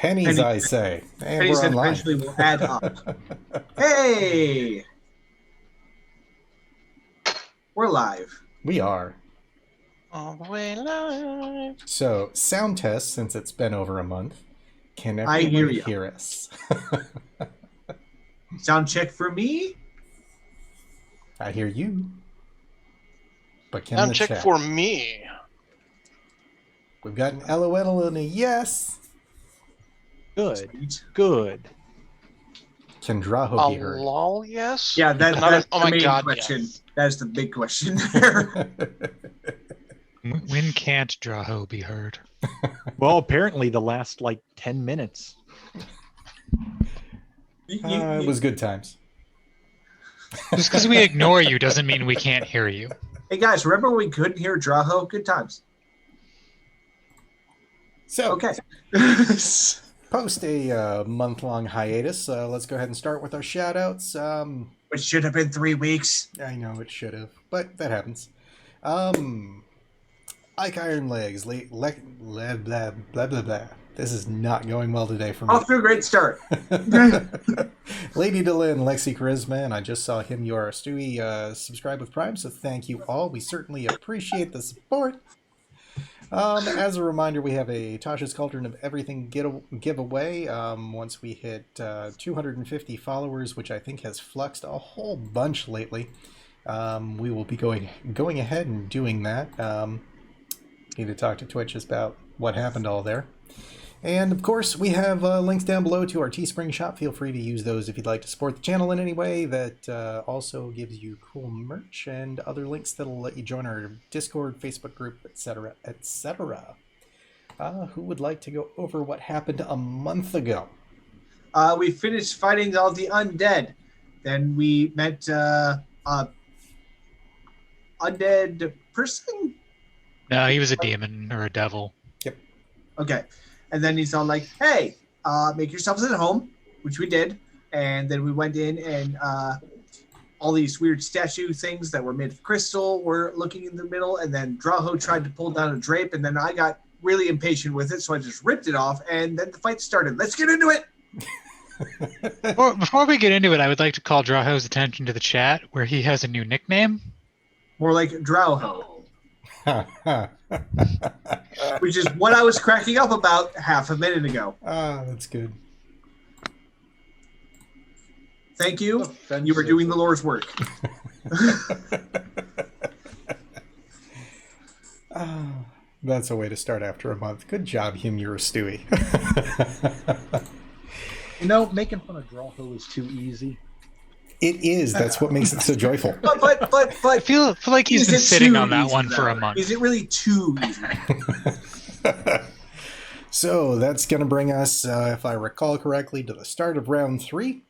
Pennies, I say. And Pennies we're that online. eventually will add up. Hey! We're live. We are. All the way live. So, sound test, since it's been over a month. Can I hear everyone you. hear us? Sound check for me? I hear you. But can Sound the check chat? for me. We've got an LOL and a yes. Good. Sweet. Good. Can Draho A be heard? lol, yes? Yeah, But not that's oh the my main god, question. yes. That's the big question there. When can't Draho be heard? Well, apparently the last like 10 minutes. It was good times. Just because we ignore you doesn't mean we can't hear you. Hey guys, remember when we couldn't hear Draho? Good times. So, Okay. post a month-long hiatus, let's go ahead and start with our shout-outs. Which should have been 3 weeks. I know it should have, but that happens. Ike Iron Legs, blah, blah, blah, blah, blah. This is not going well today for me. Off to a great start. Lady Dylan, Lexi Charisma, and I just saw him, your Stewie, subscribe with Prime, so thank you all. We certainly appreciate the support. As a reminder, we have a Tasha's Cauldron of Everything giveaway. Once we hit 250 followers, which I think has fluxed a whole bunch lately, we will be going ahead and doing that. Need to talk to Twitch about what happened all there. And of course, we have links down below to our Teespring shop. Feel free to use those if you'd like to support the channel in any way. That also gives you cool merch and other links that'll let you join our Discord, Facebook group, etc., etc. Who would like to go over what happened a month ago? We finished fighting all the undead. Then we met undead person. No, he was a demon or a devil. Okay. And then he's all like, hey, make yourselves at home, which we did. And then we went in and all these weird statue things that were made of crystal were looking in the middle. And then Draho tried to pull down a drape. And then I got really impatient with it. So I just ripped it off. And then the fight started. Let's get into it. Before we get into it, I would like to call Draho's attention to the chat where he has a new nickname. More like Drauho. Which is what I was cracking up about half a minute ago. That's good. Thank you. You were doing the Lord's work. That's a way to start after a month. Good job, him, you're a Stewie. You know, making fun of Drawho is too easy. It is. That's what makes it so joyful. But I feel like he's is been it sitting too on that easy, one for though? a month. Is it really too easy? So that's going to bring us, if I recall correctly, to the start of round 3,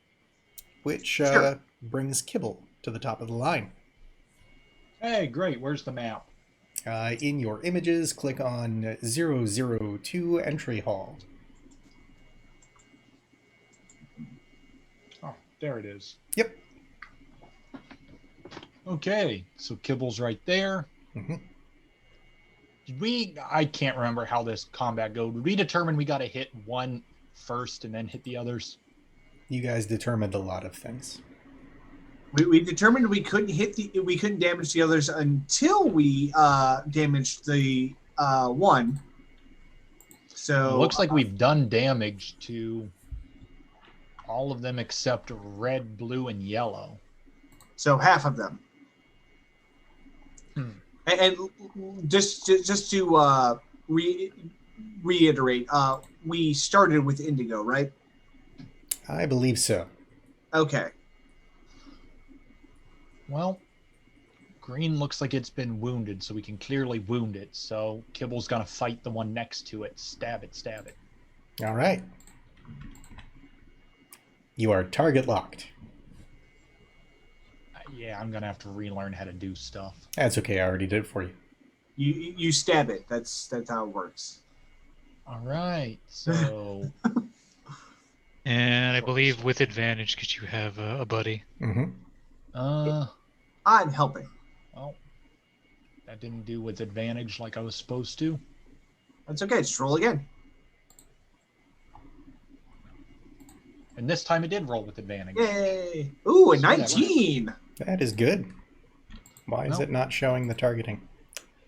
which Sure. brings Kibble to the top of the line. Hey, great. Where's the map? In your images, click on 002 Entry Hall. Oh, there it is. Yep. Okay, so Kibble's right there. Mhm. I can't remember how this combat goes. Did we determine we got to hit one first and then hit the others? You guys determined a lot of things. We determined we couldn't damage the others until we damaged the one. So It looks like we've done damage to all of them except red, blue, and yellow. so half of them. Hmm. And just to reiterate, we started with Indigo, right? I believe so. Okay. Well, green looks like it's been wounded, so we can clearly wound it. So Kibble's gonna fight the one next to it. Stab it, stab it. All right. You are target locked. Yeah, I'm gonna have to relearn how to do stuff. That's okay. I already did it for you. You stab it. That's how it works. All right, so And I believe with advantage because you have a buddy. Mm-hmm. I'm helping. well, that didn't do with advantage like I was supposed to. That's okay. Just roll again. And this time it did roll with advantage. Yay! Ooh, a So whatever. 19. That is good. Why is No. it not showing the targeting?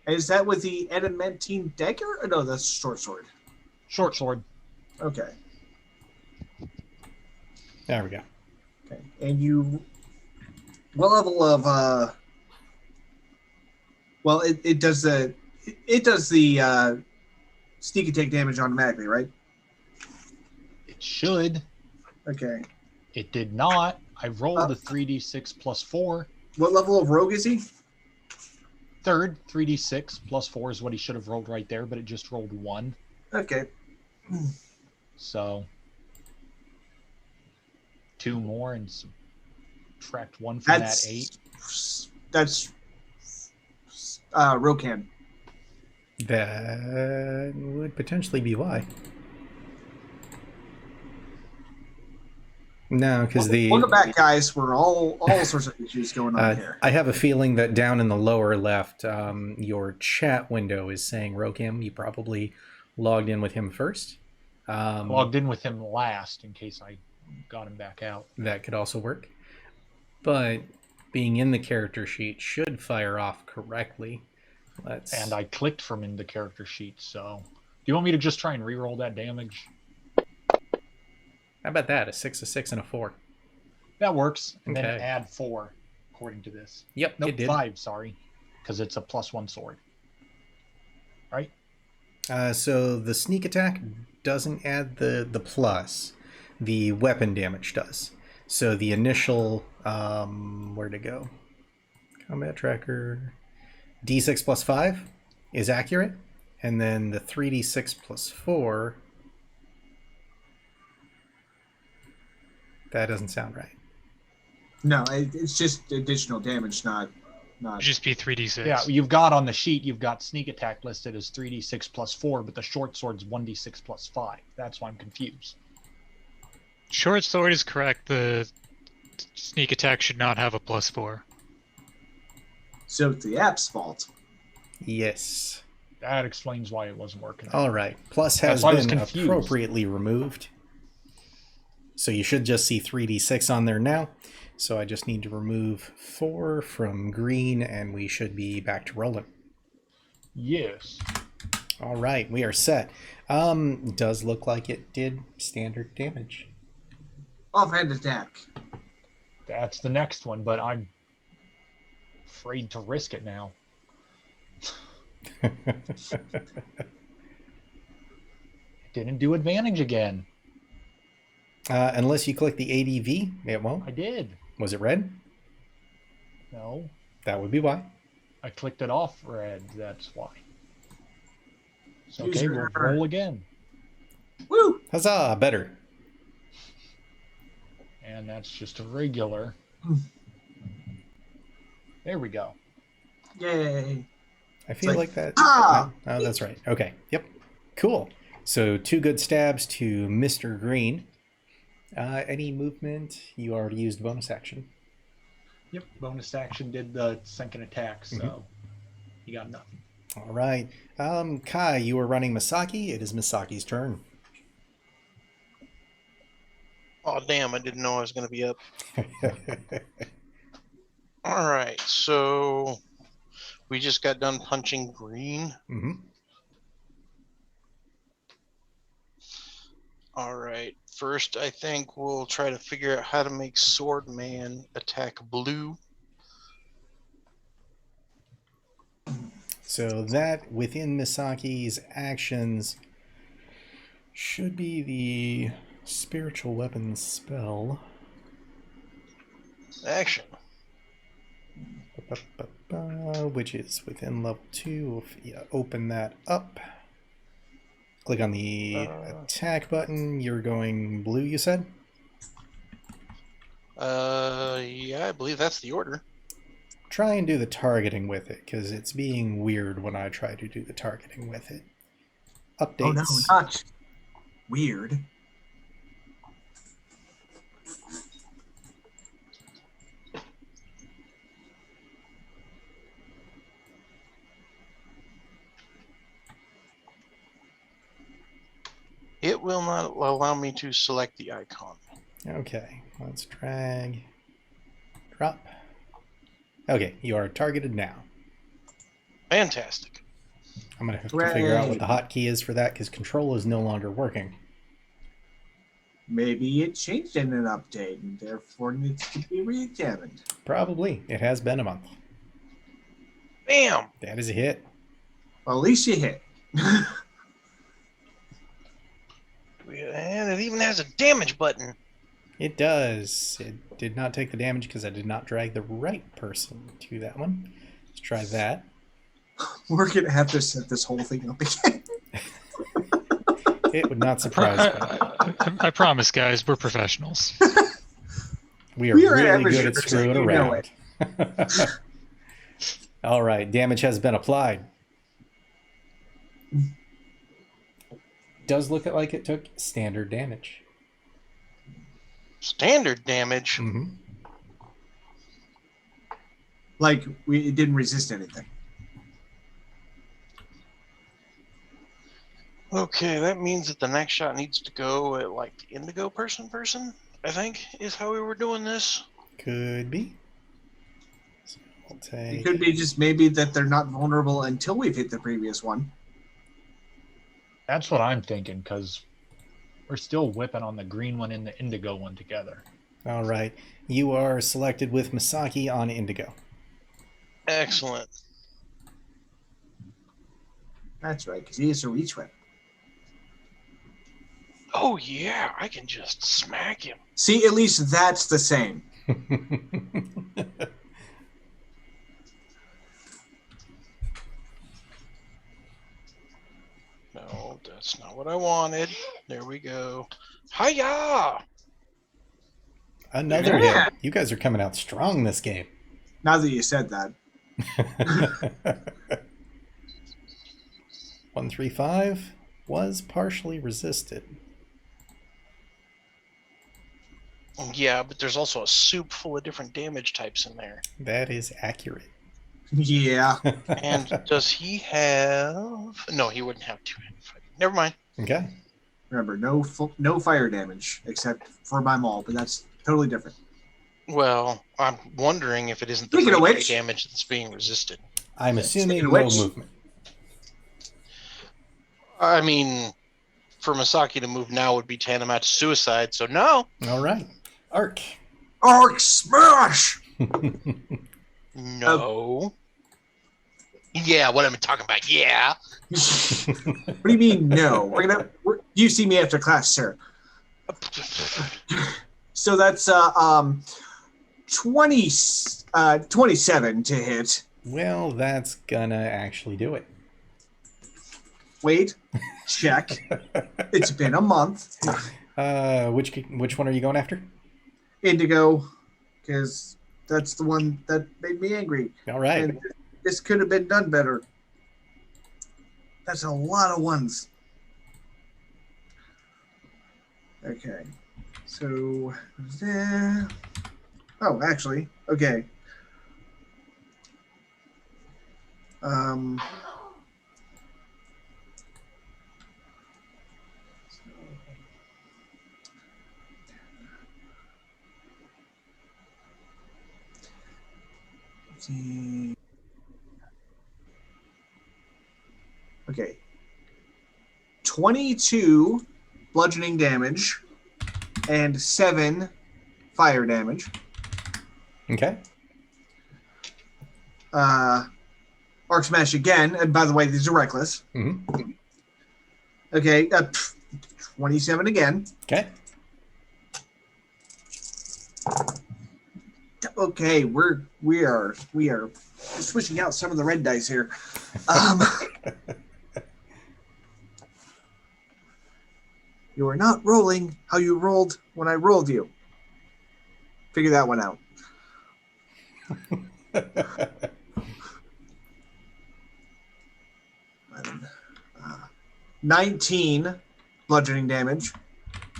Is that with the adamantine dagger? Or no, that's short sword. Short sword. Okay. There we go. Okay. And you, what level of well, it does the sneak attack damage automatically, right? It should. Okay. It did not. I rolled the 3d6 plus 4. What level of rogue is he? Third, 3d6 plus 4 is what he should have rolled right there, but it just rolled 1. Okay. So 2 more and subtract 1 from that 8. That's Rokan. That would potentially be why. No, because Welcome back, guys. We're all sorts of issues going on here. I have a feeling that down in the lower left, your chat window is saying Rokim. You probably logged in with him first. Logged in with him last in case I got him back out. That could also work. But being in the character sheet should fire off correctly. And I clicked from in the character sheet, so... Do you want me to just try and re-roll that damage? How about that? A 6, a 6, and a 4. That works. And then Okay. add 4, according to this. Yep, Nope, it did. 5, sorry. Because it's a +1 sword. Right? So the sneak attack doesn't add the plus. The weapon damage does. So the initial... where'd it go? Combat tracker... D6 plus 5 is accurate. And then the 3d6 plus 4... That doesn't sound right. No, it's just additional damage, not. It'd just be 3d6. Yeah, you've got on the sheet, you've got sneak attack listed as 3d6 plus 4, but the short sword's 1d6 plus 5. That's why I'm confused. Short sword is correct. The sneak attack should not have a +4. So it's the app's fault. Yes. That explains why it wasn't working. All right. Plus has That's why I was been confused. appropriately removed. So you should just see 3d6 on there now. So I just need to remove 4 from green, and we should be back to rolling. Yes. All right, we are set. Does look like it did standard damage. Offhand attack. That's the next one, but I'm afraid to risk it now. Didn't do advantage again. Unless you click the ADV, it won't. I did. Was it red? No. That would be why. I clicked it off red. That's why. So, Use okay, your- we'll roll again. Woo! Huzzah, better. And that's just a regular. There we go. Yay! I feel like, like that. ah! Oh, that's right. Okay. Yep. Cool. So 2 good stabs to Mr. Green. Any movement? You already used bonus action. Yep, bonus action did the second attack, so you got nothing. All right. Kai, you were running Misaki. It is Misaki's turn. Oh, damn, I didn't know I was going to be up. All right, so we just got done punching green. Mm-hmm. All right, first I think we'll try to figure out how to make Swordman attack blue. So that within Misaki's actions should be the spiritual weapon spell. Action. Which is within level 2. If you open that up, click on the attack button. You're going blue, you said? Yeah, I believe that's the order. Try and do the targeting with it, because it's being weird when I try to do the targeting with it. Updates. Oh no, not weird. It will not allow me to select the icon. Okay, let's drag, drop. Okay, you are targeted now. Fantastic. I'm going to have to figure out what the hotkey is for that because control is no longer working. Maybe it changed in an update and therefore needs to be re-examined. Probably. It has been a month. Bam! That is a hit. Well, at least you hit. And it even has a damage button. It does. It did not take the damage because I did not drag the right person to that one. Let's try that. We're going to have to set this whole thing up again. It would not surprise me. I promise, guys, we're professionals. We are We are really good amateurs, at screwing you know around. All right, damage has been applied. Does look like it took standard damage. Standard damage? Mm-hmm. Like, it didn't resist anything. Okay, that means that the next shot needs to go at, like, indigo person, I think, is how we were doing this. Could be. So we'll take... It could be just maybe that they're not vulnerable until we've hit the previous one. That's what I'm thinking, because we're still whipping on the green one and the indigo one together. All right. You are selected with Misaki on indigo. Excellent. That's right, because he is a reach weapon. Oh, yeah, I can just smack him. See, at least that's the same. No, that's not what I wanted. There we go. Hiya! Another Yeah. hit. You guys are coming out strong this game. Now that you said that. 135 was partially resisted. Yeah, but there's also a soup full of different damage types in there. That is accurate. Yeah. And does he have... No, he wouldn't have two-handed fighting. Never mind. Okay. Remember, no fire damage except for my maul, but that's totally different. Well, I'm wondering if it isn't the Speaking of breakaway which- damage that's being resisted. I'm assuming Speaking of no which- movement. I mean, for Masaki to move now would be tantamount to suicide, so no. All right. Arc. Arc smash! No. Yeah, what am I talking about? Yeah. What do you mean, no? You see me after class, sir. So that's 27 to hit. Well, that's gonna actually do it. Wait, check. It's been a month. Which one are you going after? Indigo, because that's the one that made me angry. All right. And this could have been done better. That's a lot of ones. Okay. So, there. Oh, actually, okay. See. Okay. 22 bludgeoning damage and 7 fire damage. Okay. Arc smash again, and by the way, these are reckless. Mm-hmm. Okay, 27 again. Okay. Okay, we are switching out some of the red dice here. You are not rolling how you rolled when I rolled you. Figure that one out. 19 bludgeoning damage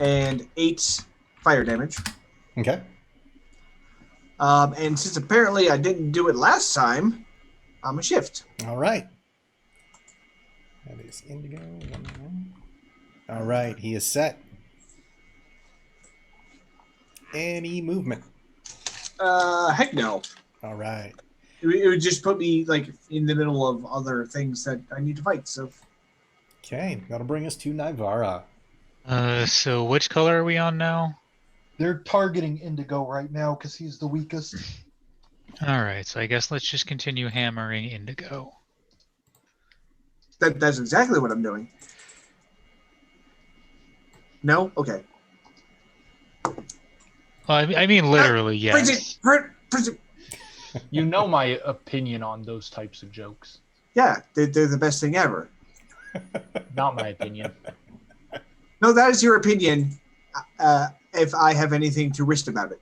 and 8 fire damage. Okay. And since apparently I didn't do it last time, I'm a shift. All right. That is indigo. All right, he is set. Any movement? Heck no. All right. It would just put me like in the middle of other things that I need to fight. So Okay, that'll bring us to Nivara. So which color are we on now? They're targeting Indigo right now because he's the weakest. All right, so I guess let's just continue hammering Indigo. that's exactly what I'm doing. No? Okay. Well, I mean literally, Freeze yes. it! Freeze it! You know my opinion on those types of jokes. Yeah, they're the best thing ever. Not my opinion. No, that is your opinion. If I have anything to wrist about it.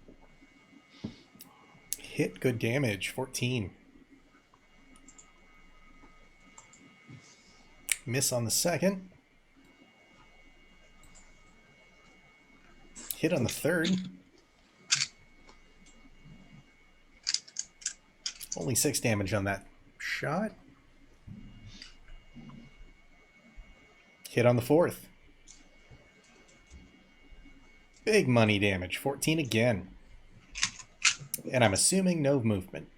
Hit good damage, 14. Miss on the second. Hit on the third. Only 6 damage on that shot. Hit on the fourth. Big money damage, 14 again. And I'm assuming no movement.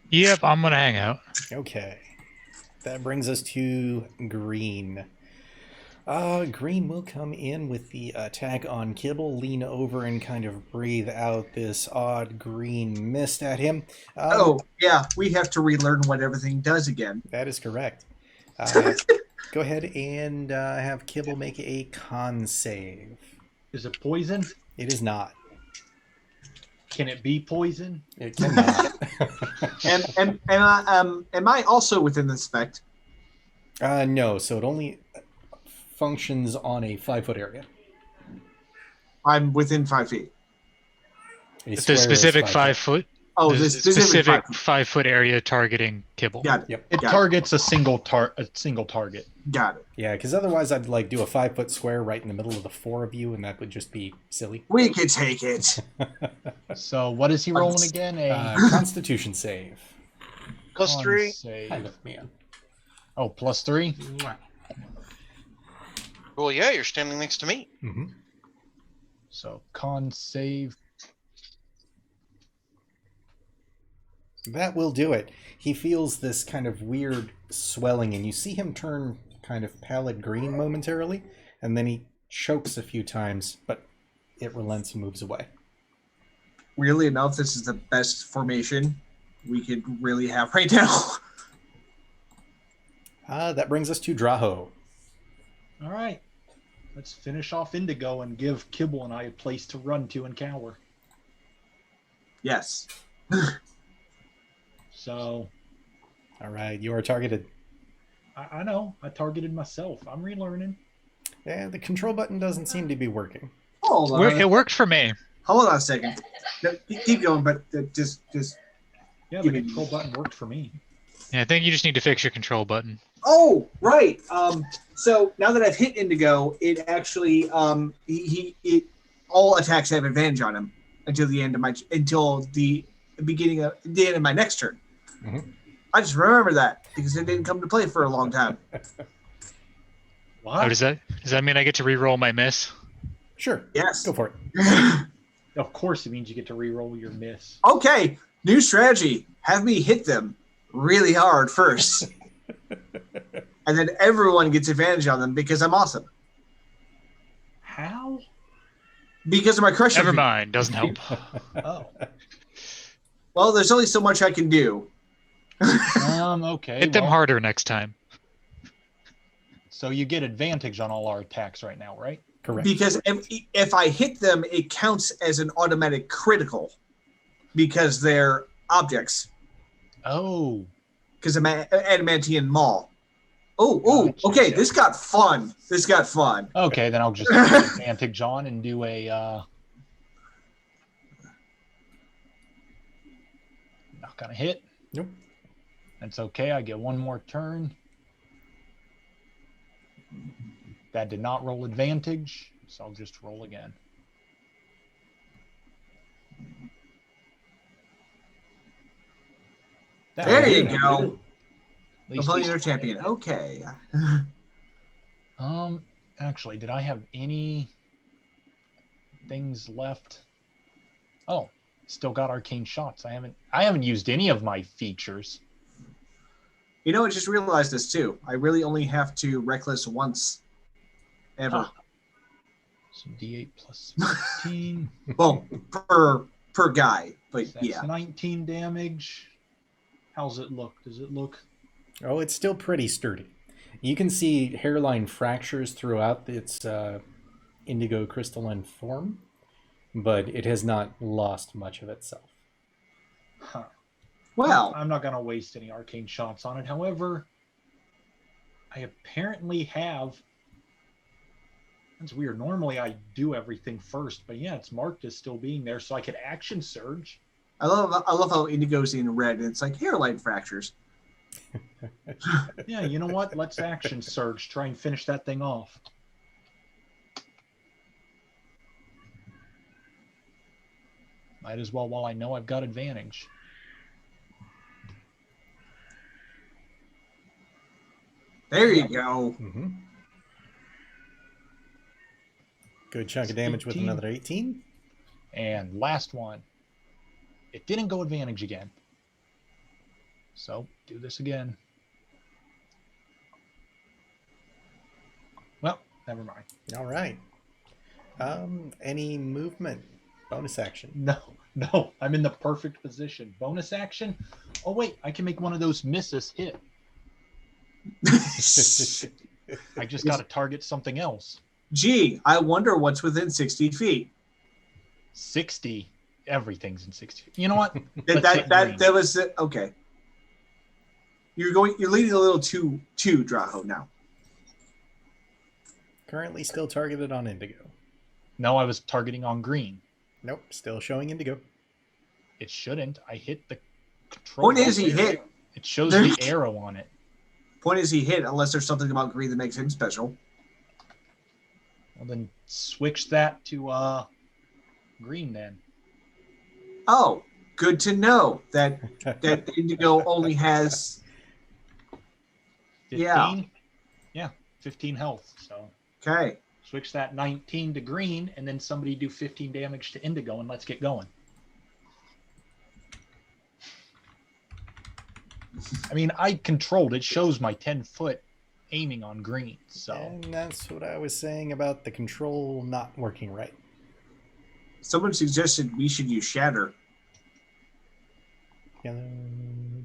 Yep, I'm gonna hang out. Okay. That brings us to green. Green will come in with the attack on Kibble, lean over and kind of breathe out this odd green mist at him. Oh, yeah, we have to relearn what everything does again. That is correct. Go ahead and have Kibble make a con save. Is it poison? It is not. Can it be poison? It cannot. Am I also within this effect? No, so it only functions on a 5-foot area. I'm within 5 feet. It's a specific 5 foot. Oh, the this specific 5 foot area targeting Kibble. Got it. Yep. It Got targets a single target. Got it. Yeah, because otherwise I'd like do a 5-foot square right in the middle of the 4 of you, and that would just be silly. We can take it. So what is he rolling again? A Constitution save. Plus con 3. save. Kind of, man. Oh, +3. Well, yeah, you're standing next to me. Mm-hmm. So con save. That will do it. He feels this kind of weird swelling, and you see him turn kind of pallid green momentarily, and then he chokes a few times, but it relents and moves away. Really enough, this is the best formation we could really have right now. That brings us to Draho. All right. Let's finish off Indigo and give Kibble and I a place to run to and cower. Yes. So, All right, you are targeted. I know. I targeted myself. I'm relearning. Yeah, the control button doesn't seem to be working. Hold on. It worked for me. Hold on a second. No, keep going, but just. Yeah, the control button worked for me. Yeah, I think you just need to fix your control button. Oh, right. So now that I've hit Indigo, it actually it all attacks have advantage on him until the end of my next turn. Mm-hmm. I just remember that because it didn't come to play for a long time. What? Oh, does that mean I get to re-roll my miss? Sure. Yes. Go for it. Of course, it means you get to re-roll your miss. Okay. New strategy. Have me hit them really hard first. And then everyone gets advantage on them because I'm awesome. How? Because of my crushing. Never mind, doesn't help. Oh. Well, there's only so much I can do. Okay. Hit them well, harder next time. So you get advantage on all our attacks right now, right? Correct. Because if I hit them, it counts as an automatic critical because they're objects. Oh. Because I'm adamantium maul. Oh, Gotcha. okay. This got fun. Okay, then I'll just get advantage on and do a not gonna hit. Nope. That's okay. I get one more turn. That did not roll advantage, so I'll just roll again. That There was you good. go. At least Opponent we- or champion. Okay. Actually, did I have any things left? Oh, still got arcane shots. I haven't used any of my features. You know, I just realized this too. I really only have to reckless once, ever. Huh. So D8 plus 16. Well, per guy, but That's yeah. 19 damage. How's it look? Does it look? Oh, it's still pretty sturdy. You can see hairline fractures throughout its indigo crystalline form, but it has not lost much of itself. Huh. Well, I'm not going to waste any arcane shots on it. However, I apparently have... That's weird. Normally I do everything first, but yeah, it's marked as still being there, so I could action surge. I love how Indigo's in red, and it's like hairline fractures. Yeah, you know what? Let's action surge. Try and finish that thing off. Might as well while I know I've got advantage. There you go. Mm-hmm. Good chunk of damage with 18. another 18. And last one. It didn't go advantage again. So, do this again. Well, never mind. All right. Any movement? Bonus action? No, I'm in the perfect position. Bonus action? Oh, wait, I can make one of those misses hit. I just got to target something else. Gee, I wonder what's within 60 feet. 60. Everything's in 60. You know what? Let's hit green. That was okay. You're leading a little too Draho now. Currently still targeted on indigo. No, I was targeting on green. Nope, still showing indigo. It shouldn't. I hit the control. Point is, he hit. It shows the arrow on it. Point is, he hit, unless there's something about green that makes him special. Well, then switch that to green then. Oh, good to know that indigo only has 15? Yeah, 15 health. So okay. switch that 19 to green, and then somebody do 15 damage to indigo, and let's get going. I mean, I controlled. It shows my 10-foot aiming on green. So And that's what I was saying about the control not working right. Someone suggested we should use shatter. Yellow,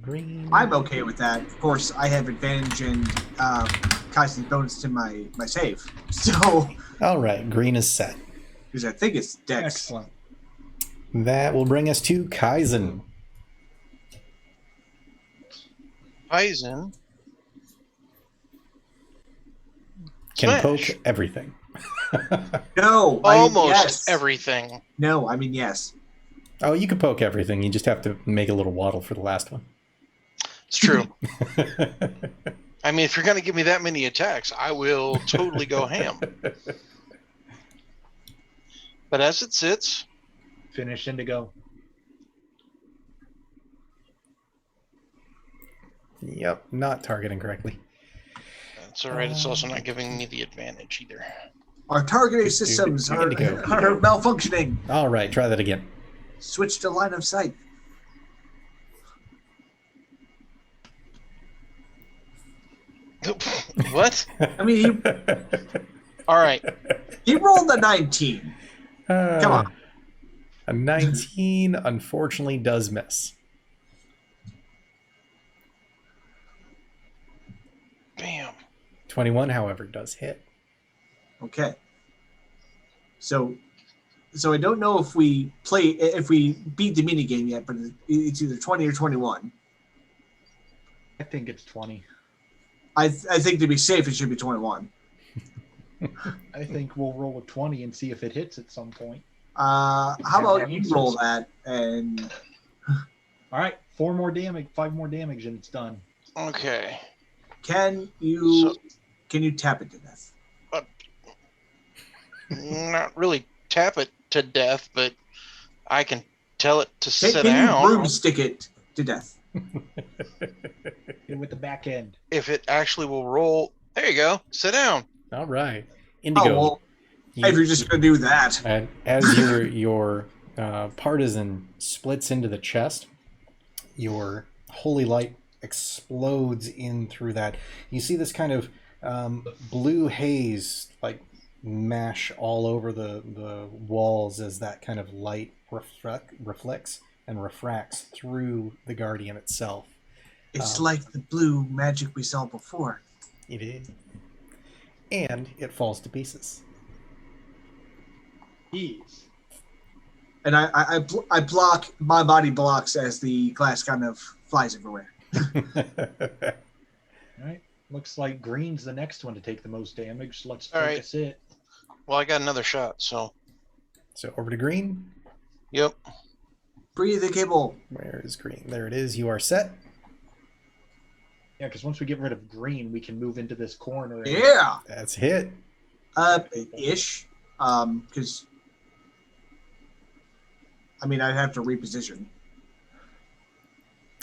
green. I'm okay with that. Of course, I have advantage and Kaisen's bonus to my save. So, All right, green is set. because I think it's Dex. excellent. That will bring us to Kaizen. Kaizen Can Smash. poke everything. No, I mean, Almost yes. everything. No, I mean yes. Oh, you can poke everything. You just have to make a little waddle for the last one. It's true. I mean, if you're going to give me that many attacks, I will totally go ham. But as it sits, Finish indigo. Yep, not targeting correctly. that's all right. It's also not giving me the advantage either. Our targeting Just do systems the are indigo. malfunctioning. All right, try that again. Switch to line of sight. What? I mean, All right. he rolled a 19. Come on. A 19 unfortunately does miss. Bam. 21, however, does hit. Okay. So I don't know if we beat the minigame yet, but it's either 20 or 21. I think it's 20. I think to be safe, it should be 21. I think we'll roll a 20 and see if it hits at some point. How about you roll that? And All right, 5 more damage, and it's done. Okay. can you tap it to death? Not really tap it to death, but I can tell it to Can sit you down. broomstick it to death? And with the back end. If it actually will roll. There you go. Sit down. All right. Oh Indigo. well, if you're just gonna do that, as your partisan splits into the chest. Your holy light explodes in through that. You see this kind of blue haze like mash all over the walls as that kind of light reflects and refracts through the Guardian itself. It's like the blue magic we saw before. It is. And it falls to pieces. Jeez. And I block, my body blocks as the glass kind of flies everywhere. All right. Looks like green's the next one to take the most damage. Let's All right. focus it. Well, I got another shot, so. So over to green. Yep. Breathe the cable. Where is green? There it is. You are set. Yeah, because once we get rid of green, we can move into this corner. And Yeah. That's hit. Ish. Because I mean, I'd have to reposition.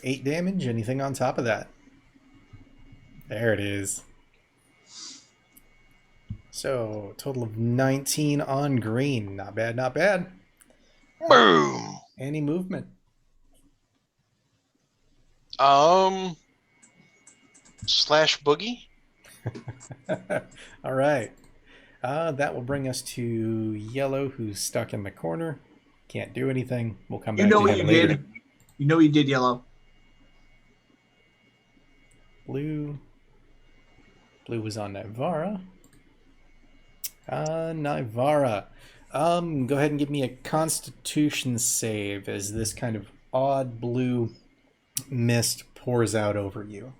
8 damage. Anything on top of that? There it is. So, total of 19 on green. Not bad, not bad. Boom. Any movement? Slash boogie. All right. That will bring us to yellow, who's stuck in the corner. Can't do anything. We'll come back You know to what him you later. did. You know what you did, yellow. Blue. Blue was on Nivara. Nivara. Go ahead and give me a Constitution save as this kind of odd blue mist pours out over you.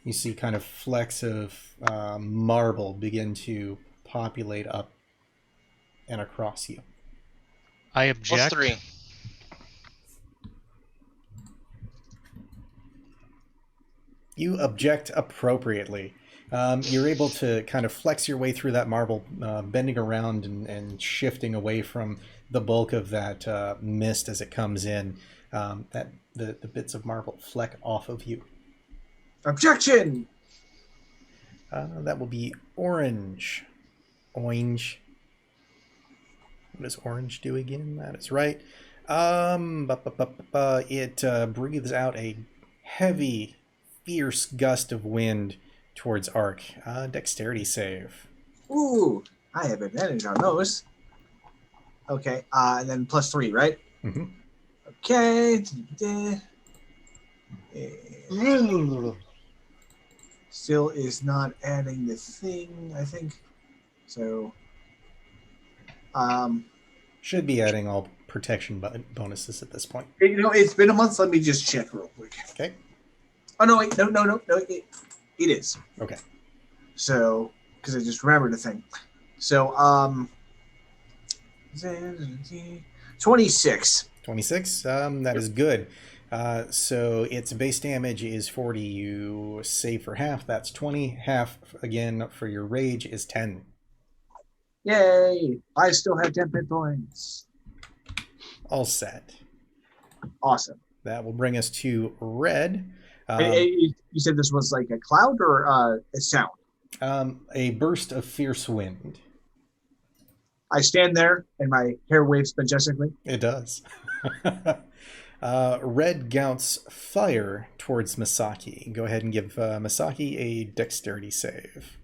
You see kind of flecks of marble begin to populate up and across you. I Plus object. 3. You object appropriately. You're able to kind of flex your way through that marble, bending around and shifting away from the bulk of that mist as it comes in. That the bits of marble fleck off of you. Objection! That will be orange. Orange. What does orange do again? That is right. It breathes out a heavy, fierce gust of wind towards Ark. Dexterity save. Ooh, I have advantage on those. Okay, and then plus 3, right? Mm-hmm. Okay. Still is not adding the thing, I think. So, Should be adding all protection bonuses at this point. you know, it's been a month. Let me just check real quick. Okay. Oh no, wait, no. It is. Okay. So, because I just remembered the thing. So, 26. 26. That is good. So its base damage is 40. You save for half. That's 20. Half again for your rage is 10. Yay! I still have 10 hit points. All set. Awesome. That will bring us to red. You said this was like a cloud or a sound? A burst of fierce wind. I stand there and my hair waves majestically. It does. Red gouts fire towards Misaki. Go ahead and give Misaki a dexterity save.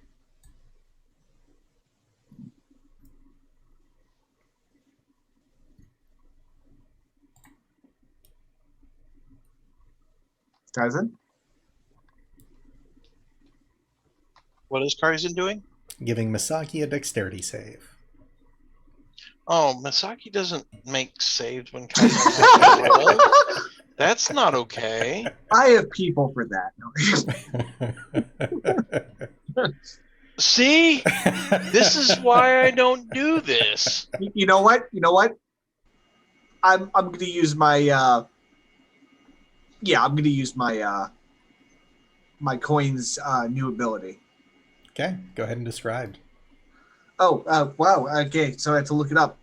Kaizen? What is Kaizen doing? Giving Misaki a dexterity save. Oh, Misaki doesn't make saves when Kaizen has to roll. That's not okay. I have people for that. See? This is why I don't do this. You know what? I'm going to use my I'm going to use my my coin's new ability. Okay, go ahead and describe. Oh, wow. Okay, so I have to look it up.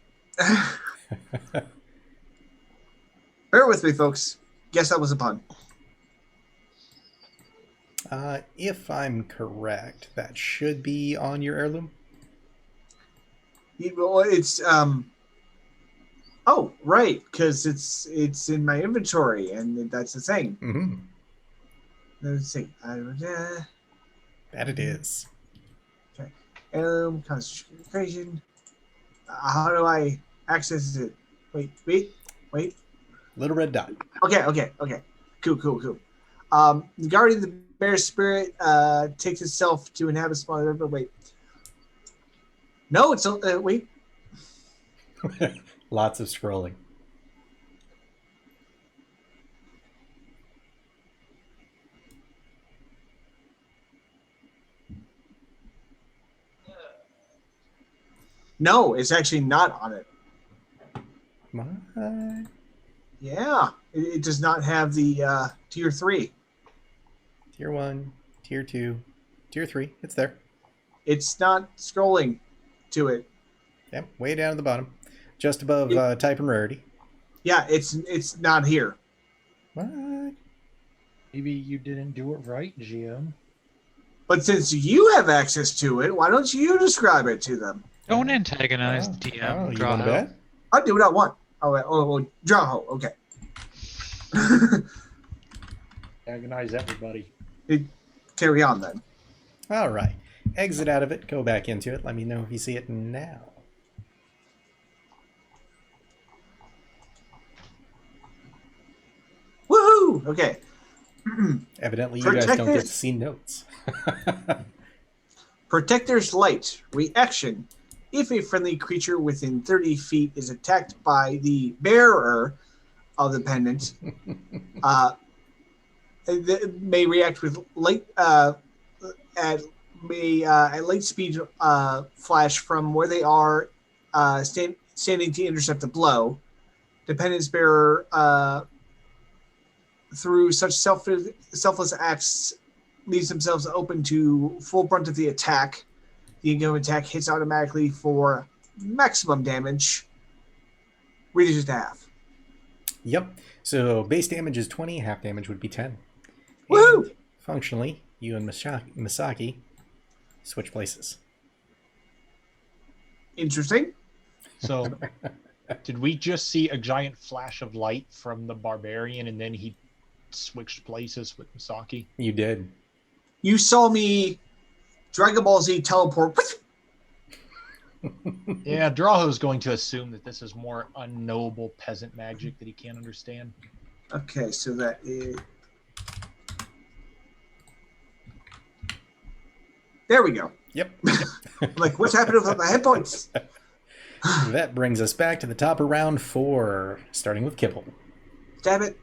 Bear with me, folks. Guess that was a pun. If I'm correct, that should be on your heirloom. It's Oh, right, because it's in my inventory, and that's the thing. Mm-hmm. Let's see. That it is. Concentration. How do I access it? Wait. Little red dot. Okay. Cool. The guardian of the bear spirit takes itself to inhabit small river. Wait. No, it's wait. Lots of scrolling. No, it's actually not on it. What? Yeah, it does not have the tier 3. Tier 1, Tier 2, Tier 3. It's there. It's not scrolling to it. Yep, way down at the bottom. Just above type and rarity. Yeah, it's not here. What? Maybe you didn't do it right, GM. But since you have access to it, why don't you describe it to them? Don't antagonize the DM. Oh, you Draw want to out. bet? I'll do what I want. Draw. Okay. Agonize everybody. Carry on then. All right. Exit out of it. Go back into it. Let me know if you see it now. Woohoo! Okay. Evidently, you guys don't get to Protectors. see notes. Protector's Light. Reaction. If a friendly creature within 30 feet is attacked by the bearer of the pendant, it may react with light at light speed flash from where they are standing to intercept the blow. Dependence bearer through such selfless acts leaves themselves open to full brunt of the attack. The incoming attack hits automatically for maximum damage, reduced to half. Yep. So base damage is 20. Half damage would be 10. Woo! And functionally, you and Misaki switch places. Interesting. So, did we just see a giant flash of light from the barbarian and then he switched places with Misaki? You did. You saw me Dragon Ball Z teleport. Yeah, Draho's going to assume that this is more unknowable peasant magic that he can't understand. Okay, so that is... There we go. Yep. Like, what's happening with my hit points? That brings us back to the top of round 4, starting with Kibble. Damn it.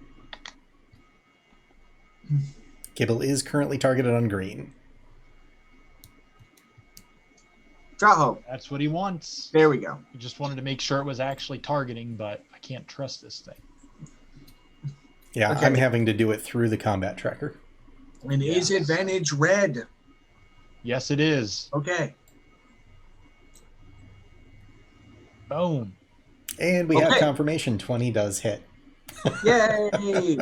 Kibble is currently targeted on green. Draho. That's what he wants. There we go. He just wanted to make sure it was actually targeting, but I can't trust this thing. Yeah, Okay. I'm having to do it through the combat tracker. And is advantage red? Yes, it is. Okay. Boom. And we have Okay. confirmation 20 does hit. Yay!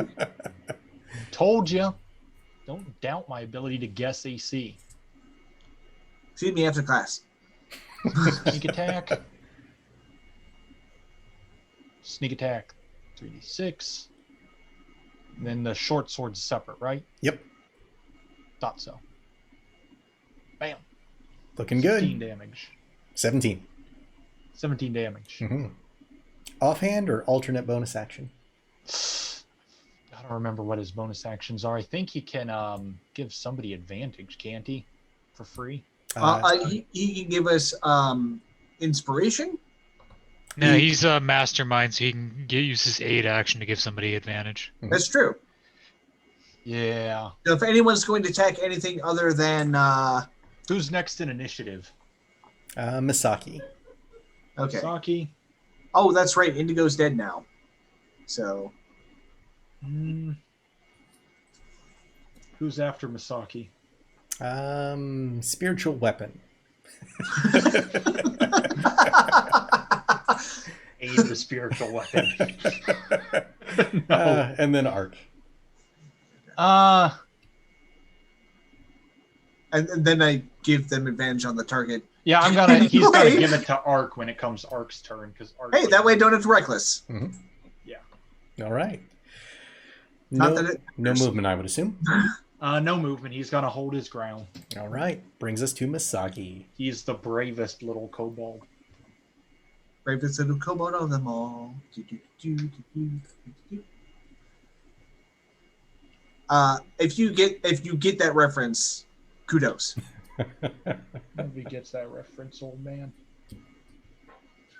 Told you. Don't doubt my ability to guess AC. See me after class. Sneak attack. Sneak attack. 3d6. And then the short sword's separate, right? Yep. Thought so. Bam. Looking 16 good. damage. 17. 17 damage. Mm-hmm. Offhand or alternate bonus action? I don't remember what his bonus actions are. I think he can give somebody advantage, can't he? For free? He can give us inspiration. No, he's a mastermind, so he can use his aid action to give somebody advantage. That's true. Yeah. So if anyone's going to attack anything other than Who's next in initiative? Misaki. okay. Saki. Oh, that's right. Indigo's dead now. So Who's after Misaki? Spiritual weapon. Aid the spiritual weapon. No. And then Arc. and then I give them advantage on the target Yeah, I'm gonna. He's gonna Wait. give it to Ark when it comes Ark's turn because Ark. Hey, that way I don't have to reckless. All right. Not No, that it no matters. movement, I would assume. No movement. He's gonna hold his ground. All right. Brings us to Misaki. He's the bravest little kobold. Bravest little kobold of them all. If you get that reference, kudos. Nobody gets that reference, old man.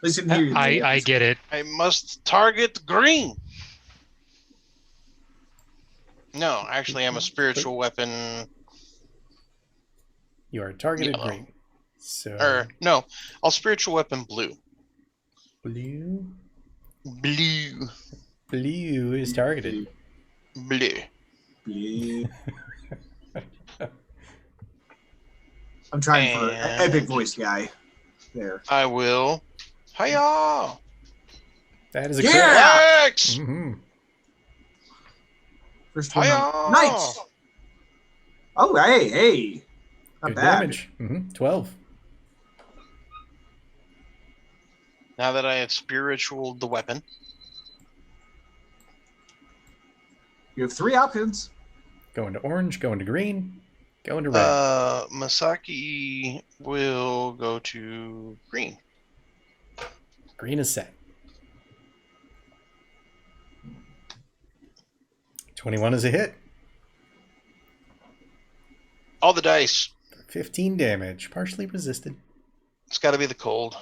Listen here. I get it. I must target green. No, actually, I'm a spiritual weapon. You are targeted Yellow. green. So Or no, I'll spiritual weapon blue. blue. Blue. Blue is targeted. Blue. Bleh. I'm trying for an And- epic voice guy. There. I will. Hiya! That is a Yeah! X! crit. Mm-hmm. First one. Hiya! Nice. Oh, hey. Not Good bad. damage. 12. Now that I have spiritualed the weapon, You have 3 options. Going to orange, going to green, going to red. Masaki will go to green. Green is set. 21 is a hit. All the dice. 15 damage. Partially resisted. It's got to be the cold.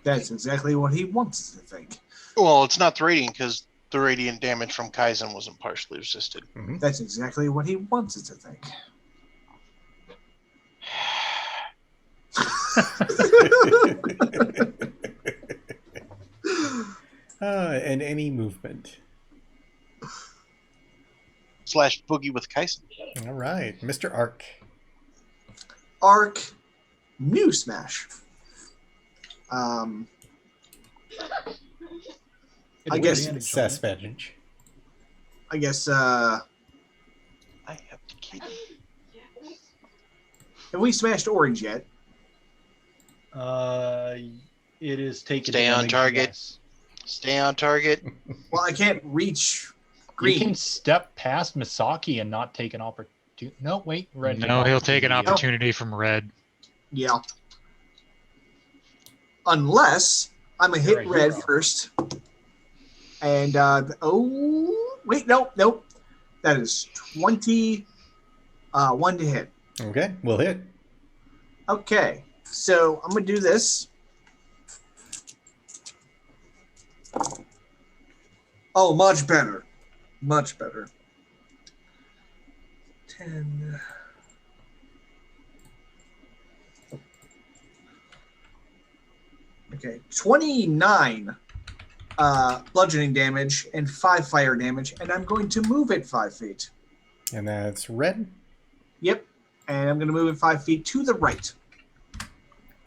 That's exactly what he wants to think. Well, it's not the radiant because the radiant damage from Kaizen wasn't partially resisted. That's exactly what he wants it to think. And any movement. Slash boogie with Kaizen. All right. Mr. Ark. Arc New Smash. I guess- Success advantage. I guess I have the key. have we smashed orange yet? It is taken. Stay on damage, target. yes. Stay on target. Well, I can't reach You green. can step past Misaki and not take an opportunity. No, wait, red. No, he'll take an opportunity. opportunity from red. Yeah. Unless I'm gonna You're hit a red hero. first. And oh wait, nope. That is 20 one to hit. Okay. We'll hit. Okay. So I'm gonna do this. Oh, much better. Much better. 10. Okay, 29 bludgeoning damage and 5 fire damage, and I'm going to move it 5 feet. And that's red. Yep, and I'm going to move it 5 feet to the right.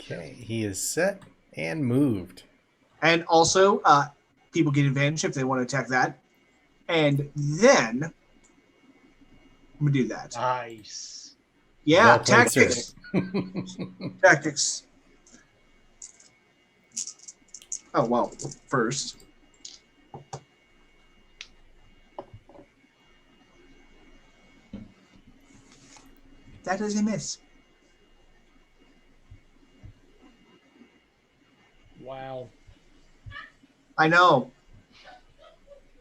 Okay. He is set and moved. And also, people get advantage if they want to attack that. And then I'm going to do that. Nice. Yeah, Well played, tactics. Tactics. Oh, well, first. That is a miss. Wow. I know.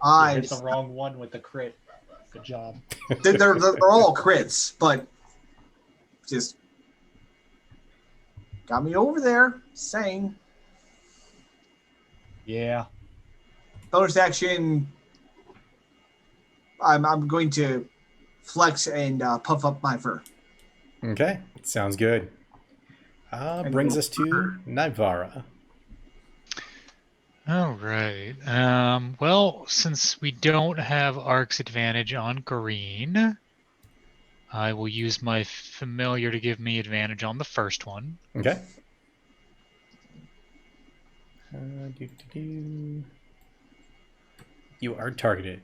I hit the wrong one with the crit. Good job. They're all crits, but just got me over there. Saying Yeah. bonus action. I'm going to flex and puff up my fur. Okay. Sounds good. Brings us to Nivara. All right. Well, since we don't have Ark's advantage on green, I will use my familiar to give me advantage on the first one. Okay. You are targeted.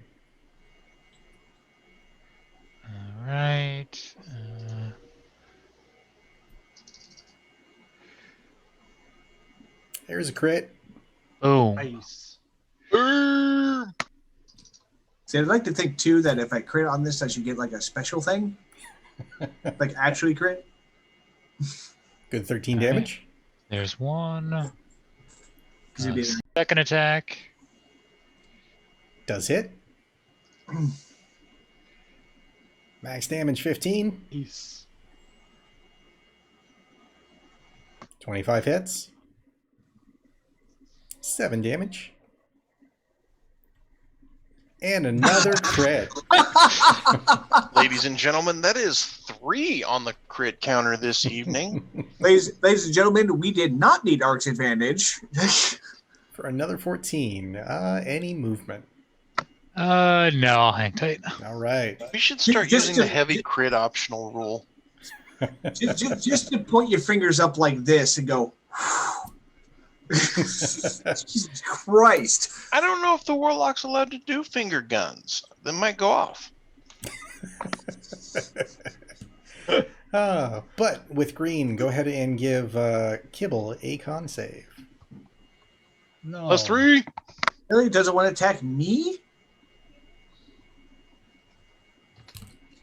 All right. There's a crit. Boom. Nice. See, I'd like to think too that if I crit on this, I should get like a special thing, like actually crit. Good 13 All right. damage. There's one. 'Cause it'd be- Second attack. Does hit. Max damage 15. Nice. 25 hits. 7 damage. And another crit. Ladies and gentlemen, that is 3 on the crit counter this evening. ladies and gentlemen, we did not need Ark's advantage. For another 14. Any movement. No, I'll hang tight. All right. We should start Just using the to- heavy crit optional rule. just to point your fingers up like this and go. Jesus Christ! I don't know if the warlock's allowed to do finger guns. They might go off. But with green, go ahead and give Kibble a con save. No. +3. Really doesn't want to attack me?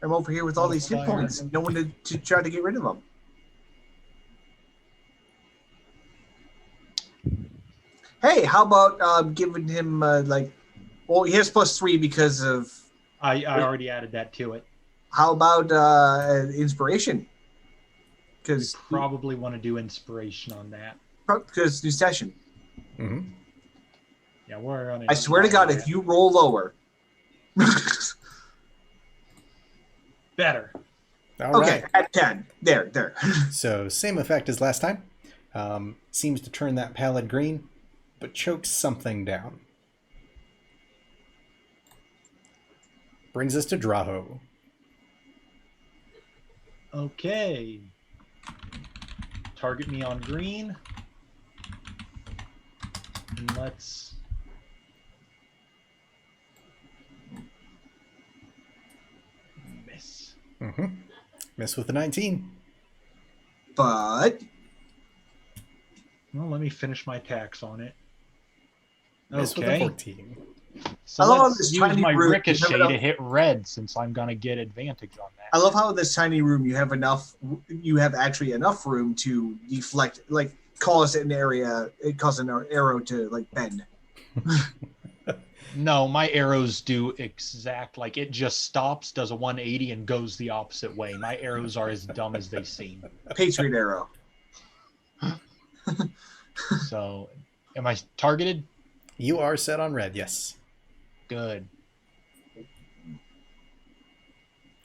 I'm over here with all these hit Fire. points and no one to try to get rid of them. Hey, how about giving him well, he has +3 because of. I already added that to it. How about inspiration? Because Probably want to do inspiration on that. new session. Mm-hmm. Yeah, we're on. I swear to God, if you roll lower. better. All Okay, right. at 10. There. So same effect as last time. Seems to turn that pallid green, but chokes something down. Brings us to Draho. Okay. Target me on green. And let's. Miss. Mm-hmm. Miss with the 19. But Well, let me finish my attacks on it. Miss with the Okay. 14. So I love let's this use tiny my room. ricochet Remember to the- hit red since I'm gonna get advantage on I that. love how in this tiny room you have actually enough room to deflect, like cause an area, it causes an arrow to like bend. No, my arrows do like it just stops, does a 180, and goes the opposite way. My arrows are as dumb as they seem. Patriot arrow. So, am I targeted? You are set on red, yes. Good.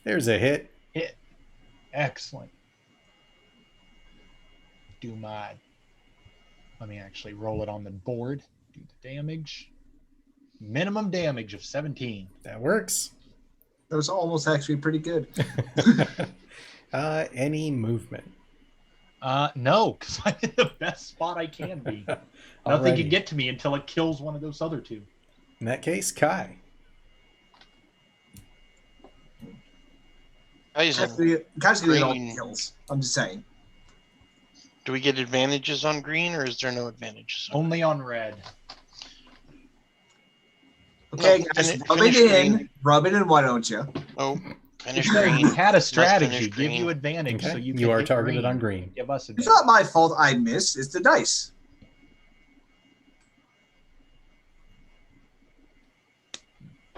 There's a hit. Excellent. Let me actually roll it on the board. Do the damage. Minimum damage of 17. That works. That was almost actually pretty good. Any movement. No, because I'm in the best spot I can be. Nothing Alrighty. can get to me until it kills one of those other two. In that case, Kai. Guys, Guys gonna get all the Green. kills. I'm just saying. do we get advantages on green, or is there no advantages? Only on red. Okay, No, guys, finish rub it in. green. Rub it in, why don't you? Oh, finish We green. had a strategy. finish Give green. you advantage Okay. so you You can are hit targeted green. on green. Give us It's advantage. not my fault I missed. It's the dice.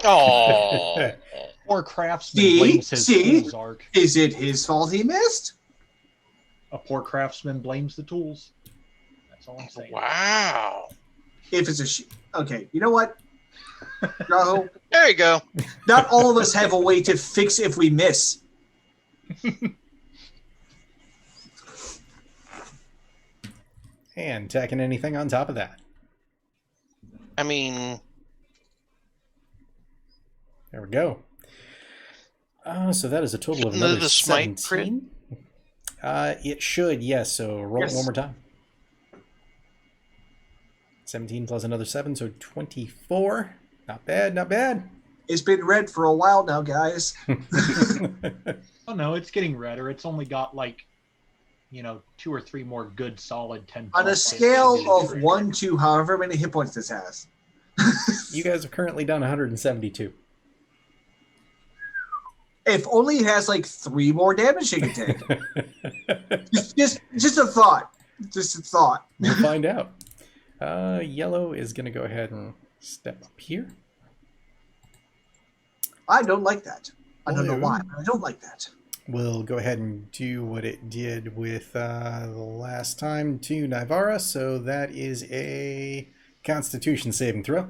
Oh, Poor craftsman See? blames his See? tools, Ark. Is it his fault he missed? A poor craftsman blames the tools. That's all I'm saying. wow. If it's okay, you know what? Raho, There you go. not all of us have a way to fix if we miss. And tacking anything on top of that. I mean, There we go. So that is a total of Shouldn't another the smite 17. It should, yes. So roll it Yes. one more time. 17 plus another 7, so 24. Not bad, not bad. It's been red for a while now, guys. Oh no, it's getting redder. It's only got like 2 or 3 more good solid 10. On a scale of 1 to however many hit points this has. You guys are currently down 172. If only it has like 3 more damage it can take. just a thought. Just a thought. We'll find out. Yellow is going to go ahead and step up here. I don't like that. I don't know Blue. why, but I don't like that. We'll go ahead and do what it did with the last time to Nivara. So that is a Constitution saving throw.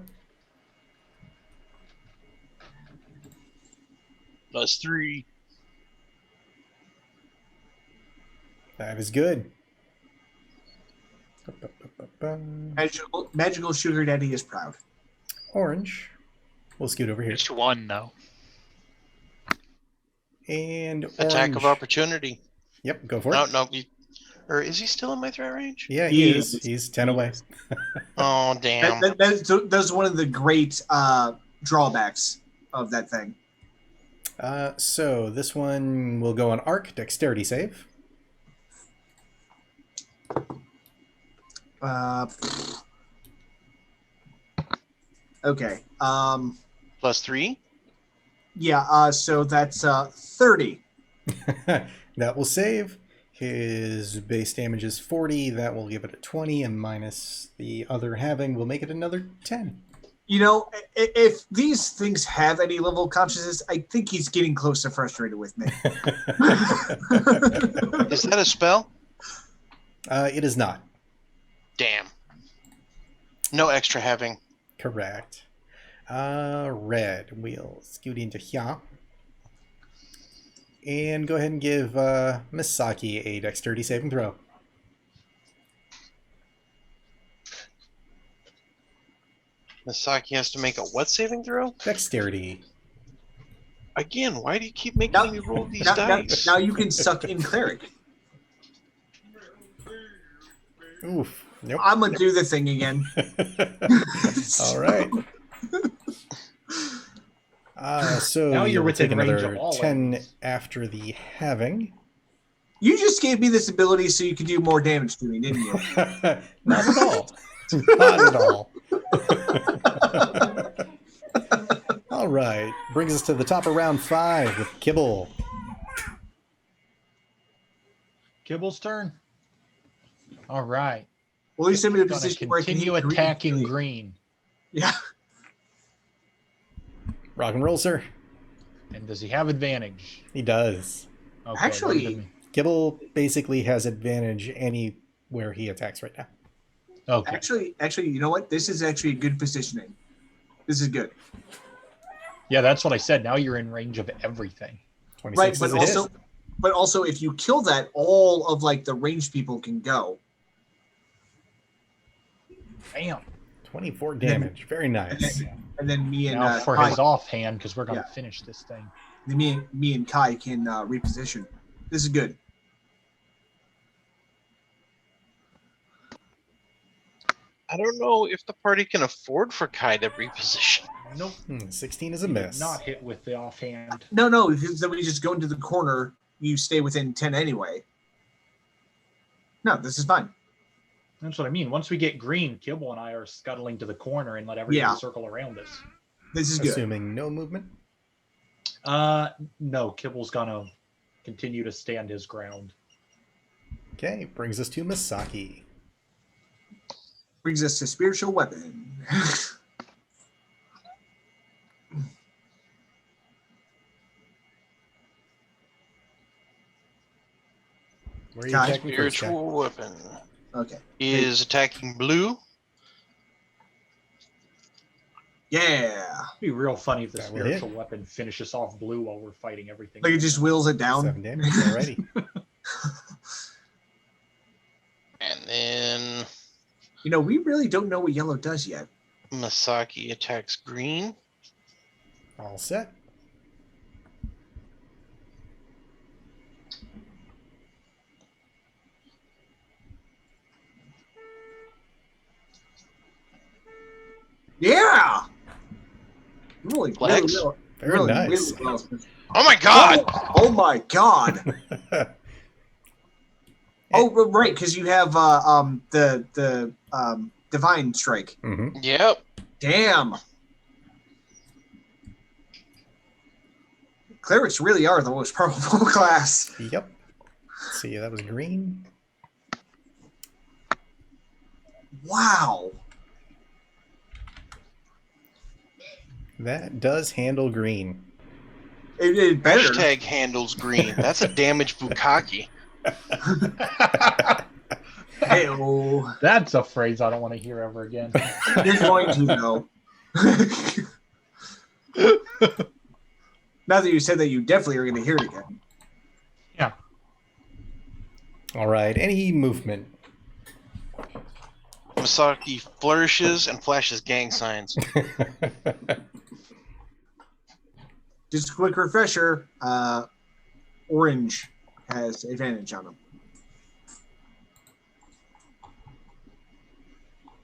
+3. That is good. Magical Sugar Daddy is proud. Orange. We'll scoot over here. Just 1 though. And Attack orange. of opportunity. Yep, go for No, it. no. Or is he still in my threat range? Yeah, He he is. is. He's 10 away. Oh, damn. That's one of the great drawbacks of that thing. So this one will go on Arc, Dexterity save. Okay. +3. Yeah. So that's 30. That will save. His base damage is 40. That will give it a 20, and minus the other halving will make it another 10. You know, if these things have any level of consciousness, I think he's getting close to frustrated with me. Is that a spell? It is not. Damn. No extra having. Correct. Red. We'll scoot into here. And go ahead and give Misaki a Dexterity saving throw. Misaki has to make a what saving throw? Dexterity. Again, why do you keep making Now- me roll these now, dice? now you can suck in cleric. Oof. Nope. I'm gonna do the thing again. All right. So Now you're you'll within take range another of all 10 enemies. after the halving. You just gave me this ability so you could do more damage to me, didn't you? Not at all. Not at all. All right. Brings us to the top of round 5 with Kibble. Kibble's turn. All right. Well, at least I'm in a Gonna position where I can continue hit green. attacking green. Yeah. Rock and roll, sir. And does he have advantage? He does. Okay, Actually- what does it Kibble basically has advantage anywhere he attacks right now. mean? Okay. Actually, you know what? This is actually good positioning. This is good. Yeah, that's what I said. Now you're in range of everything. 26 Right, is but a hit. also if you kill that, all of like the ranged people can go. Bam. 24 damage. Very nice. And then me and Now for Kai, his offhand, because we're going to Yeah. finish this thing. me and Kai can reposition. This is good. I don't know if the party can afford for Kai to reposition. Nope. 16 is a He did miss. not hit with the offhand. No, because then we just go into the corner. You stay within 10 anyway. No, this is fine. That's what I mean. Once we get green, Kibble and I are scuttling to the corner and let everybody Yeah. circle around us. This is good. Assuming no movement. No, Kibble's gonna continue to stand his ground. Okay, brings us to Misaki. Brings us to spiritual weapon. Where are you Kai. attacking first, Kai? Spiritual weapon Okay. is attacking blue. Yeah. It'd be real funny if the That would spiritual weapon finishes off blue while we're fighting everything. Like it just wheels it down. 7 damage already. And then You know, we really don't know what yellow does yet. Misaki attacks green. All set. Yeah. Really, Flex. Very nice. really well. Oh my god! Oh my god. Oh, right, because you have the divine strike. Mm-hmm. Yep. Damn. Clerics really are the most powerful class. Yep. Let's see, that was green. Wow. That does handle green. It better. Hashtag handles green. That's a damaged bukkake. Hey-oh. That's a phrase I don't want to hear ever again. You're going to, though. Now that you said that, you definitely are going to hear it again. Yeah. All right. Any movement? Misaki flourishes and flashes gang signs. Just a quick refresher. Orange has advantage on him.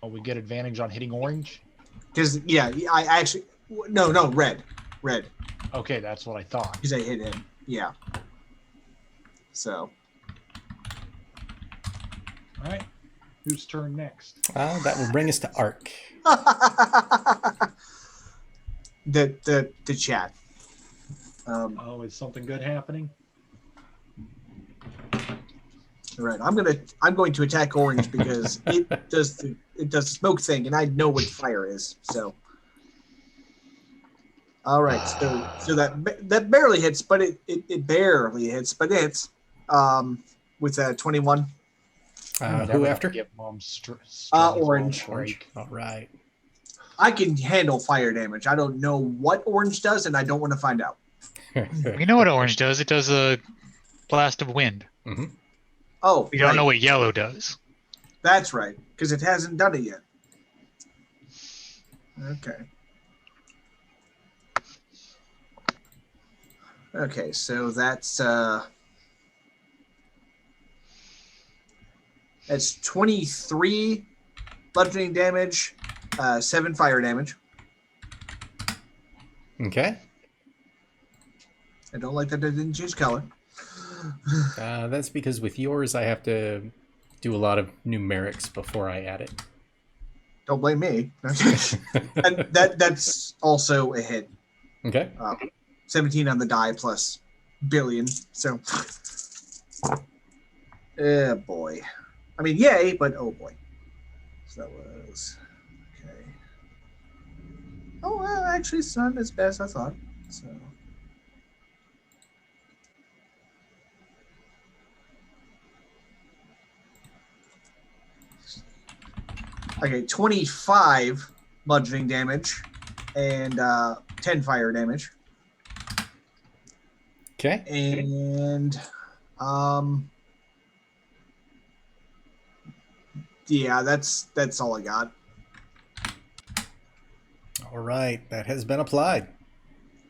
Oh, we get advantage on hitting orange? Because, yeah, I actually... No, red. Red. Okay, that's what I thought. Because I hit him. Yeah. So... All right. Whose turn next? That will bring us to Arc. the chat. Oh, is something good happening? All right, I'm going to attack orange because it does the smoke thing, and I know what fire is. So, all right, so that barely hits, but it barely hits, but it hits with a 21. Who after? Give Mom Orange. Break. All right. I can handle fire damage. I don't know what orange does, and I don't want to find out. We know what orange does. It does a blast of wind. Mm-hmm. Oh, We don't right. know what yellow does. That's right, because it hasn't done it yet. Okay. Okay, so that's 23 bludgeoning damage, 7 fire damage. Okay. I don't like that I didn't choose color. That's because with yours, I have to do a lot of numerics before I add it. Don't blame me. And that's also a hit. Okay. 17 on the die plus billion. So, boy. I mean, yay, but oh boy. So that was okay. Oh well, actually, sun is best I thought. So. Okay, 25 bludgeoning damage and 10 fire damage. Okay. And yeah, that's all I got. All right. That has been applied.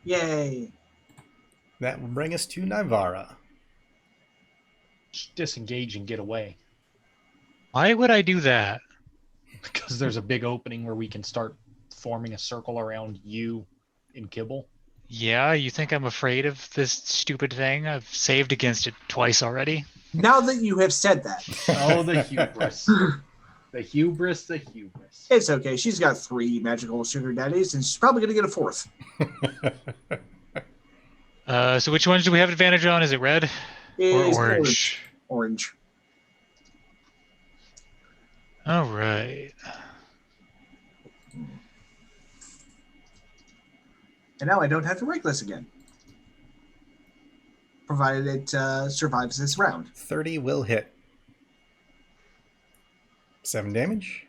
Yay. That will bring us to Nivara. Just disengage and get away. Why would I do that? Because there's a big opening where we can start forming a circle around you in Kibble. Yeah, you think I'm afraid of this stupid thing? I've saved against it twice already. Now that you have said that, Oh, the hubris. The hubris. it's okay. She's got 3 magical sugar daddies, and she's probably going to get a 4th. So which ones do we have advantage on? Is it red or It's orange? Orange. All right. And now I don't have to rank this again. Provided it survives this round. 30 will hit. 7 damage.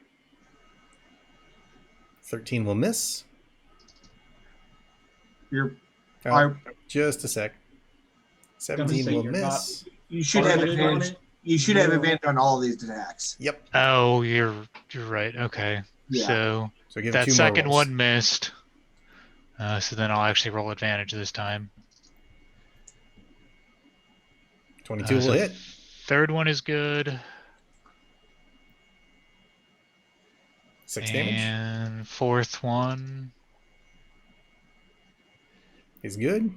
13 will miss. You're Oh, just a sec. I was gonna 17 say, will you're miss. you should have targeted on advantage. it. You should have No. advantage on all of these attacks. Yep. Oh, you're right. Okay. Yeah. So So give it that 2 more second rolls. one missed. So then I'll actually roll advantage this time. 22 will So hit. Third one is good. 6 damage And fourth one. is good.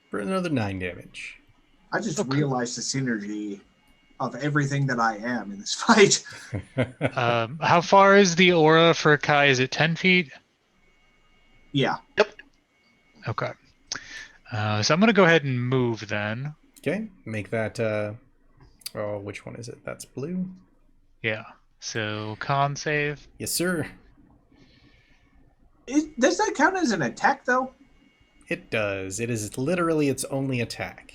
For another 9 damage. I just Okay. realized the synergy of everything that I am in this fight. How far is the aura for Kai? Is it 10 feet? Yeah. Okay. So I'm going to go ahead and move then. Okay, make that. Oh, which one is it? That's blue. Yeah. So con save. Yes, sir. Does that count as an attack, though? It does. It is literally its only attack.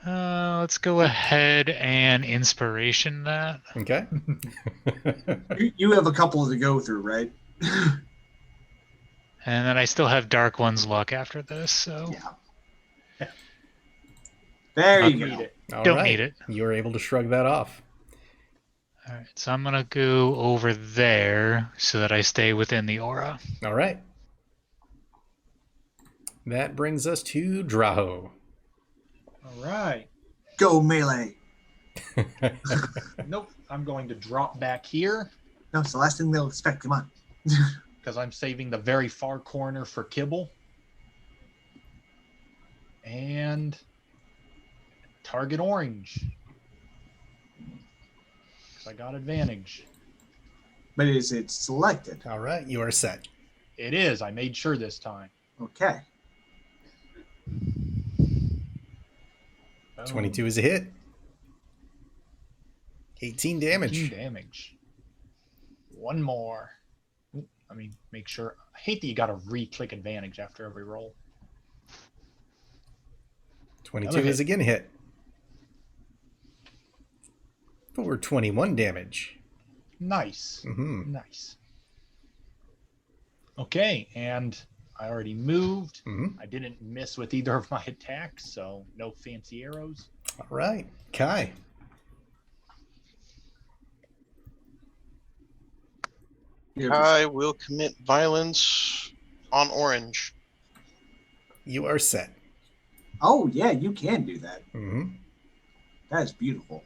Let's go ahead and inspiration that. Okay. You have a couple to go through, right? And then I still have Dark One's luck after this, so Yeah. There Not you Need go. it. All don't right. need it. You were able to shrug that off. All right, so I'm gonna go over there so that I stay within the aura. All right. That brings us to Draho. All right. Go melee. Nope. I'm going to drop back here No, it's the last thing they'll expect. Come on. because I'm saving the very far corner for kibble. And target orange. Because I got advantage. But is it selected? All right, you are set. It is. I made sure this time. Okay. 22 is a hit. 18 damage. 18 damage. One more. Oop, let me make sure. I hate that you got to re-click advantage after every roll. 22 Another is hit. again hit. For 21 damage. Nice. Mm-hmm. Nice. Okay, and I already moved. Mm-hmm. I didn't miss with either of my attacks, so no fancy arrows. All right, Kai. I will commit violence on orange. You are set. Oh, yeah, you can do that. Mm-hmm. That is beautiful.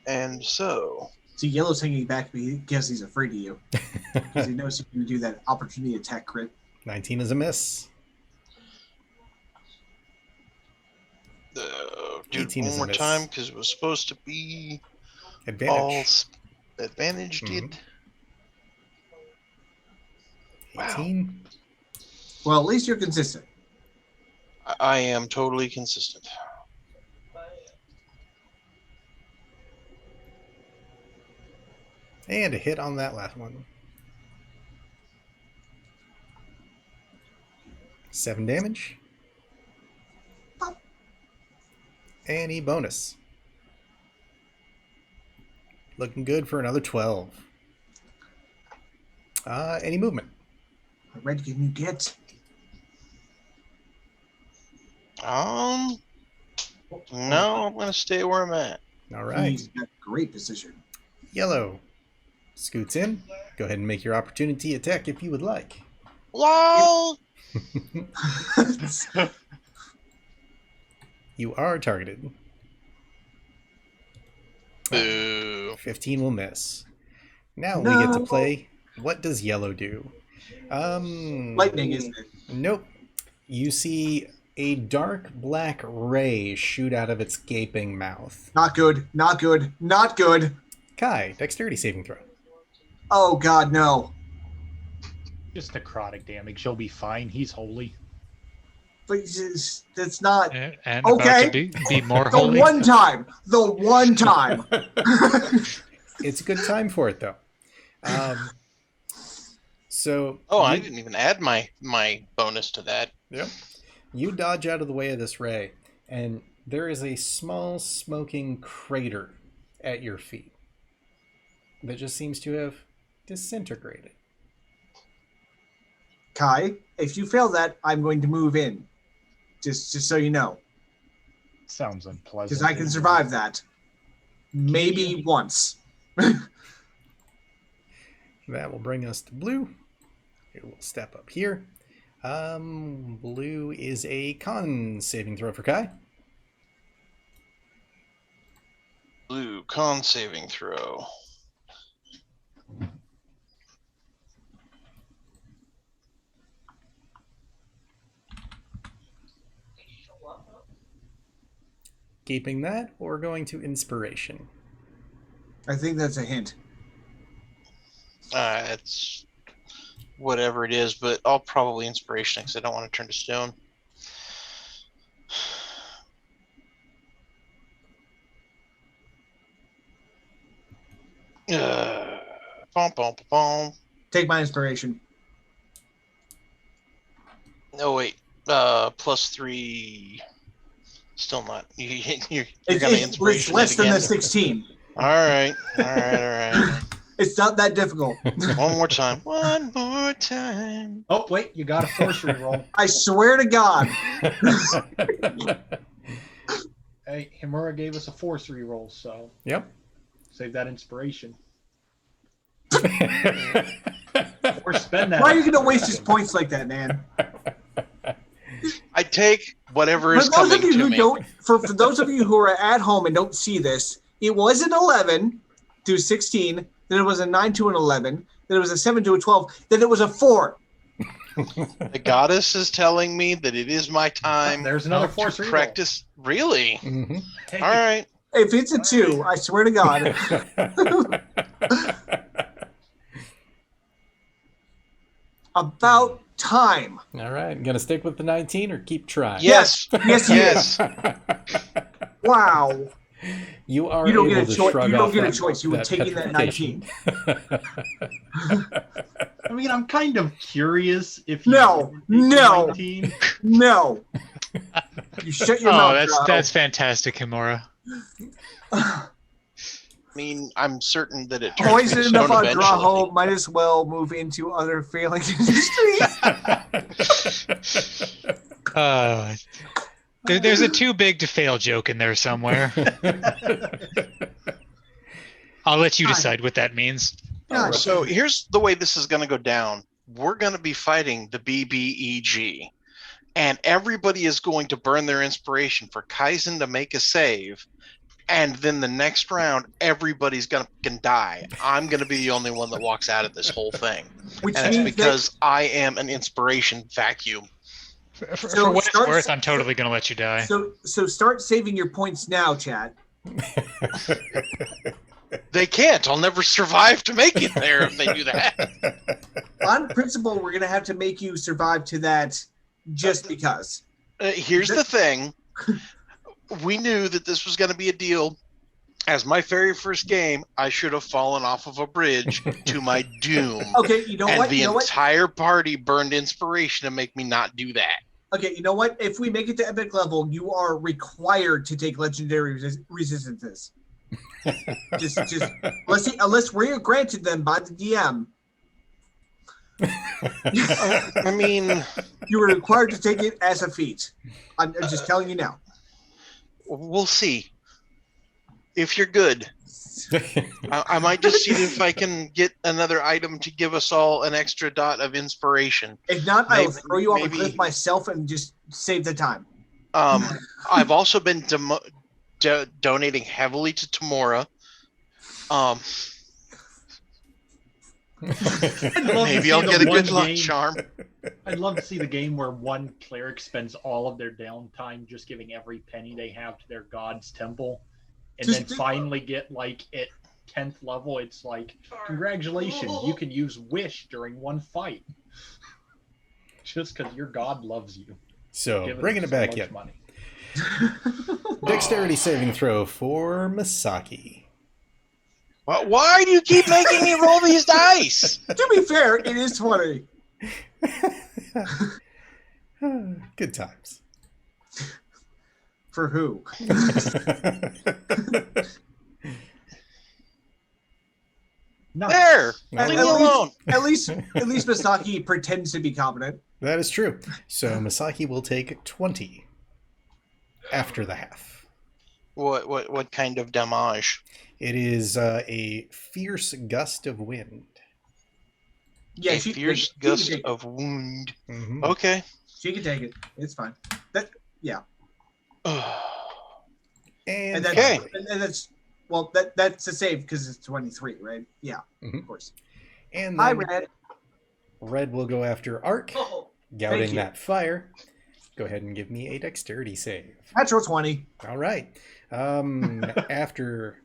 And so, See, Yellow's hanging back because he's afraid of you. Because he knows you're going to do that opportunity attack crit. 19 is a miss. do 18 it is one a more miss. time because it was supposed to be all Advantage. advantage. Mhm. Did Wow. 18. Well, at least you're consistent. I am totally consistent. And a hit on that last one. 7 damage. Any bonus. Looking good for another 12. Any movement? How red can you get? No, I'm gonna stay where I'm at. All right. He's got great position. Yellow scoots in. Go ahead and make your opportunity attack if you would like. LOL. You are targeted. Boo. 15 will miss. Now we get to No. play. What does yellow do? Lightning, isn't it? Nope. You see a dark black ray shoot out of its gaping mouth. Not good. Not good. Not good. Kai, dexterity saving throw. Oh, God, no. Just necrotic damage. He'll be fine. He's holy. But that's not And Okay. about to be more the holy. one time. The one time. It's a good time for it, though. So. Oh, I you- didn't even add my bonus to that. Yep. You dodge out of the way of this ray, and there is a small smoking crater at your feet that just seems to have disintegrated. Kai, if you fail that, I'm going to move in. Just so you know. Sounds unpleasant. Because I can survive that. Maybe once. That will bring us to blue. It will step up here. Blue is a con saving throw for Kai. Blue con saving throw. Keeping that or going to inspiration? I think that's a hint. It's whatever it is, but I'll probably inspiration because I don't want to turn to stone. Bom, bom, bom. Take my inspiration. Oh wait, +3. Still not. You're gonna It's inspiration less it than again. the 16. All right. It's not that difficult. One more time. One more time. Oh wait, you got a force reroll. I swear to God. Hey, Himura gave us a force reroll, so Yep. save that inspiration. Or spend that. Why are you going to waste his points like that, man? I take whatever For is those coming of you to who me. don't, for those of you who are at home and don't see this, it was an 11 to 16. Then it was a 9 to an 11. Then it was a 7 to a 12. Then it was a 4. The goddess is telling me that it is my time. There's another force to reroll. practice. Really? Mhm. Hey, All right. If it's a 2, I swear to God. About time. All right. Gonna stick with the 19 or keep trying? Yes. Yes, he Yes. Wow. You are You don't able get a to choice. shrug You don't off get a that- choice. You were taking that petrification. 19. I mean, I'm kind of curious if you No, didn't take no. 19. No. You shut your Oh, mouth. that's fantastic, Himura. I mean, I'm certain that it turns me Poison to enough stone on eventually. Draho, might as well move into other failing industries. There's a too big to fail joke in there somewhere. I'll let you decide what that means. God. So here's the way this is going to go down. We're going to be fighting the BBEG, and everybody is going to burn their inspiration for Kaizen to make a save. And then the next round, everybody's going to die. I'm going to be the only one that walks out of this whole thing. Which And it's means because I am an inspiration vacuum. For what it's worth, I'm totally going to let you die. So start saving your points now, Chad. They can't. I'll never survive to make it there if they do that. On principle, we're going to have to make you survive to that just because. Here's the thing. We knew that this was going to be a deal. As my very first game, I should have fallen off of a bridge to my doom. Okay, you know And what? the You know what? entire party burned inspiration to make me not do that. Okay, you know what? If we make it to epic level, you are required to take legendary resistances. just unless we're granted them by the DM. I mean, You are required to take it as a feat. I'm just telling you now. we'll see. If you're good, I might just see if I can get another item to give us all an extra dot of inspiration. If not, I will Maybe- throw you off a maybe- cliff myself and just save the time. I've also been donating heavily to Tamora. Maybe I'll get a good luck charm. I'd love to see the game where one cleric spends all of their downtime just giving every penny they have to their god's temple, and Just then do- finally get like at 10th level. It's like, congratulations, you can use wish during one fight, just because your god loves you. So, Giving bringing them it so back much in. money. Dexterity saving throw for Misaki. Why do you keep making me roll these dice? To be fair, it is 20. Good times. For who? Nice. There, At leave me least- alone. At least Misaki pretends to be competent. That is true. So Misaki will take 20 after the half. What kind of damage? It is a fierce gust of wind. Yeah, A she fierce can gust take it. of wound. Mhm. Okay. She can take it. It's fine. That And that's Okay. and that's that's a save because it's 23, right? Yeah, Mhm. of course. And Hi, then Red. Red will go after Ark, Oh, gouting you. that fire. go ahead and give me a dexterity save. Natural 20. All right. After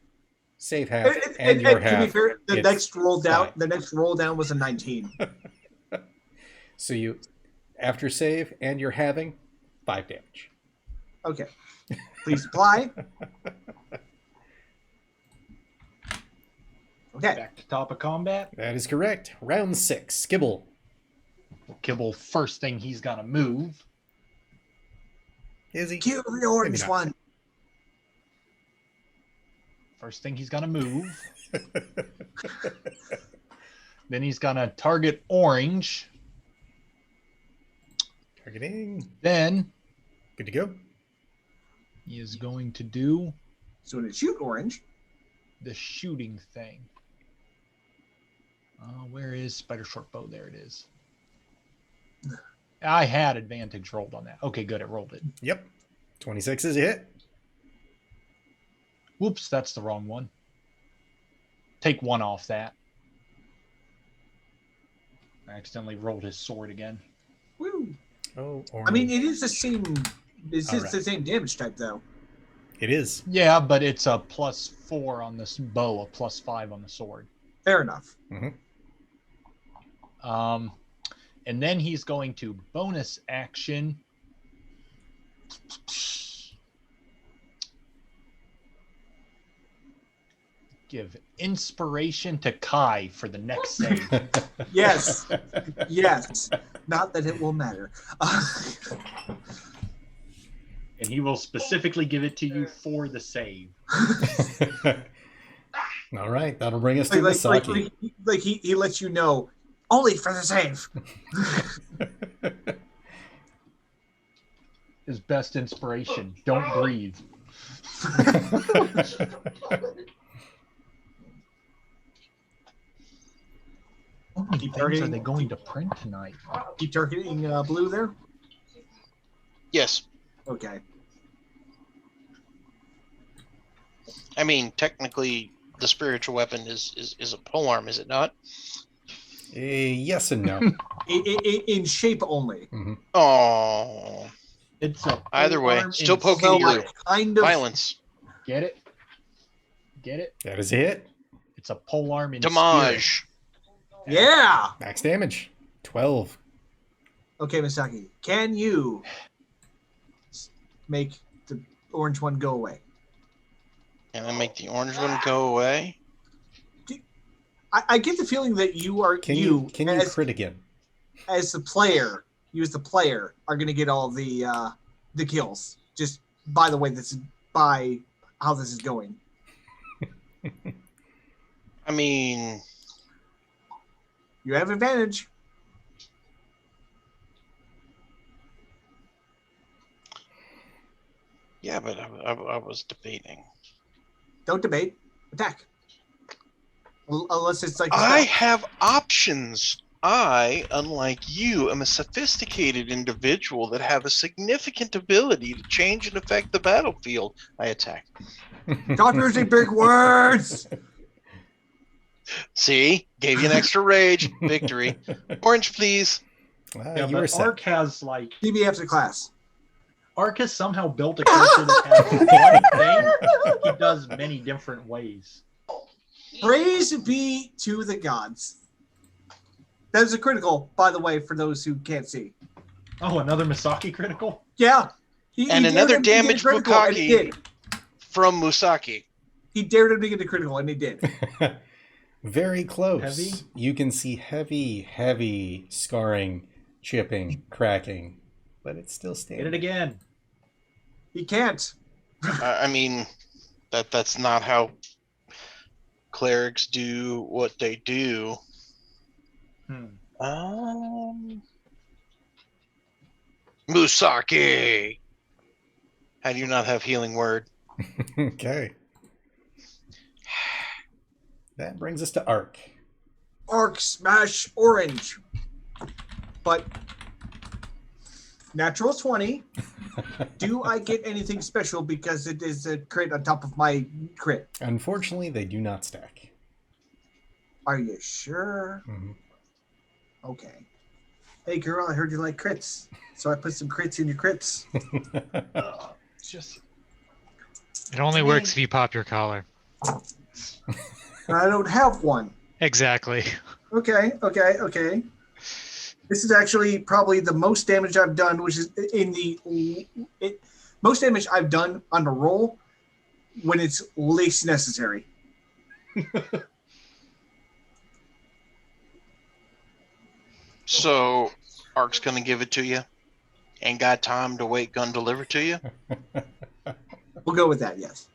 save half and your half. To be fair, the it's next roll down. fine. The next roll down was a 19. So you, after save and you're having 5 damage. Okay. Please apply. Okay. Back to top of combat. That is correct. Round 6. Skibble. Kibble, first thing he's gonna move. Is he? Kill the orange Maybe not. one. First thing he's gonna move. Then he's gonna target orange. Targeting. Then Good to go. he is going to do So to shoot orange. the shooting thing. Where is Spider Short Bow? There it is. I had advantage rolled on that. Okay, good. It rolled it. Yep. 26 is a hit. Whoops, that's the wrong one. Take 1 off that. I accidentally rolled his sword again. Woo. Oh, I mean, it is the same. It's All right. the same damage type, though. It is. Yeah, but it's a +4 on this bow, a +5 on the sword. Fair enough. And then he's going to bonus action. Give inspiration to Kai for the next save. Yes. Yes. Not that it will matter. And he will specifically give it to you for the save. All right. That'll bring us to like Misaki. he lets you know only for the save. His best inspiration. Don't breathe. How many Keep things are targeting- they going to print tonight? Keep targeting blue there. Yes. Okay. I mean, technically, the spiritual weapon is a polearm, is it not? Yes and no. In shape only. Oh, It's a either way, polearm still in poking steel. blue. Kind of. Violence, Get it? Get it? That is a hit. It's a polearm in spirit. damage. Yeah. Max damage. 12. Okay, Misaki. Can you make the orange one go away? And then make the orange one go away. I get the feeling that you are Can you crit again? as the player, you as the player are going to get all the kills. Just by the way, by how this is going. I mean, You have advantage. yeah, but I was debating. Don't debate. Attack. Unless it's like a I spell. have options. I, unlike you, am a sophisticated individual that have a significant ability to change and affect the battlefield. I attack. Stop using big words. See? Gave you an extra rage. Victory. Orange, please. Yeah, You were but set. Ark has like DB after class. Ark has somehow built a character that has one thing he does many different ways. Praise be to the gods. That is a critical, by the way, for those who can't see. Oh, another Misaki critical? Yeah. And dared another him to get a damaged critical, and he Bukaki. did. From Musaki. He dared him to get a critical, and he did. Very close. Heavy? You can see heavy scarring, chipping, cracking, but it's still Hit it standing. again. He can't. I mean, that's not how clerics do what they do. Musaki. How do you not have healing word? Okay. That brings us to Ark. Arc smash orange. But natural 20. Do I get anything special because it is a crit on top of my crit? Unfortunately, they do not stack. Are you sure? Mhm. Okay. Hey, girl, I heard you like crits. So I put some crits in your crits. It's just It only works if you pop your collar. I don't have one. Exactly. Okay. This is actually probably the most damage I've done, which is most damage I've done on a roll when it's least necessary. So, Ark's gonna give it to you. Ain't got time to wait. Gun deliver to you. We'll go with that. Yes.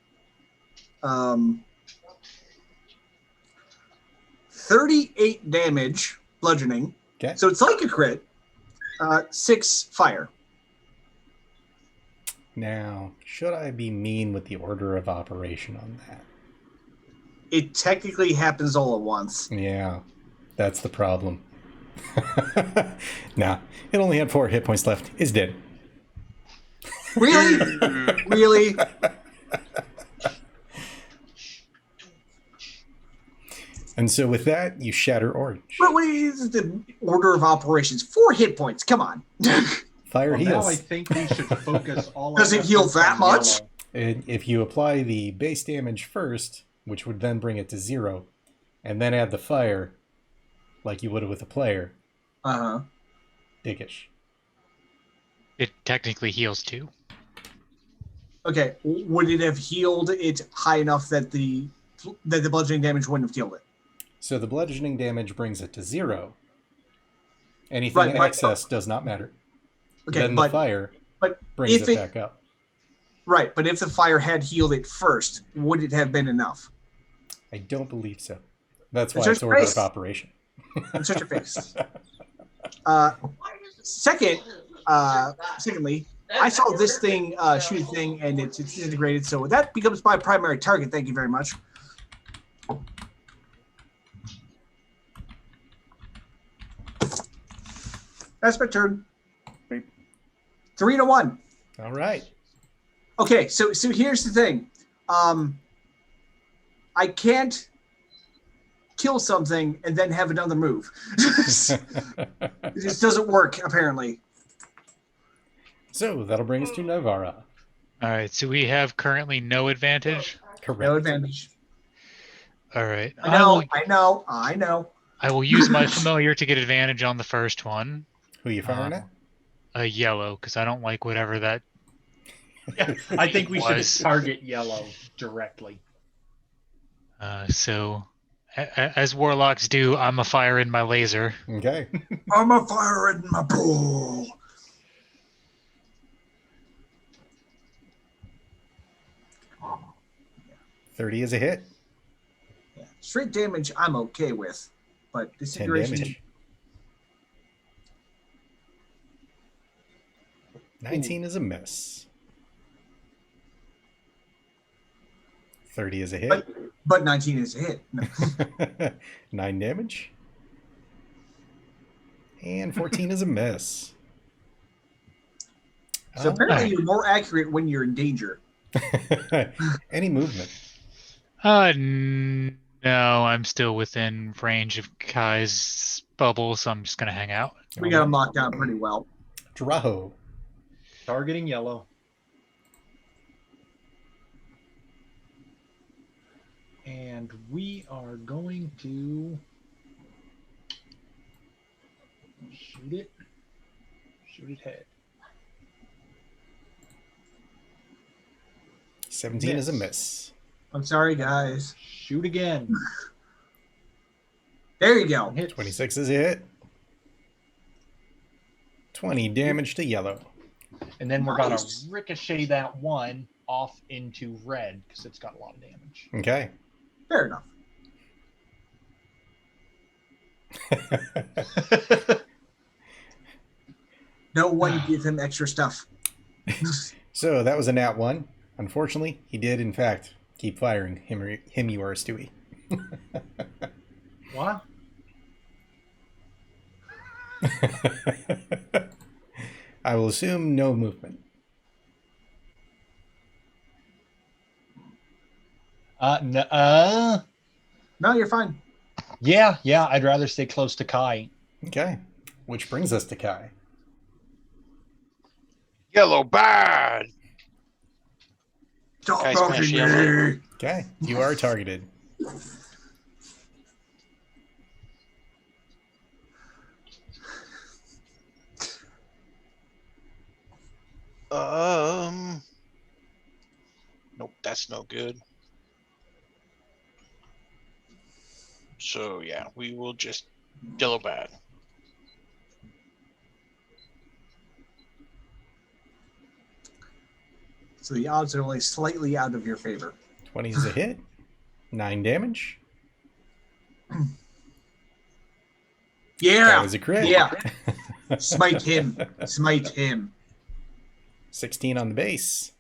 38 damage, bludgeoning. Okay. So it's like a crit. 6 fire. Now, should I be mean with the order of operation on that? It technically happens all at once. Yeah, that's the problem. Nah, it only had 4 hit points left. It's dead. Really? Really? And so with that, you shatter orange. What is the order of operations? 4 hit points. Come on. Fire now heals. I think we should focus all. Does our it heal efforts that on much? yellow. And if you apply the base damage first, which would then bring it to 0, and then add the fire, like you would with a player, Uh-huh. dickish. It technically heals too. Okay. Would it have healed it high enough that the bludgeoning damage wouldn't have healed it? So the bludgeoning damage brings it to 0. Anything Right, in but- excess does not matter. Okay, Then but the fire but brings if it it back up. right, but if the fire had healed it first, would it have been enough? I don't believe so. That's why It's it's just order face. of operation. In such a face. Secondly, I saw this thing shoot a thing and it's disintegrated, so that becomes my primary target. Thank you very much. That's my turn. 3-1. All right. Okay, so here's the thing. I can't kill something and then have another move. It just doesn't work, apparently. So that'll bring us to Navara. All right, so we have currently no advantage. Correct. No advantage. All right. I know. I will use my familiar to get advantage on the first one. Who you firing at? A yellow, because I don't like whatever that. I think we should Was. target yellow directly. So, as warlocks do, I'm a fire in my laser. Okay. I'm a fire in my pool. $30 is a hit. Yeah. Straight damage, I'm okay with, but 10 disintegration. damage. 19 is a miss. 30 is a hit. But 19 is a hit. No. 9 damage. And 14 is a miss. So apparently you're more accurate when you're in danger. Any movement. No, I'm still within range of Kai's bubble, so I'm just gonna hang out. We got him locked down pretty well. Draho. Targeting yellow. And we are going to shoot it. Shoot it head. 17 is a miss. I'm sorry, guys. Shoot again. There you go. Hits. 26 is a hit. 20 damage to yellow. And then we're going Nice. to ricochet that one off into red because it's got a lot of damage. Okay. Fair enough. No one give him extra stuff. So that was a nat 1. Unfortunately, he did, in fact, keep firing. Him you are, Stewie. What? I will assume no movement. No, you're fine. Yeah, I'd rather stay close to Kai. Okay. which brings us to Kai. Yellow bad. Stop Guys, talking smash to yellow. me. Okay, you are targeted. Nope, that's no good. So yeah, we will just yellow bad. So the odds are only slightly out of your favor. 20 is a hit. 9 damage. Yeah. That is a crit. Yeah. Smite him. Smite him. 16 on the base.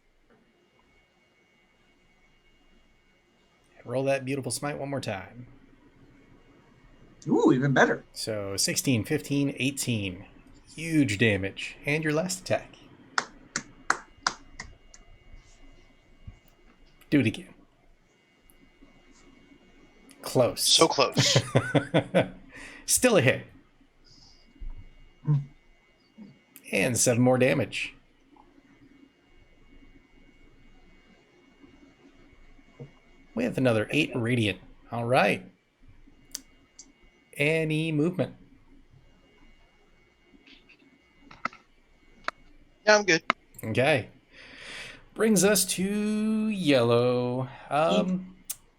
Roll that beautiful smite one more time. Ooh, even better. So 16, 15, 18. Huge damage. And your last attack. Do it again. Close. So close. Still a hit. And 7 more damage. We have another 8 radiant. All right. Any movement? Yeah, I'm good. Okay. Brings us to yellow.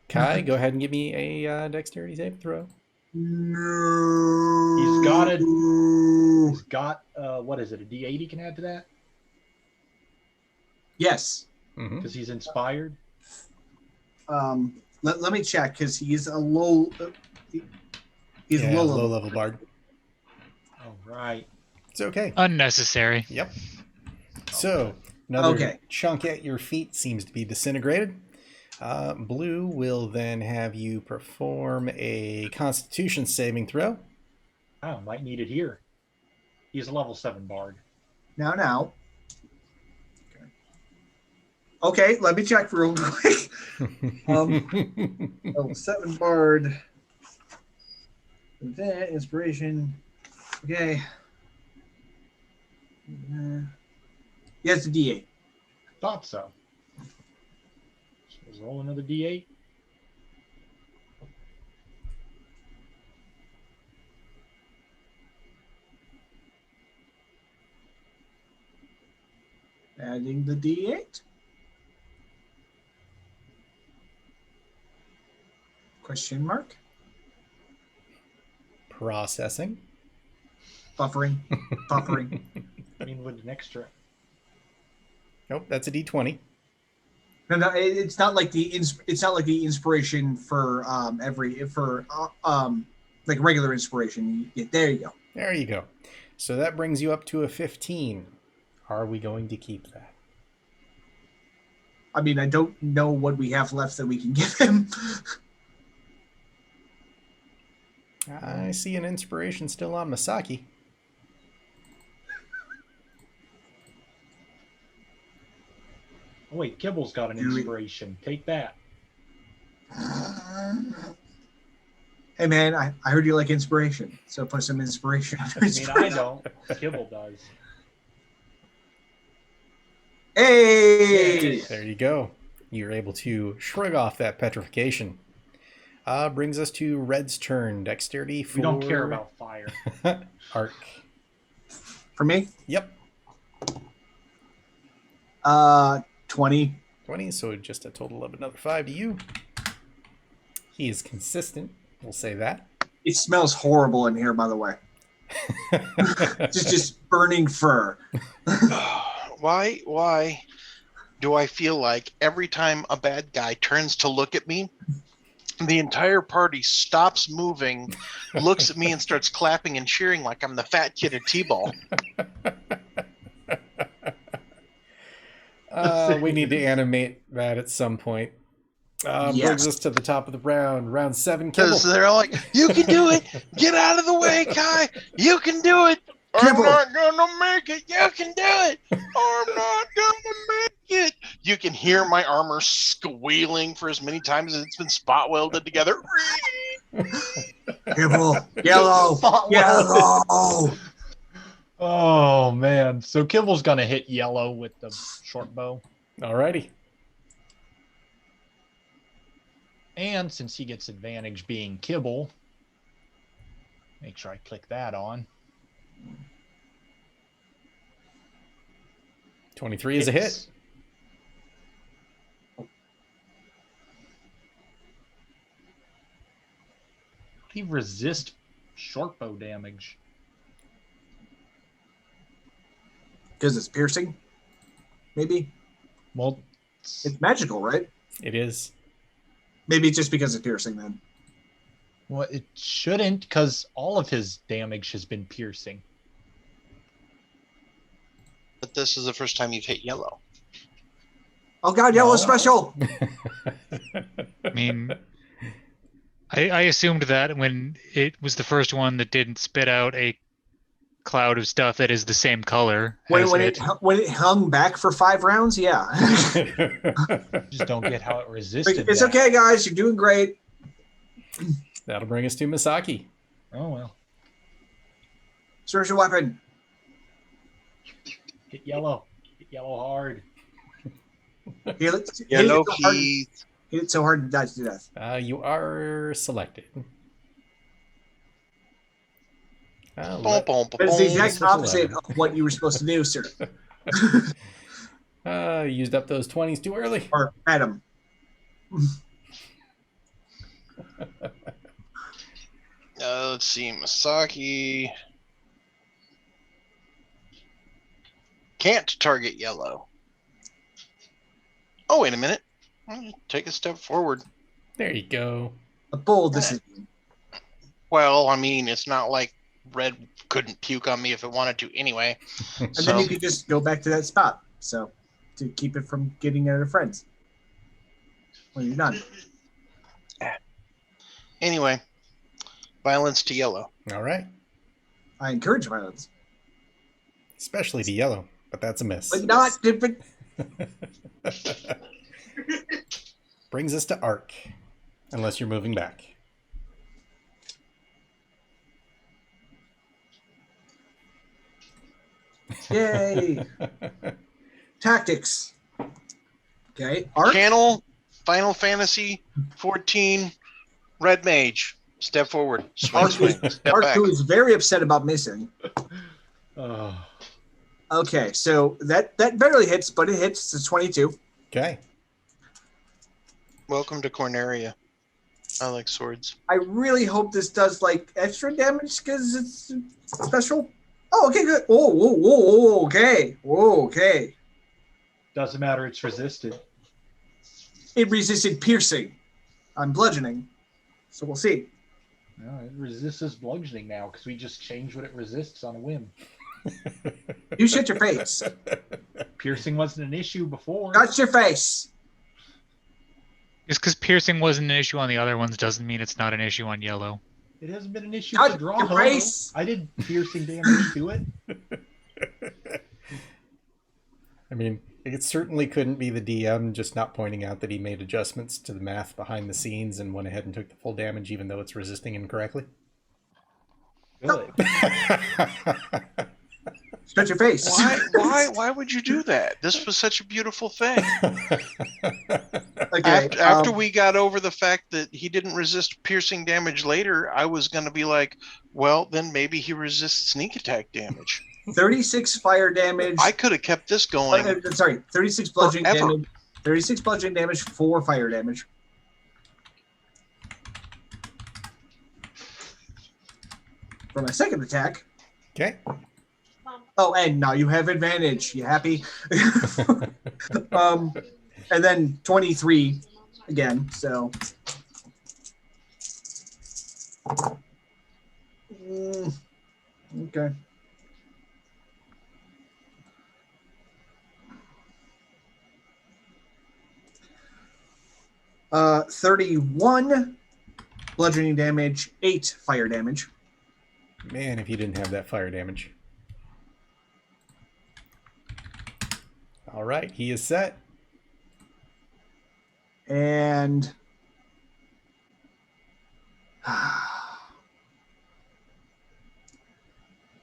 Kai, go ahead and give me a dexterity save throw. No. He's got it. He's got what is it? A D8 he can add to that Yes. Mm-hmm. because he's inspired. Let me check because he's a low. He's Yeah, low low level. level bard. All right. It's okay. Unnecessary. Yep. So another Okay. chunk at your feet seems to be disintegrated. Blue will then have you perform a Constitution saving throw. Oh, might need it here. He's a level 7 bard. Now. Okay, let me check real quick. Level 7 bard. That inspiration. Okay. Yes, a D8. Thought so. So let's roll another D8. Adding the D8. Question mark. Processing. Buffering. Buffering. I mean, with an extra. Nope, that's a D20. No, it's not like the inspiration for like regular inspiration. There you go. There you go. So that brings you up to a 15. Are we going to keep that? I mean, I don't know what we have left that we can give him. I see an inspiration still on Masaki. Oh, wait, Kibble's got an inspiration. Take that. Hey, man, I heard you like inspiration, so put some inspiration on your I mean, inspiration. I don't. Kibble does. Hey! There you go. You're able to shrug off that petrification. Brings us to Red's turn. Dexterity for... We don't care about fire. Arc. For me? Yep. 20. 20, so just a total of another 5 to you. He is consistent. We'll say that. It smells horrible in here, by the way. just burning fur. Why do I feel like every time a bad guy turns to look at me, the entire party stops moving, looks at me, and starts clapping and cheering like I'm the fat kid at T-ball? We need to animate that at some point. Yes. Brings us to the top of the round. Round 7, Kibble. Because they're all like, "You can do it! Get out of the way, Kai! You can do it! Kibble. I'm not gonna make it! You can do it! I'm not gonna make it!" You can hear my armor squealing for as many times as it's been spot welded together. Kibble. Yellow. Yellow. Oh man. So Kibble's gonna hit yellow with the short bow. Alrighty. And since he gets advantage being Kibble, make sure I click that on. 23 is a hit. Hits. He resist short bow damage. Because it's piercing? Maybe? Well, It's magical, right? It is. Maybe it's just because it's piercing then. well, it shouldn't, because all of his damage has been piercing. But this is the first time you've hit yellow. Oh god, yellow No. special! I mean, I assumed that when it was the first one that didn't spit out a cloud of stuff that is the same color as When it. it hung back for 5 rounds, yeah. Just don't get how it resisted. It's that. okay, guys. You're doing great. That'll bring us to Misaki. Oh well. Search your weapon. Hit yellow. Hit yellow hard. Hit it Yellow so hard- Keith. hit it so hard it dies to death. You are selected. Boom, Let- boom, boom, But it's the boom. exact Switch 11. opposite of what you were supposed to do, sir. used up those 20s too early. Or Adam. Let's see, Misaki. Can't target yellow. Oh, wait a minute. Take a step forward. There you go. A bold decision. Well, I mean, it's not like red couldn't puke on me if it wanted to anyway. And So, then you could just go back to that spot. So, to keep it from getting other friends. When you're done. anyway, violence to yellow. All right. I encourage violence. Especially the yellow, but that's a miss. But not different. Brings us to Arc. Unless you're moving back. Yay. Tactics. Okay. Arc. Channel, Final Fantasy 14, Red Mage. Step forward. Swing, Arc, swing. Step Arc back. who is very upset about missing. Oh. Okay, so that barely hits, but it hits. It's 22. Okay. Welcome to Corneria. I like swords. I really hope this does like extra damage because it's special. Oh, okay, good. Oh, whoa, whoa, whoa, okay. Whoa, okay. Doesn't matter, it's resisted. It resisted piercing on bludgeoning. So we'll see. No, it resists us bludgeoning now because we just changed what it resists on a whim. You shut your face. Piercing wasn't an issue before. Shut your face. Just because piercing wasn't an issue on the other ones doesn't mean it's not an issue on yellow. It hasn't been an issue Shut to draw your hobo. face. I did piercing damage to it. I mean, it certainly couldn't be the DM just not pointing out that he made adjustments to the math behind the scenes and went ahead and took the full damage even though it's resisting incorrectly. Good. Shut your face. Why would you do that? This was such a beautiful thing. Okay. After we got over the fact that he didn't resist piercing damage later, I was going to be like, well, then maybe he resists sneak attack damage. 36 fire damage. I could have kept this going. Sorry, 36 bludgeoning Forever. damage. 36 bludgeoning damage, 4 fire damage. For my second attack. Okay. Oh, and now you have advantage. You happy? And then 23 again. So. Okay. Uh, 31 bludgeoning damage, 8 fire damage. Man, if you didn't have that fire damage. All right, he is set. And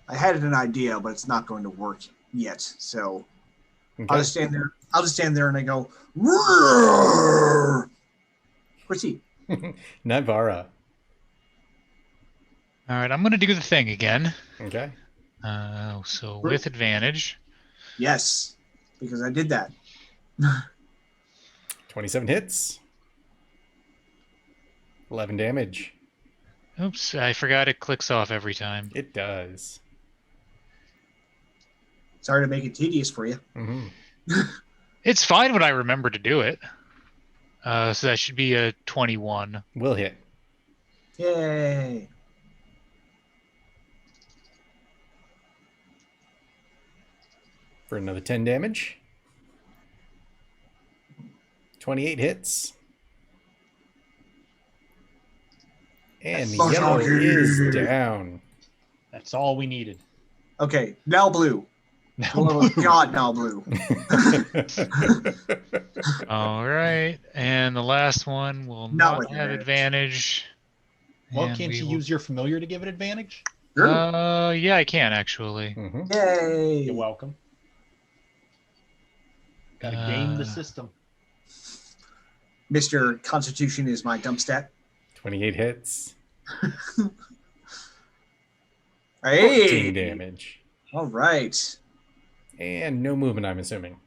I I had an idea, but it's not going to work yet. So I'll just stand there. I'll just stand there and I go, roar! Proceed. Nivara. All right, I'm gonna do the thing again. Okay. So with advantage. Yes, because I did that. 27 hits. 11 damage. Oops, I forgot it clicks off every time. It does. Sorry to make it tedious for you. Mm-hmm. It's fine when I remember to do it. So that should be a 21. Will hit. Yay. For another 10 damage. 28 hits. And the yellow is down. That's all we needed. Okay, now blue. Oh God, now blue. All right, and the last one will not have advantage. Well, And can't you use your familiar to give it advantage? Sure. Yeah, I can actually. Mm-hmm. Yay. You're welcome. Gotta game the system. Mr. Constitution is my dump stat. 28 hits. Hey. 14 damage. All right. And no movement, I'm assuming.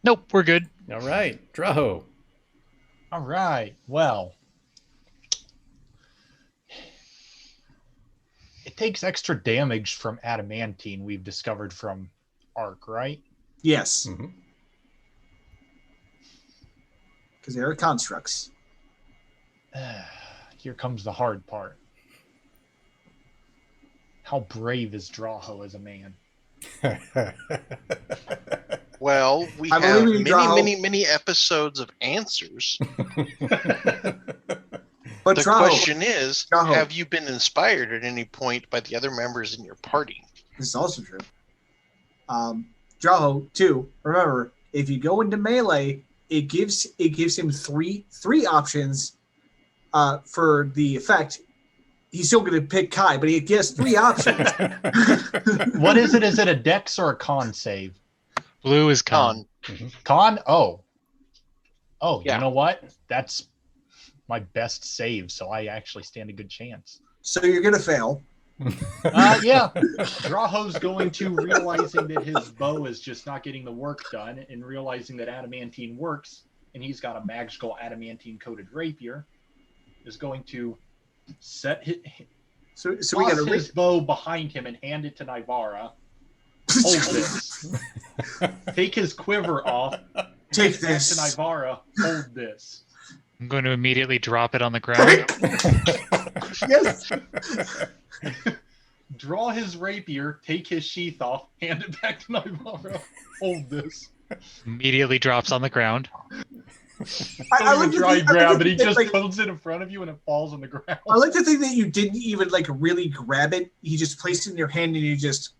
Nope, we're good. All right. Draho. All right. Well, it takes extra damage from adamantine, we've discovered from Arc, right? Yes. Mm-hmm. Because they are constructs. Here comes the hard part. How brave is Draho as a man? Well, we I have believe you, many episodes of answers. But The Draho, question is, Draho. have you been inspired at any point by the other members in your party? this is also true. Draho, too. Remember, if you go into melee, it gives him three options for the effect. He's still going to pick Kai, but he gets 3 options. What is it? Is it a dex or a con save? Blue is con. Con? Oh, Yeah. You know what? That's my best save, so I actually stand a good chance. So you're going to fail. Yeah. Draho's going to, realizing that his bow is just not getting the work done, and realizing that adamantine works, and he's got a magical adamantine-coated rapier, is going to set his, So we got toss his bow behind him and hand it to Nivara. Hold this. Take his quiver off. Take hand it back this. to Nivara. Hold this. I'm going to immediately drop it on the ground. Yes. Draw his rapier, take his sheath off, hand it back to Nivara. Hold this. Immediately drops on the ground. I Don't like even to try think- and I like grab to it. He think, just like- holds it in front of you and it falls on the ground. I like to think that you didn't even really grab it. You just placed it in your hand and you just.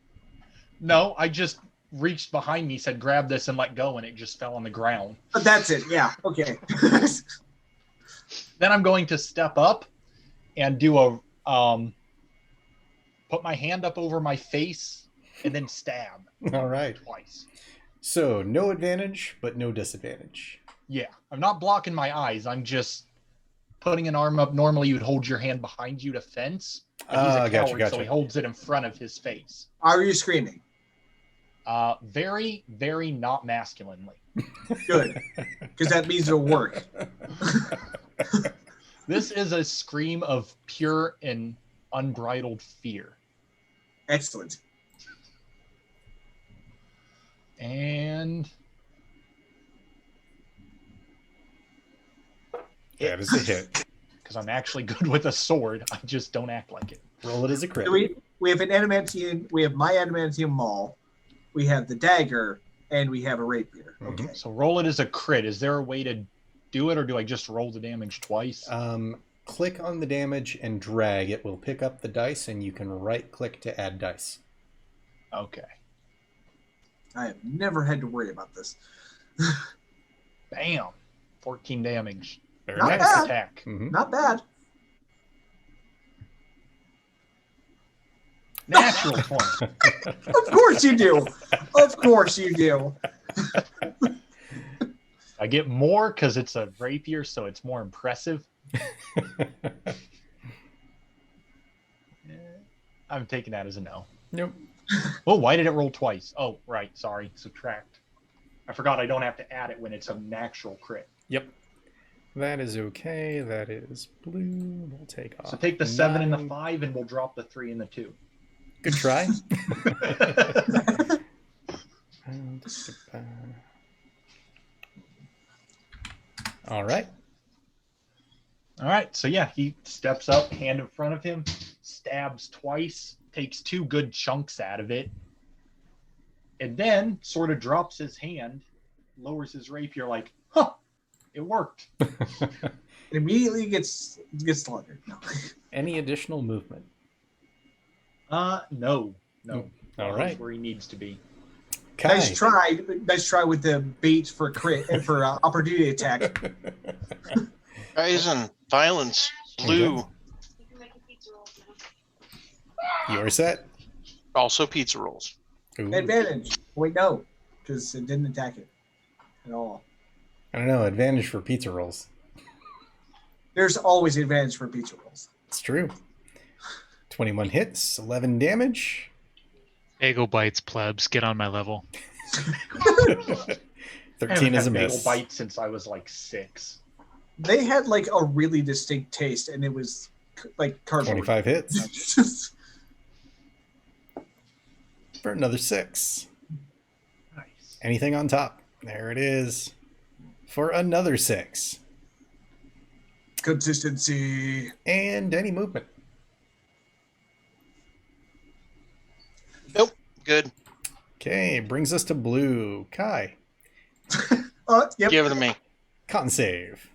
No, I just reached behind me, said grab this and let go, and it just fell on the ground. But that's it. Yeah. Okay. Then I'm going to step up and do a put my hand up over my face and then stab All right. twice. So no advantage, but no disadvantage. Yeah, I'm not blocking my eyes. I'm just putting an arm up. Normally, you'd hold your hand behind you to fence. But he's a coward, so he holds it in front of his face. Are you screaming? Very, very not masculinely. Good. Because that means it'll work. This is a scream of pure and unbridled fear. Excellent. And That is a hit. because I'm actually good with a sword, I just don't act like it. Roll it as a crit. So we have an adamantine. We have my adamantine maul. We have the dagger, and we have a rapier. Mhm. Okay. So roll it as a crit. Is there a way to do it, or do I just roll the damage twice? Click on the damage and drag. It will pick up the dice, and you can right-click to add dice. Okay. I have never had to worry about this. Bam. 14 damage. Very Not nice. bad. Attack. Mhm. Not bad. Natural 20. Of course you do. Of course you do. I get more because it's a rapier, so it's more impressive. I'm taking that as a no. Nope. Oh, why did it roll twice? Oh, right. Sorry. Subtract. I forgot I don't have to add it when it's a natural crit. Yep. That is okay. That is blue. We'll take off. So take the 7 and the 9. 5, and we'll drop the 3 and the 2. Good try. All right. All right. So, yeah, he steps up, hand in front of him, stabs twice, takes 2 good chunks out of it, and then sort of drops his hand, lowers his rapier like, huh, it worked. Immediately gets slaughtered. No. Any additional movement? No. All right. Where he needs to be. Kai. Nice try with the bait for crit and for opportunity attack. Guys and violence, blue, You're set. also pizza rolls. Ooh. Advantage. Wait, no, because it didn't attack it at all. I don't know. Advantage for pizza rolls. There's always advantage for pizza rolls. It's true. 21 hits, 11 damage. Bagel bites, plebs. Get on my level. 13 is a I've had bagel miss. bite since I was like 6. They had like a really distinct taste, and it was like cardboard. 25 hits for another 6. Nice. Anything on top? There it is. For another 6. Consistency. And any movement. Nope, good. Okay, brings us to blue. Kai. Yep. Give it to me. Con save.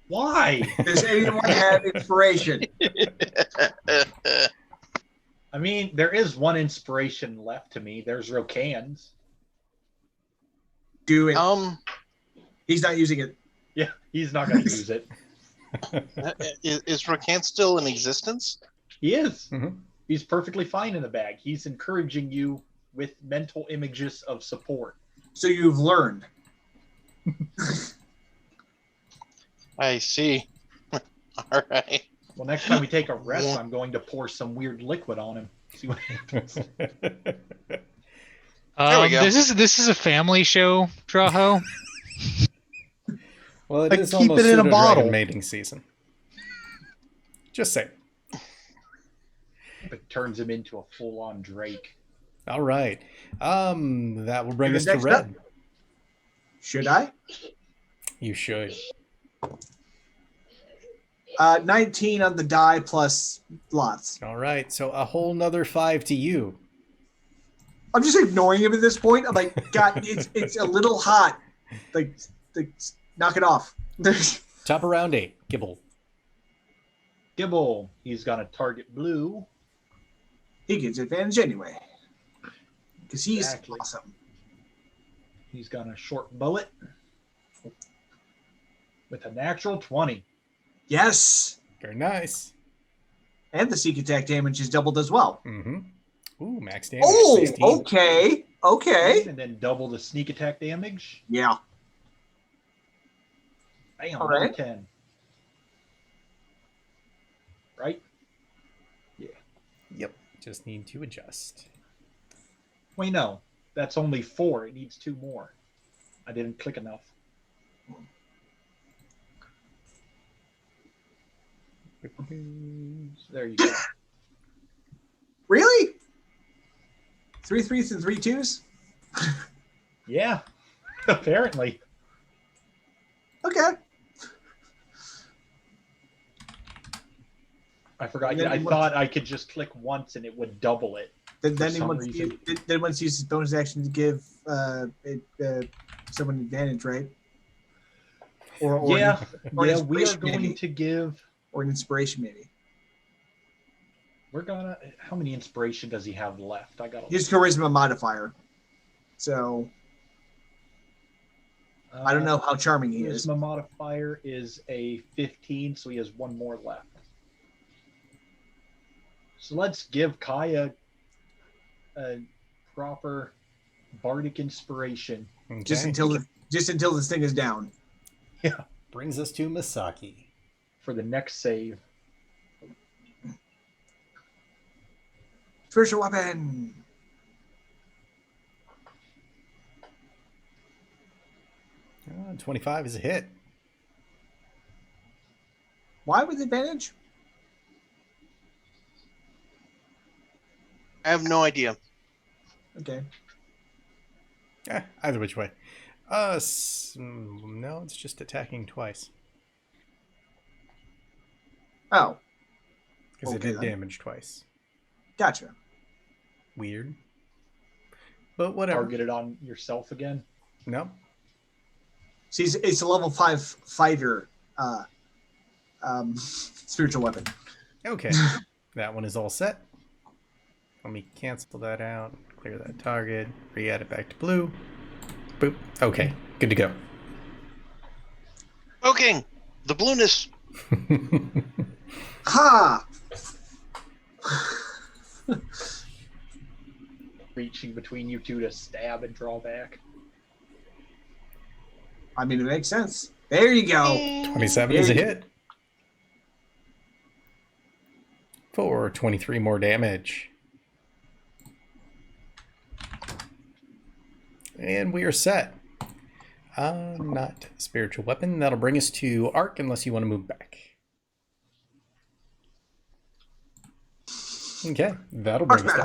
Why? Does anyone have inspiration? I mean, there is one inspiration left to me. There's Rokans. Do it. Is He's not using it. Yeah, he's not going to use it. Rakan still in existence? He is. Mhm. He's perfectly fine in the bag. He's encouraging you with mental images of support. So you've learned. I see. All right. Well, next time we take a rest, I'm going to pour some weird liquid on him. See what happens. There we go. This is a family show, Draho. Well, it Like, is keep almost it in a pseudo-dragon bottle. mating season. Just say. It turns him into a full-on Drake. All right. That will bring You're us to next red. up. Should I? You should. 19 on the die plus lots. All right. So a whole nother 5 to you. I'm just ignoring him at this point. I'm like, God, it's a little hot. Like knock it off. Top of round 8. Gibble. Gibble, he's going to target blue. He gets advantage anyway. Because he's Exactly. awesome. He's got a short bullet with a natural 20. Yes. Very nice. And the sneak attack damage is doubled as well. Mm-hmm. Ooh, max damage. Oh, 16. okay. Okay. And then double the sneak attack damage. Yeah. Bam, All right. another 10. Right? Yep. Just need to adjust. Wait, no. That's only 4. It needs 2 more. I didn't click enough. So there you go. Really? 3 3s and 3 2s? Yeah, apparently. Okay. I forgot. And then I he thought I could just click once and it would double it. Then For he some wants reason. then wants to use his bonus action to give someone advantage, right? Or Yeah, or yeah. We are inspiration, going maybe. to give. Or an inspiration maybe. We're gonna. How many inspiration does he have left? I got. His charisma modifier. So I don't know how charming he is. Charisma modifier is a 15, so he has one more left. So let's give Kai a proper bardic inspiration. Okay. Just until this thing is down. Yeah. Brings us to Misaki. For the next save. Spiritual weapon. Uh, 25 is a hit. Why with advantage? I have no idea. Okay. Either which way. No, it's just attacking twice. Oh, Because Okay, it did then. damage twice. gotcha. Weird. But whatever. Target it on yourself again. No. See, it's a level 5 fighter spiritual weapon. Okay. That one is all set. Let me cancel that out. Clear that target. Re-add it back to blue. Boop. Okay. Good to go. Poking the blueness. Ha! Reaching between you two to stab and draw back. I mean, it makes sense. There you go. 27 is a hit. For 23 more damage. And we are set. Not spiritual weapon. That'll bring us to Arc unless you want to move back. Okay, that'll bring us to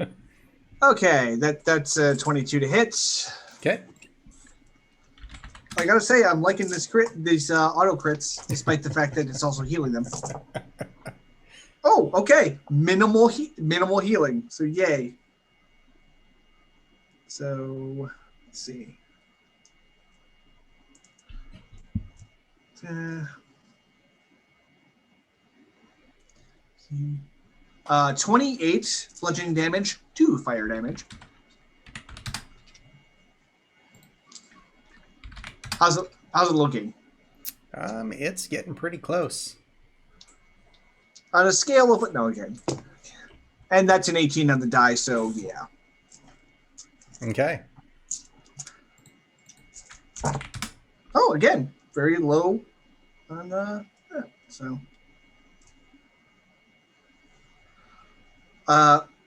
Arc. Okay, that's 22 to hit. Okay. I gotta say, I'm liking these auto crits, despite the fact that it's also healing them. Oh, okay. Minimal healing. So yay. So let's see. 28 bludgeoning damage, 2 fire damage. How's it looking? It's getting pretty close. On a scale of no, okay. And that's an 18 on the die, so yeah. Okay. Oh, again, very low on so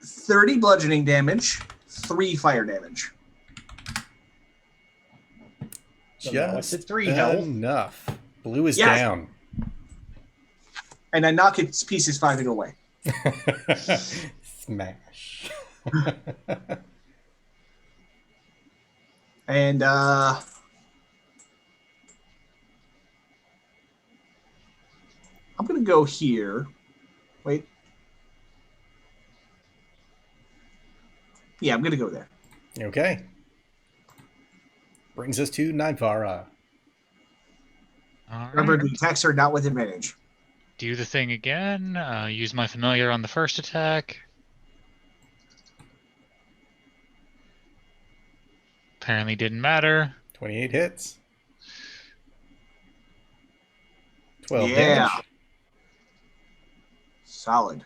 30 bludgeoning damage, 3 fire damage. So now it's Just at 3 health. enough. Blue is Yes. down. And I knock its pieces 5 feet away. Smash. And I'm gonna go here. Wait. Yeah, I'm gonna go there. Okay. Brings us to Nightfara. All Remember, right. the attacks are not with advantage. Do the thing again. Use my familiar on the first attack. Apparently didn't matter. 28 hits. 12 Yeah. damage. Solid.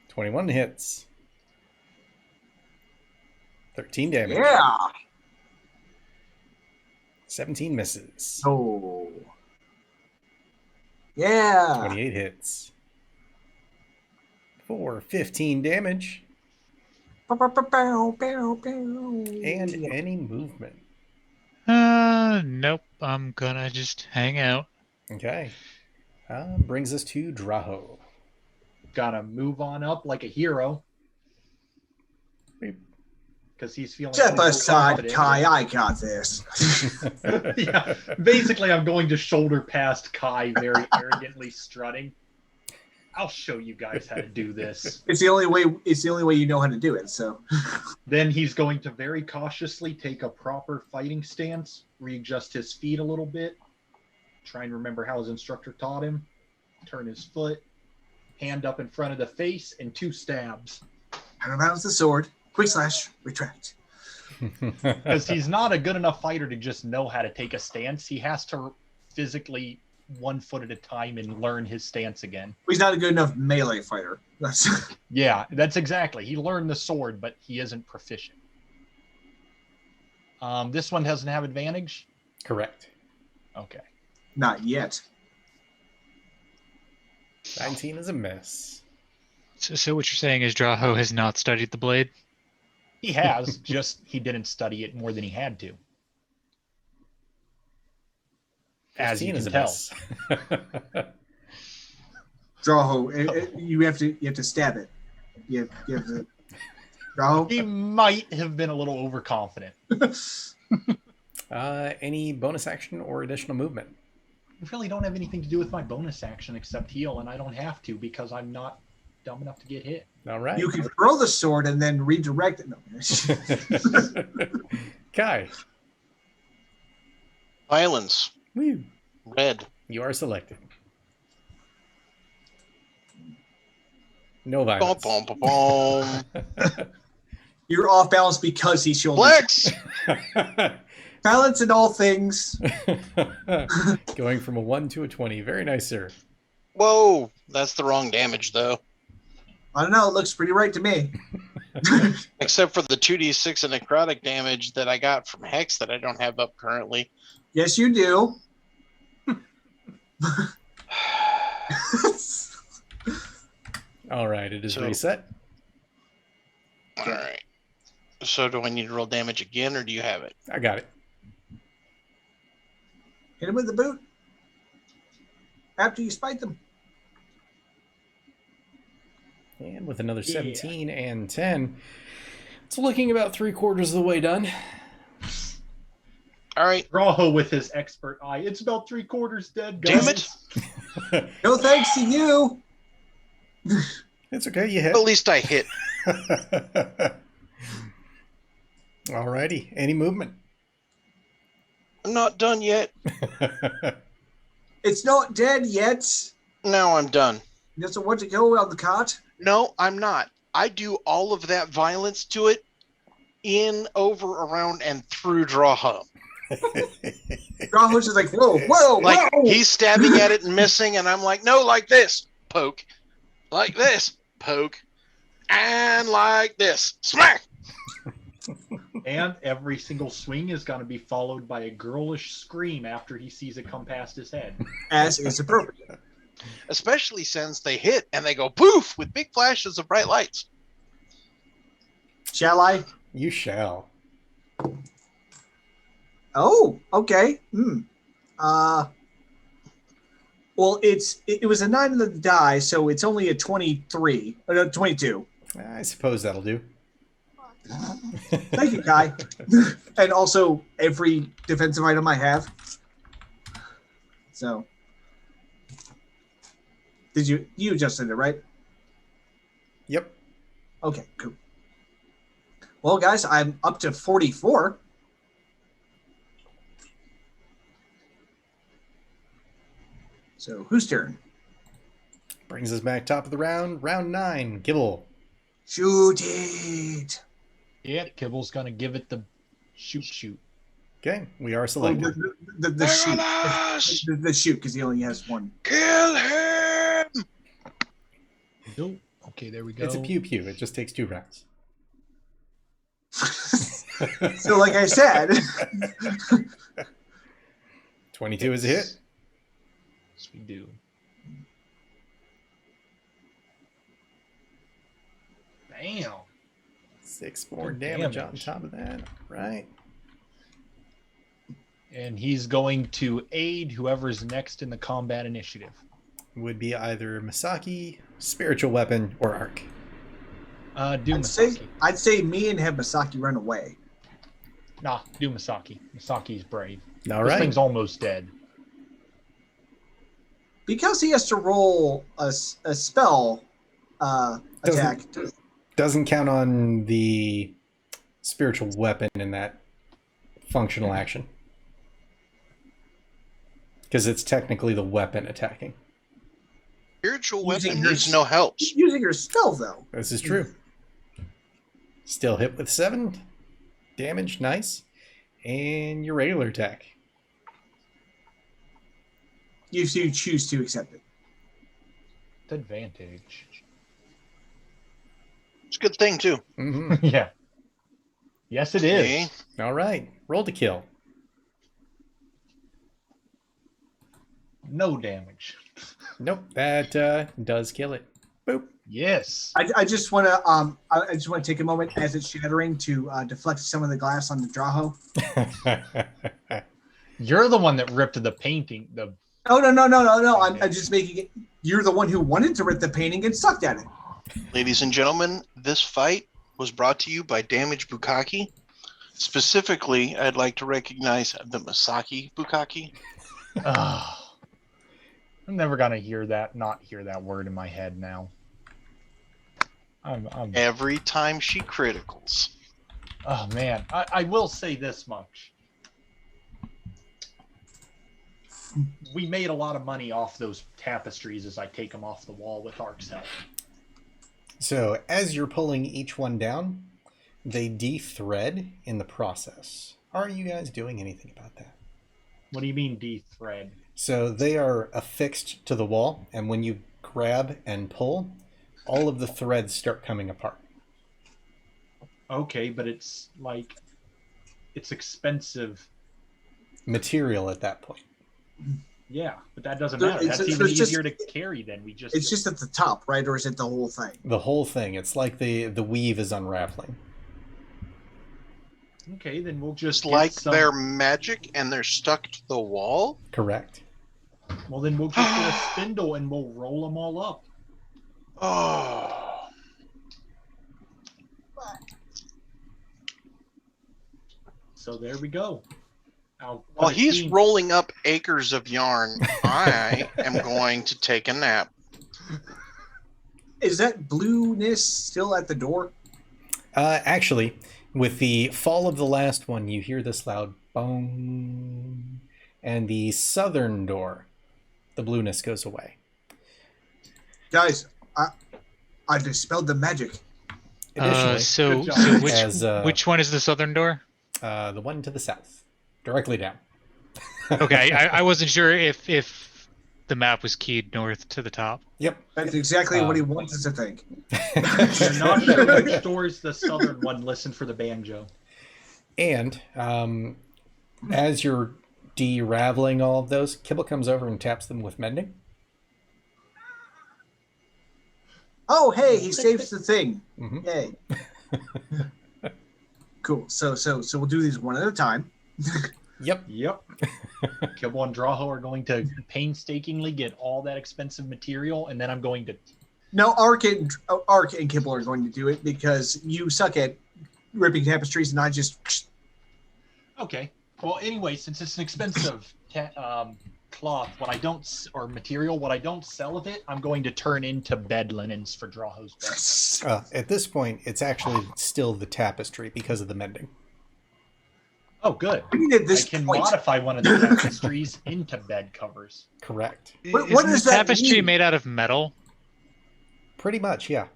21 hits. 13 damage. Yeah. 17 misses. Oh. Yeah. 28 hits. For 15 damage. And any movement. Nope. I'm gonna just hang out. Okay. Brings us to Draho. Gotta move on up like a hero. Beep. Because he's feeling Step so aside, confident. Kai. I got this. Yeah, basically, I'm going to shoulder past Kai, very arrogantly strutting. I'll show you guys how to do this. It's the only way. It's the only way you know how to do it. So. Then he's going to very cautiously take a proper fighting stance, readjust his feet a little bit, try and remember how his instructor taught him, turn his foot, hand up in front of the face, and 2 stabs. Out of bounds the sword. Quick slash. Retract. Because he's not a good enough fighter to just know how to take a stance. He has to physically 1 foot at a time and learn his stance again. He's not a good enough melee fighter. That's Yeah, that's exactly. He learned the sword, but he isn't proficient. This one doesn't have advantage? Correct. Okay. not yet. 19 is a miss. So what you're saying is Draho has not studied the blade? He has, just he didn't study it more than he had to. As you 15 is can a tell. miss. Draho, you have to stab it. You have to. Draho. He might have been a little overconfident. Any bonus action or additional movement? I really don't have anything to do with my bonus action except heal, and I don't have to because I'm not dumb enough to get hit. All right. You can throw the sword and then redirect it. No. Kai. Violence. Woo. Red. You are selected. No Boom, violence. boom, boom, boom. You're off balance because he's shoulders. Flex. Balance in all things. Going from a 1 to a 20. Very nice, sir. Whoa, that's the wrong damage though. I don't know. It looks pretty right to me. Except for the 2d6 of necrotic damage that I got from Hex that I don't have up currently. Yes, you do. All right, it is So- reset. All right. So do I need to roll damage again, or do you have it? I got it. Hit him with the boot. After you spite them. And with another 17 and 10, it's looking about 3/4 of the way done. All right. Raho with his expert eye. It's about 3/4 dead, guys. Damn it. No thanks to you. It's okay, you hit. At least I hit. Alrighty, any movement? I'm not done yet. It's not dead yet. Now I'm done. You just want to go on the cart. No, I'm not. I do all of that violence to it in, over, around, and through Draho. Draho's just like, whoa, whoa, Like, whoa. he's stabbing at it and missing, and I'm like, no, like this. Poke. Like this. Poke. And like this. Smack! And every single swing is going to be followed by a girlish scream after he sees it come past his head. As is appropriate. Especially since they hit and they go poof with big flashes of bright lights. Shall I? You shall. Oh, okay. Well, it was a 9 on the die, so it's only a 23. Or no, 22. I suppose that'll do. Thank you, Kai. And also every defensive item I have. So, you adjusted it, right? Yep. Okay, cool. Well, guys, I'm up to 44. So, whose turn? Brings us back top of the round. Round 9. Gibble. Shoot it. Yeah, Kibble's going to give it the shoot. Okay, we are Oh, selected. the shoot. Legolas! The shoot, because he only has one. Kill him! Nope. Okay, there we go. It's a pew pew. It just takes 2 rounds. So, like I said, 22 is a hit. Yes, we do. Bam. 6 more Good damage on damage. top of that. Right. And he's going to aid whoever's next in the combat initiative. Would be either Masaki, Spiritual Weapon, or Arc. Do Masaki. I'd say me and have Masaki run away. Nah, do Masaki. Masaki's brave. All This right. thing's almost dead. Because he has to roll a spell attack. Doesn't count on the Spiritual Weapon in that functional action. Because it's technically the weapon attacking. Spiritual Using weapon your- needs no help. Using your spell, though. This is true. Still hit with 7. Damage, nice. And your regular attack. You choose to accept it. Advantage. It's a good thing too. Mm-hmm. Yeah. Yes, it is. Okay. All right. Roll to kill. No damage. Nope. That does kill it. Boop. Yes. I just want to I just want to take a moment as it's shattering to deflect some of the glass on the Draho. You're the one that ripped the painting. Oh no! I'm just making it. You're the one who wanted to rip the painting and sucked at it. Ladies and gentlemen, this fight was brought to you by Damage Bukkake. Specifically, I'd like to recognize the Masaki Bukkake. I'm never gonna not hear that word in my head now. I'm Every time she criticals. Oh man, I will say this much. We made a lot of money off those tapestries as I take them off the wall with Ark's help. So as you're pulling each one down, they de-thread in the process. Are you guys doing anything about that? What do you mean de-thread? So they are affixed to the wall, and when you grab and pull, all of the threads start coming apart. Okay, but it's expensive Material at that point. Yeah, but that doesn't So matter. That's even easier to carry than we just. It's just at the top, right? Or is it the whole thing? The whole thing. It's like the weave is unraveling. Okay, then we'll just Just like they're magic and they're stuck to the wall. Correct. Well, then we'll just get a spindle and we'll roll them all up. Oh. So there we go. While he's rolling up acres of yarn, I am going to take a nap. Is that blueness still at the door? Actually, with the fall of the last one, you hear this loud boom, and the southern door, the blueness goes away. Guys, I dispelled the magic. Additionally, So which one is the southern door? the one to the south, directly down. Okay, I wasn't sure if the map was keyed north to the top. Yep. That's exactly what he wants us to think. You're not sure which door's the southern one. Listen for the banjo. And as you're de-raveling all of those, Kibble comes over and taps them with mending. Oh, hey, he saves the thing. Mm-hmm. Yay. Cool. So we'll do these one at a time. Yep. Kibble and Draho are going to painstakingly get all that expensive material, and then I'm going to. No, Ark and Kibble are going to do it because you suck at ripping tapestries, and I just. Okay. Well, anyway, since it's an expensive cloth, or material, what I don't sell of it, I'm going to turn into bed linens for Draho's bed. At this point, it's actually still the tapestry because of the mending. Oh, good. I mean, at this I can point, modify one of the tapestries into bed covers. Correct. What Isn't does the that tapestry mean? made out of metal? Pretty much, yeah.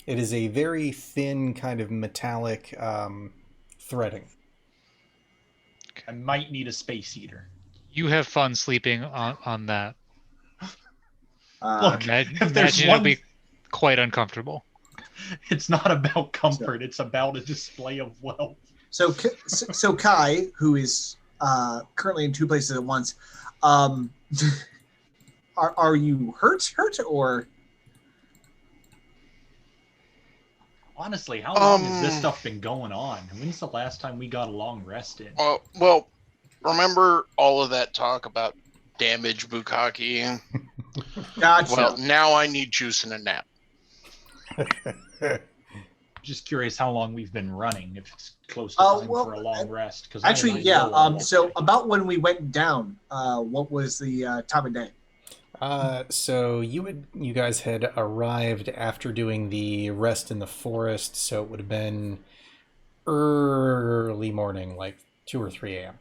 It is a very thin kind of metallic threading. I might need a space heater. You have fun sleeping on that. Look, if there's Imagine it'll be quite uncomfortable. It's not about comfort. It's about a display of wealth. So Kai, who is currently in two places at once, are you hurt or? Honestly, how long has this stuff been going on? When's the last time we got a long rest in? Well, remember all of that talk about damage bukkake? Gotcha. Well, now I need juice and a nap. Just curious how long we've been running. If it's close to time for a long rest. Because actually, yeah. So about when we went down, what was the time of day? So you guys had arrived after doing the rest in the forest, so it would have been early morning, like 2 or 3 a.m.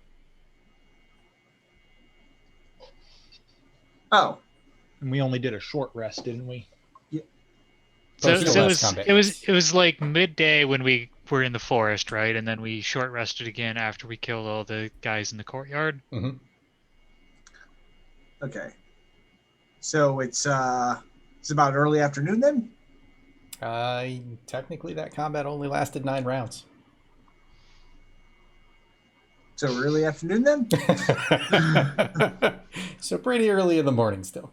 Oh, and we only did a short rest, didn't we? So Post the last combat, it was like midday when we were in the forest, right? And then we short rested again after we killed all the guys in the courtyard. Mm-hmm. Okay. So it's about early afternoon then? Technically, that combat only lasted 9 rounds. So early afternoon then? So pretty early in the morning still.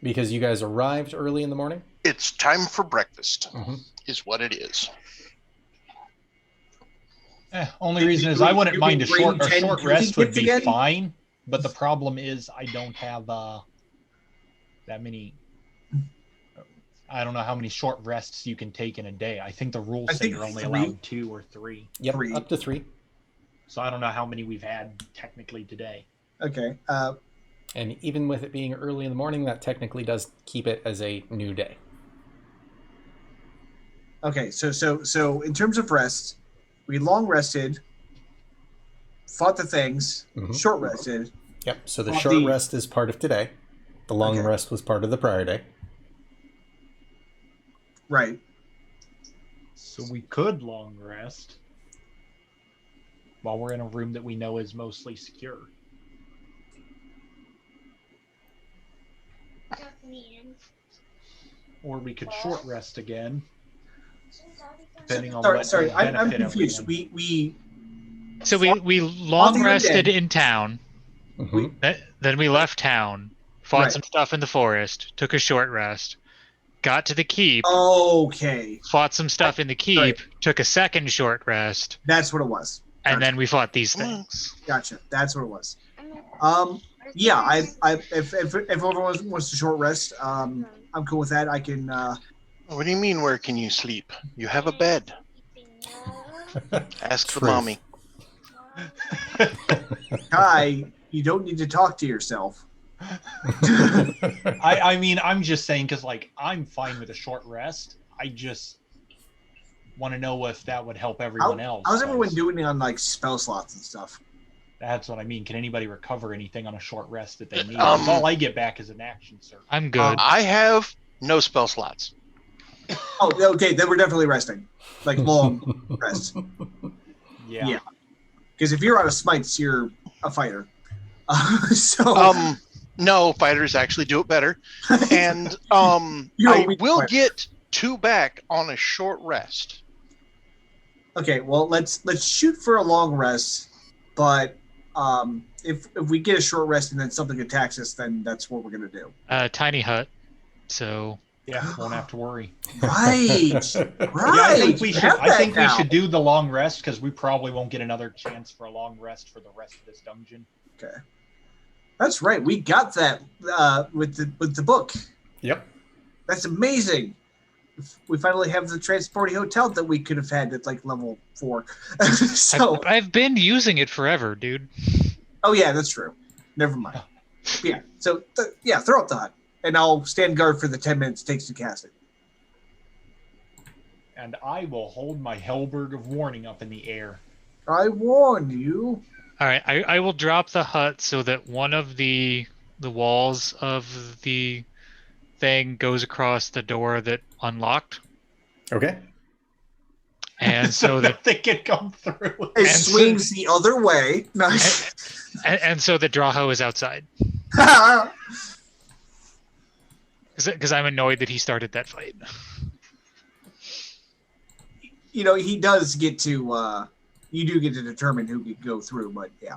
Because you guys arrived early in the morning? It's time for breakfast, Mm-hmm. is what it is. Only Did reason you is I wouldn't bring mind a 10 short cooking rest would kits be again? fine. But the problem is I don't have that many. I don't know how many short rests you can take in a day. I think the rules I say think you're only 3. allowed 2 or 3. Yep, 3. up to 3. So I don't know how many we've had technically today. Okay. And even with it being early in the morning, that technically does keep it as a new day. Okay. So in terms of rest, we long rested, fought the things, Mhm. short rested. Yep, so the Well, short the- rest is part of today. The long Okay. rest was part of the prior day. Right. So we could long rest while we're in a room that we know is mostly secure. Or we could short rest again, depending on what Sorry. would I'm benefit confused. everyone. So we long the rested undead. in town. Mhm. Then we left town, fought Right. some stuff in the forest, took a short rest, got to the keep, Okay. fought some stuff in the keep, took a second short rest, That's what it was. and Gotcha. then we fought these things. Gotcha. That's what it was. Yeah. If everyone wants to short rest, I'm cool with that. I can. What do you mean, where can you sleep? You have a bed. Ask the Truth. mommy. Kai, you don't need to talk to yourself. I mean, I'm just saying because, like, I'm fine with a short rest. I just want to know if that would help everyone else. How's everyone 'cause doing on like spell slots and stuff? That's what I mean. Can anybody recover anything on a short rest that they need? Um, 'Cause all I get back is an action surge. I'm good. I have no spell slots. Oh, okay. Then we're definitely resting, like long rest. Yeah. Because if you're out of smites, you're a fighter. So No, fighters actually do it better. And You're a I weak will fighter. get 2 back on a short rest. okay, well let's shoot for a long rest, but if we get a short rest and then something attacks us, then that's what we're gonna do. Tiny hut. So Yeah, won't have to worry. Right, right. Yeah, I think we should. have I think that we now. should do the long rest because we probably won't get another chance for a long rest for the rest of this dungeon. Okay, that's right. We got that with the book. Yep. That's amazing. We finally have the transporting hotel that we could have had at like level 4. So, I've been using it forever, dude. oh yeah, that's true. Never mind. Yeah. So throw up the hut, and I'll stand guard for the 10 minutes it takes to cast it. And I will hold my Hellberg of Warning up in the air. I warn you. All right, I will drop the hut so that one of the walls of the thing goes across the door that unlocked, Okay. and so that they can come through. It And swings the other way. Nice. and so that Draho is outside because I'm annoyed that he started that fight. You know, he does get to. You do get to determine who can go through, but yeah.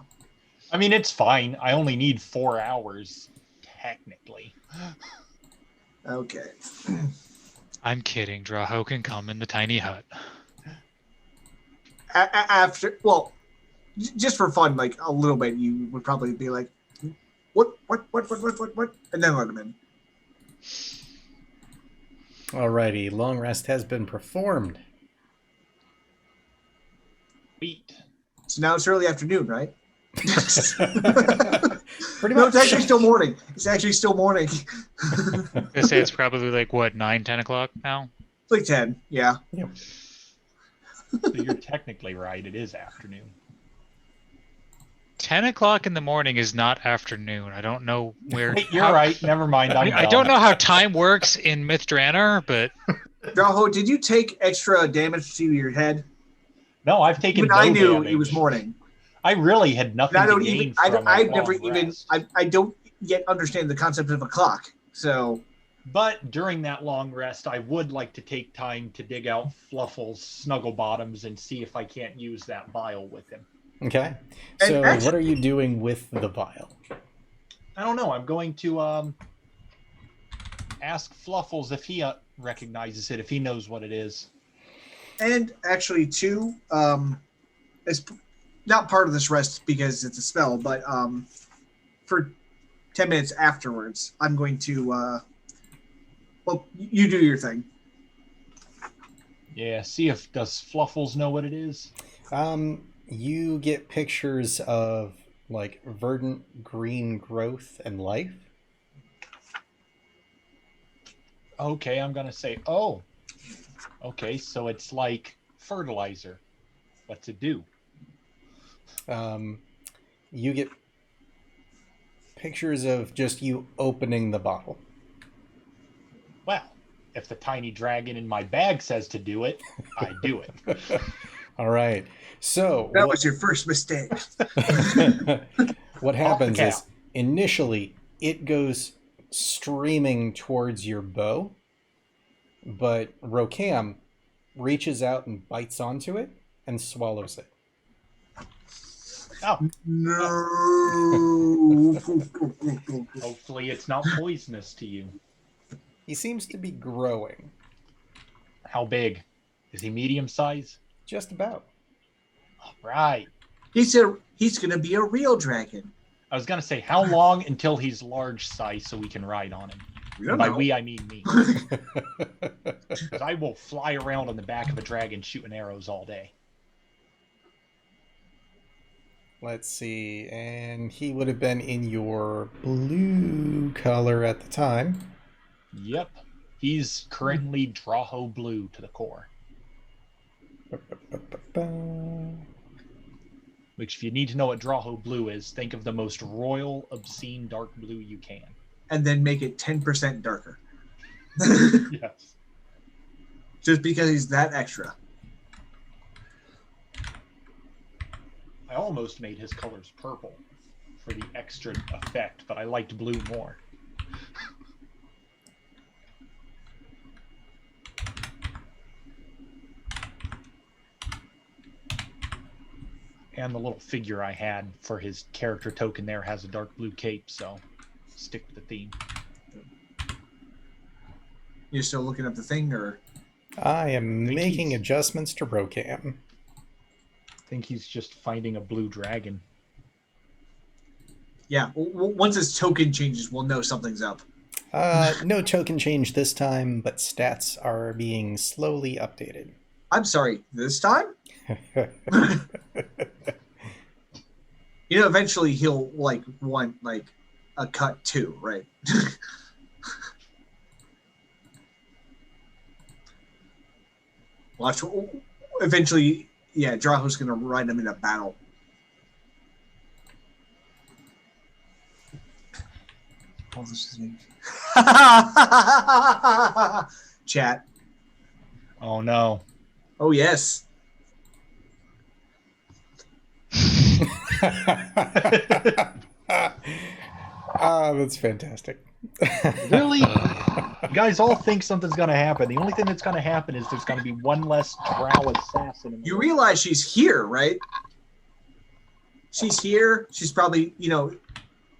I mean, it's fine. I only need 4 hours, technically. Okay. I'm kidding. Draho can come in the tiny hut. After, well, just for fun, like a little bit, you would probably be like, what, and then let him in. Alrighty, long rest has been performed. Sweet. So now it's early afternoon, right? Pretty No, much. it's actually still morning. It's actually still morning. I say it's probably like what 9-10 o'clock now. It's like 10. Yeah. So you're technically right. It is afternoon. 10 o'clock in the morning is not afternoon. I don't know where. Wait, you're right. Never mind. I don't know how time works in Myth Draenor, but Draho, did you take extra damage to your head? No, I've taken Even no I knew damage. it was morning. I really had And nothing I don't to gain even. from I a never long even. rest. I don't yet understand the concept of a clock. So. But during that long rest, I would like to take time to dig out Fluffle's snuggle bottoms and see if I can't use that vial with him. Okay. And So actually- what are you doing with the vial? I don't know. I'm going to ask Fluffles if he recognizes it, if he knows what it is. And actually, too, it's not part of this rest because it's a spell, but for 10 minutes afterwards, I'm going to. Well, you do your thing. Yeah, see if does Fluffles know what it is? You get pictures of like verdant green growth and life. Okay, I'm gonna say, oh, okay, so it's like fertilizer. What's it do? You get pictures of just you opening the bottle. Well, if the tiny dragon in my bag says to do it, I do it. All right. So That was your first mistake. what happens cap. is initially it goes streaming towards your bow, but Rokam reaches out and bites onto it and swallows it. Oh, No. hopefully it's not poisonous to you. He seems to be growing. How big? Is he medium size? Just about. All right. He's gonna be a real dragon. I was gonna say, how long until he's large size so we can ride on him? We And don't by know. we, I mean me. Because I will fly around on the back of a dragon shooting arrows all day. Let's see. And he would have been in your blue color at the time. Yep. He's currently Draho blue to the core. Which, if you need to know what Draho blue is, think of the most royal, obscene dark blue you can. And then make it 10% darker. Yes. Just because he's that extra. I almost made his colors purple for the extra effect, but I liked blue more. And the little figure I had for his character token there has a dark blue cape, so stick to the theme. You're still looking up the thing, or I am Think making he's- adjustments to Rokam. I think he's just finding a blue dragon. yeah. Once his token changes, we'll know something's up. No token change this time, but stats are being slowly updated. I'm sorry. This time, eventually he'll want a cut too, right? Watch. Eventually, yeah. Draho's gonna ride him in a battle. What was his name? Chat. Oh no. Oh yes. That's fantastic. Really? You guys all think something's going to happen. The only thing that's going to happen is there's going to be one less drow assassin. In the You world. realize she's here, right? She's here. She's probably,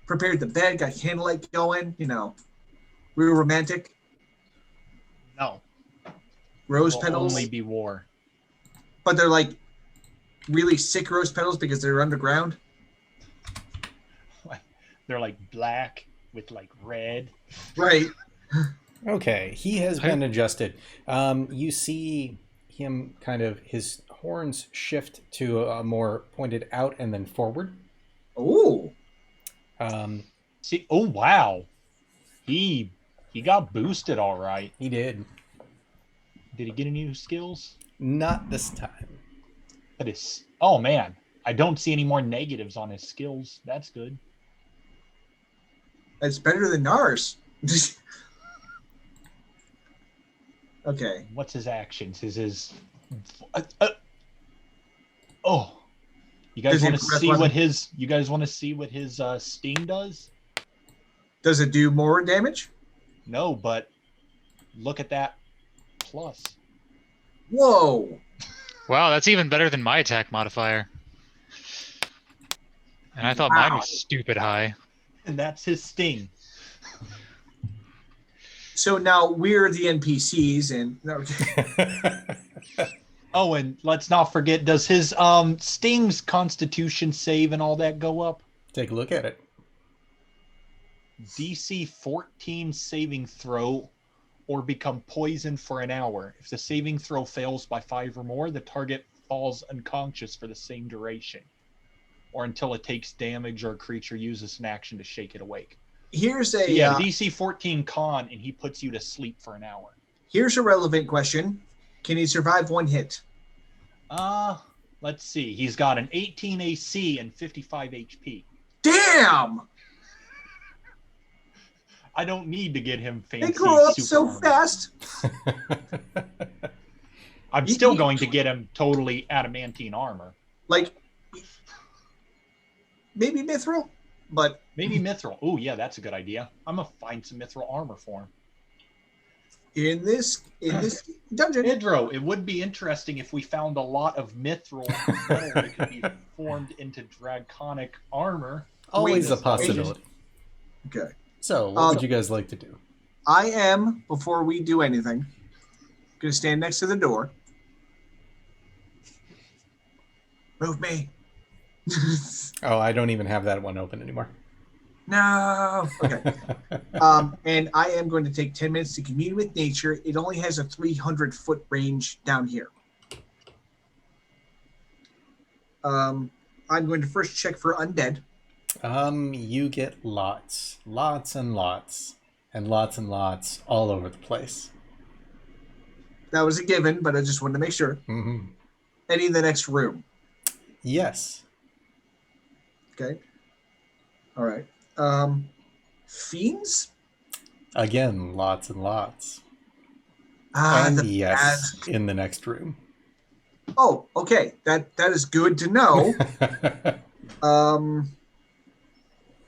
prepared the bed, got candlelight going, real romantic. No. Rose Will petals. only be war. But they're like really sick rose petals because they're underground. They're like black with like red. Right. Okay, he has been adjusted. You see him his horns shift to a more pointed out and then forward. Oh. See, oh wow. He got boosted all right. He did. Did he get any new skills? Not this time. But it's oh man. I don't see any more negatives on his skills. That's good. It's better than ours. Okay. What's his actions? Oh, you guys Does he want to press see weapon? what his? You guys want to see what his sting does? Does it do more damage? No, but look at that plus. Whoa. Wow, that's even better than my attack modifier. And I thought mine Wow. was stupid high. And that's his sting. So now we're the NPCs, and no, Oh, and let's not forget, does his sting's constitution save and all that go up? Take a look at it. DC 14 saving throw or become poisoned for an hour. If the saving throw fails by 5 or more, the target falls unconscious for the same duration, or until it takes damage or a creature uses an action to shake it awake. here's a So yeah, DC 14 con, and he puts you to sleep for an hour. here's a relevant question. Can he survive one hit? Let's see. He's got an 18 AC and 55 HP. Damn! I don't need to get him fancy. They grow up super so armor. fast. I'm still going to get him totally adamantine armor. Like maybe mithril, but Maybe mithril. Oh yeah, that's a good idea. I'm gonna find some mithril armor for him. in this dungeon, Hydro, it would be interesting if we found a lot of mithril metal that could be formed into draconic armor. Always a Wait, possibility. okay. So, what would you guys like to do? I am, before we do anything, gonna stand next to the door. Move me. Oh, I don't even have that one open anymore. No. Okay. And I am going to take 10 minutes to commune with nature. It only has a 300-foot range down here. I'm going to first check for undead. You get lots and lots all over the place. That was a given, but I just wanted to make sure. Mm-hmm. Any in the next room. Yes. Okay. All right. Fiends? Again, lots and lots. The yes, in the next room. Oh, okay. That is good to know.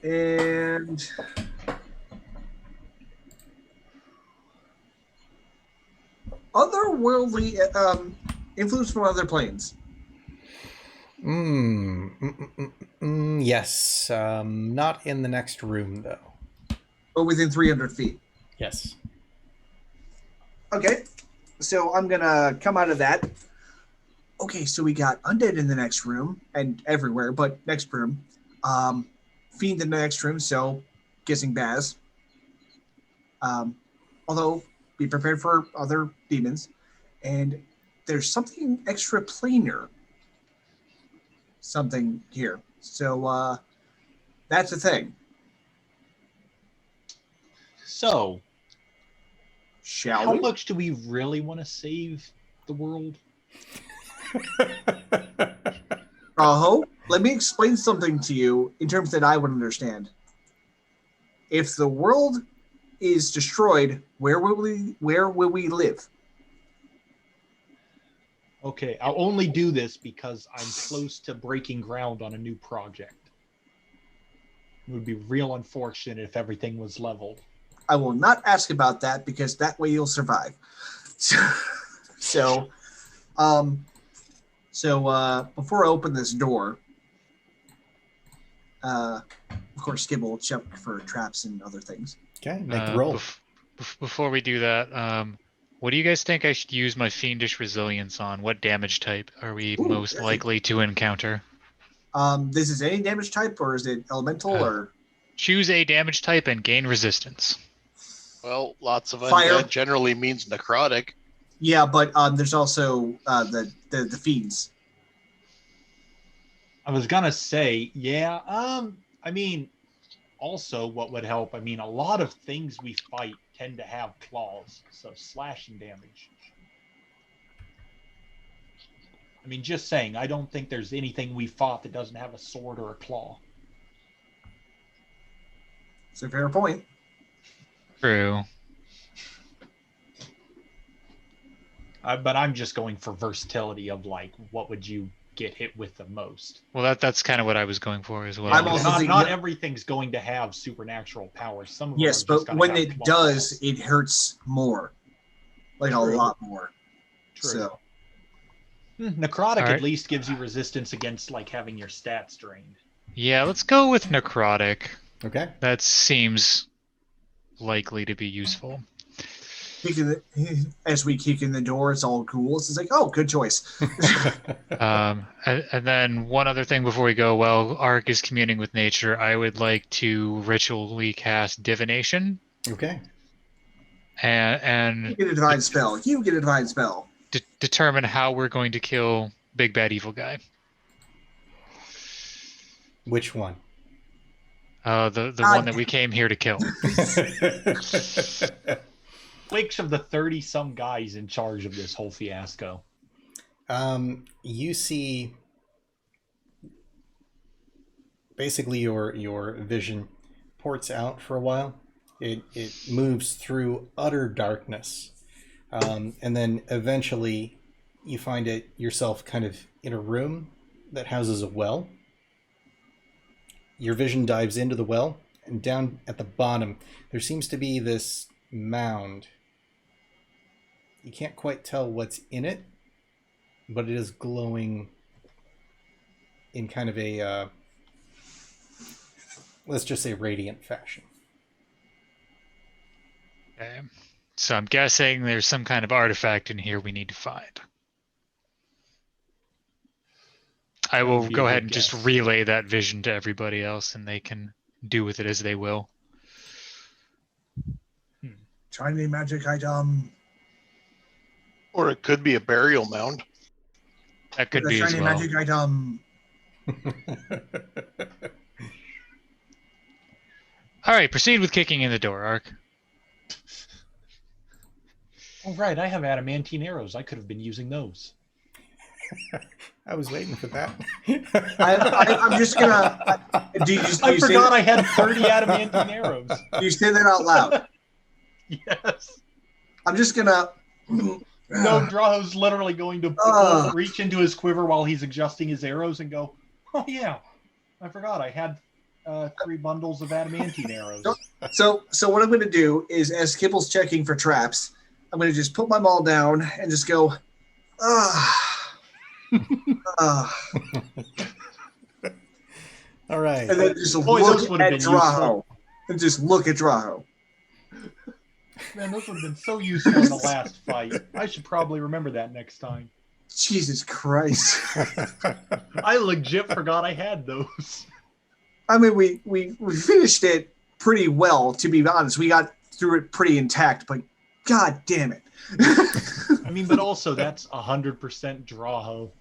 And otherworldly influence from other planes. Yes. Not in the next room, though. But within 300 feet. Yes. Okay. So I'm going to come out of that. Okay, so we got undead in the next room and everywhere, but next room. Fiend in the next room, so guessing Baz. Although, be prepared for other demons. And there's something extra planar. Something here. So that's the thing. So, Shall how we? much do we really want to save the world? Let me explain something to you in terms that I would understand. If the world is destroyed, where will we live? Okay, I'll only do this because I'm close to breaking ground on a new project. It would be real unfortunate if everything was leveled. I will not ask about that because that way you'll survive. So before I open this door, of course, Skib will check for traps and other things. Okay, make a roll. Before we do that, what do you guys think I should use my fiendish resilience on? What damage type are we most likely to encounter? This is any damage type, or is it elemental, or choose a damage type and gain resistance? Well, lots of Fire. undead generally means necrotic. Yeah, but there's also the fiends. I was gonna say, yeah. I mean, also what would help? I mean, a lot of things we fight tend to have claws, so slashing damage. I mean, just saying, I don't think there's anything we fought that doesn't have a sword or a claw. It's a fair point. True. But I'm just going for versatility of like, what would you get hit with the most? Well, that's kind of what I was going for as well. I'm also thinking not that- everything's going to have supernatural powers. Some of Yes, them are just but gonna when have it plus does, balls. it hurts more. Like a True. lot more. True. So Necrotic Alright. at least gives you resistance against like having your stats drained. Yeah, let's go with necrotic. Okay. That seems likely to be useful. as we kick in the door, it's all cool. It's like, oh, good choice. And then one other thing before we go, while Ark is communing with nature, I would like to ritually cast divination Okay. You and get a divine spell. You get a divine spell. determine how we're going to kill Big Bad Evil Guy. Which one? The one that we came here to kill. Which of the 30-some guys in charge of this whole fiasco? You see, basically your vision ports out for a while. It moves through utter darkness, and then eventually you find it yourself kind of in a room that houses a well. Your vision dives into the well, and down at the bottom there seems to be this mound. You can't quite tell what's in it, but it is glowing in kind of a, let's just say, radiant fashion. Okay. So I'm guessing there's some kind of artifact in here we need to find. I will would be go a ahead good and just guess. relay that vision to everybody else, and they can do with it as they will. Shiny magic item. Or it could be a burial mound. That could The be as shiny well. magic item. All right, proceed with kicking in the door, Ark. Oh, right. I have adamantine arrows. I could have been using those. I was waiting for that. I'm just gonna. Do you I say forgot that, I had 30 adamantine arrows. do you say that out loud? Yes. I'm just gonna. No, Draho's literally going to reach into his quiver while he's adjusting his arrows and go, oh, yeah. I forgot I had 3 bundles of adamantine arrows. So what I'm gonna do is, as Kibble's checking for traps, I'm gonna just put my maul down and just go. All right. And then just Boy, those look would have at been Draho. And just look at Draho. Man, those would have been so useful in the last fight. I should probably remember that next time. Jesus Christ. I legit forgot I had those. I mean, we finished it pretty well, to be honest. We got through it pretty intact, but god damn it. I mean, but also that's 100% Draho.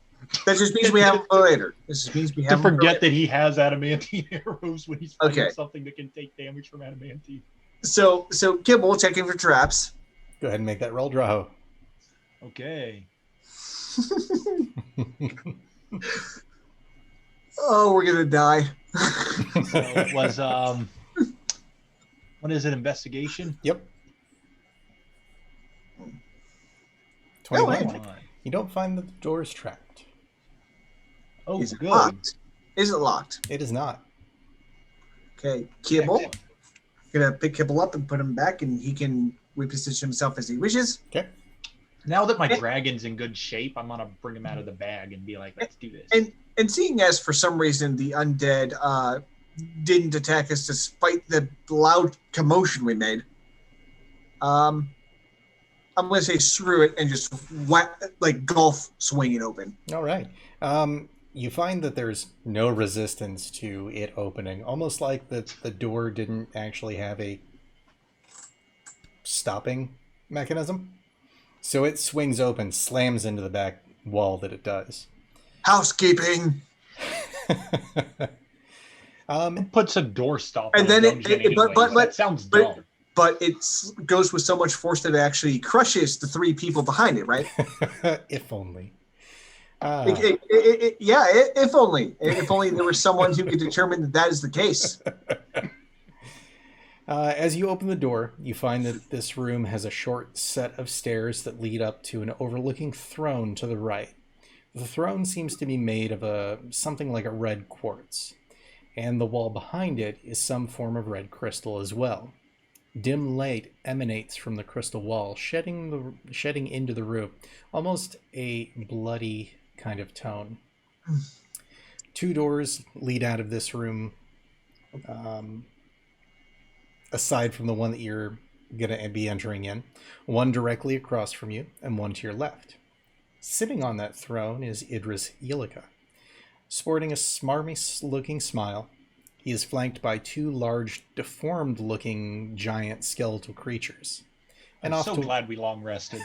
That just means we have them for later. This just means we To have them for forget later. that he has adamantine arrows when he's fighting Okay. something that can take damage from adamantine. So Kibble checking for traps. Go ahead and make that roll, Draho. Okay. Oh, we're gonna die. So it was what is it, investigation? Yep. Oh, 21. hey. Come on. You don't find that the door is trapped. Oh, Is it good. locked? Is it locked? It is not. Okay, Kibble. Excellent. Gonna pick Kibble up and put him back, and he can reposition himself as he wishes. Okay. Now that my dragon's in good shape, I'm gonna bring him out of the bag and be like, let's do this. And seeing as for some reason the undead didn't attack us despite the loud commotion we made, I'm gonna say screw it and just golf swing it open. All right. You find that there's no resistance to it opening, almost like the door didn't actually have a stopping mechanism. So it swings open, slams into the back wall that it does. Housekeeping. Puts a doorstop. And on then a it- dungeon it- but- anyways. but- That sounds but- dumb. But it goes with so much force that it actually crushes the 3 people behind it, right? If only. If only. If only there was someone who could determine that is the case. As you open the door, you find that this room has a short set of stairs that lead up to an overlooking throne to the right. The throne seems to be made of something like a red quartz, and the wall behind it is some form of red crystal as well. Dim light emanates from the crystal wall, shedding into the room, almost a bloody kind of tone. 2 doors lead out of this room, aside from the one that you're going to be entering in. One directly across from you, and one to your left. Sitting on that throne is Idris Yilika. Sporting a smarmy-looking smile, he is flanked by 2 large, deformed-looking giant skeletal creatures. I'm so glad we long rested.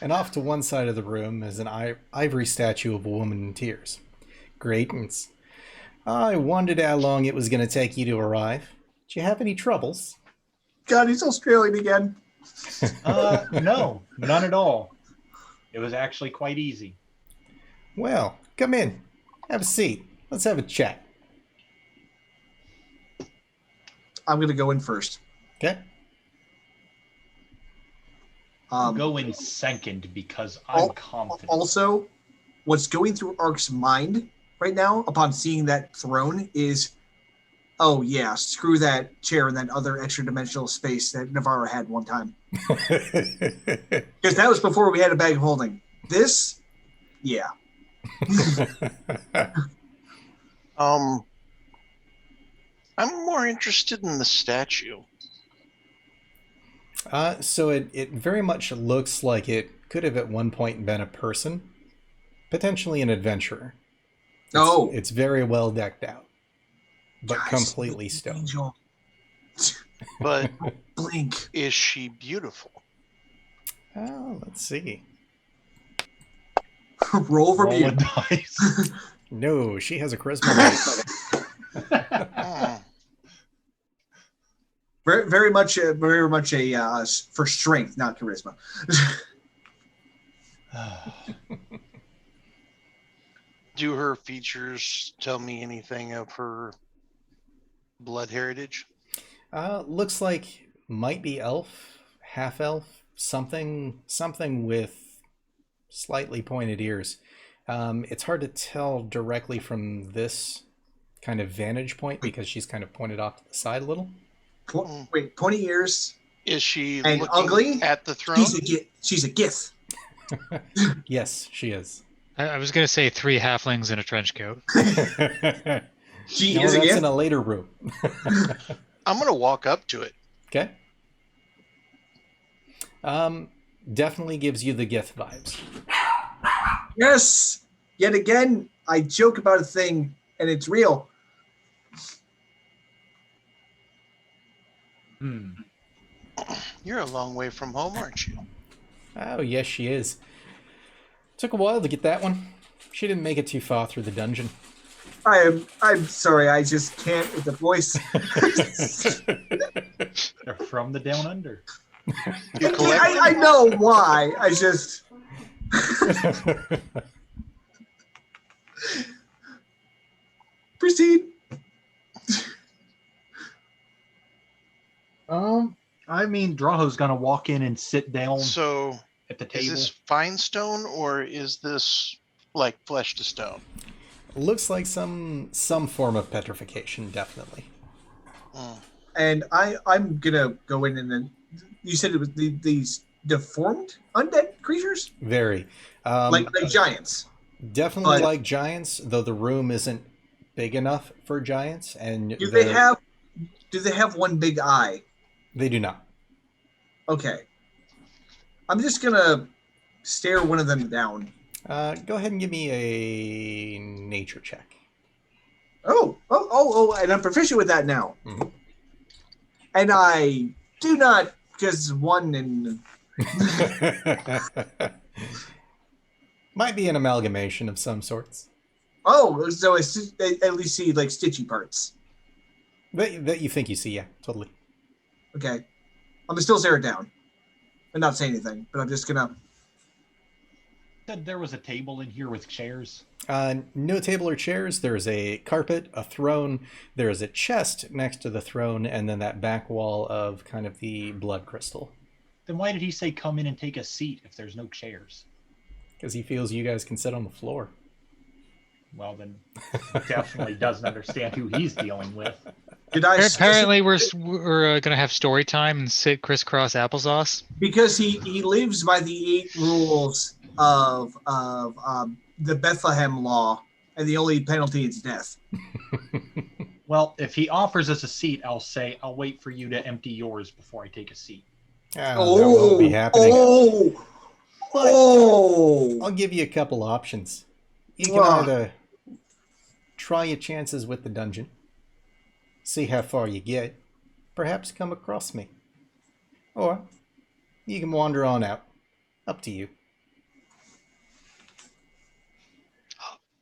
And off to one side of the room is an ivory statue of a woman in tears. Greetings. I wondered how long it was going to take you to arrive. Did you have any troubles? God, he's Australian again. No, none at all. It was actually quite easy. Well, come in. Have a seat. Let's have a chat. I'm going to go in first. Okay. Go in second because I'm confident. Also, what's going through Ark's mind right now upon seeing that throne is, oh yeah, screw that chair in that other extra dimensional space that Navarro had one time. Because that was before we had a bag of holding. This, yeah. I'm more interested in the statue. So it very much looks like it could have at one point been a person, potentially an adventurer. It's very well decked out, but completely stone. Angel. But Blink. is she beautiful? Oh, let's see. Roll for Roll me. a dice. No, she has a charisma. Hmm. Very much a for strength, not charisma. Do her features tell me anything of her blood heritage? Looks like might be elf, half elf, something with slightly pointed ears. It's hard to tell directly from this kind of vantage point because she's kind of pointed off to the side a little. Wait, 20 years. Is she And looking ugly? at the throne? She's a gith. Yes, she is. I was going to say 3 halflings in a trench coat. She No, is a that's gith. in a later room. I'm going to walk up to it. Okay. Definitely gives you the Gith vibes. Yes. Yet again, I joke about a thing, and it's real. You're a long way from home, aren't you? Oh, yes, she is. Took a while to get that one. She didn't make it too far through the dungeon. I'm sorry, I just can't with the voice. They're from the down under. You collect I know why. I just proceed. I mean, Draho's gonna walk in and sit down So, at the is table. this fine stone or is this like flesh to stone? Looks like some form of petrification, definitely. Mm. And I'm gonna go in and then you said it was these deformed undead creatures, Very. like giants. Definitely but- like giants, though the room isn't big enough for giants. And Do they have one big eye? They do not. Okay. I'm just gonna stare one of them down. Go ahead and give me a nature check. Oh, and I'm proficient with that now. Mhm. And I do not, because one and Might be an amalgamation of some sorts. so I at least see like stitchy parts. That you think you see, yeah, totally. Okay. I'm gonna still stare it down and not say anything, but I'm just gonna. Said there was a table in here with chairs. No table or chairs. There's a carpet, a throne. There is a chest next to the throne, and then that back wall of kind of the blood crystal. Then why did he say come in and take a seat if there's no chairs? Because he feels you guys can sit on the floor. Well, then definitely doesn't understand who he's dealing with. Apparently, we're gonna have story time and sit crisscross applesauce. Because he lives by the 8 rules of the Bethlehem law, and the only penalty is death. Well, if he offers us a seat, I'll say I'll wait for you to empty yours before I take a seat. That won't be happening. I'll give you a couple options. You can either try your chances with the dungeon, see how far you get, perhaps come across me. Or you can wander on out. Up to you.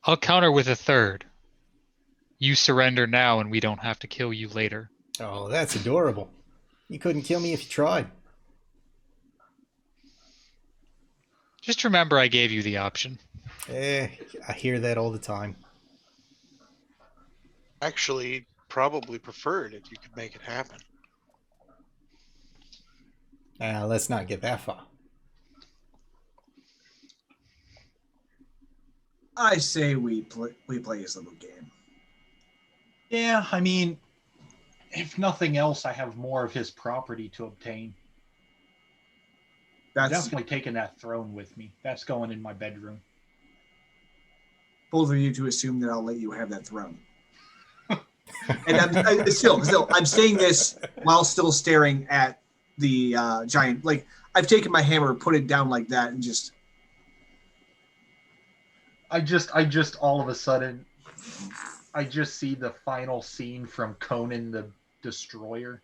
I'll counter with a third. You surrender now and we don't have to kill you later. Oh, that's adorable. You couldn't kill me if you tried. Just remember I gave you the option. I hear that all the time. Actually, probably preferred if you could make it happen. Let's not get that far. I say we play his little game. Yeah, I mean, if nothing else, I have more of his property to obtain. That's Definitely taking that throne with me. That's going in my bedroom. both of you to assume that I'll let you have that throne. And I'm still, I'm saying this while still staring at the giant. Like, I've taken my hammer, put it down like that, and just. I just all of a sudden, I just see the final scene from Conan the Destroyer.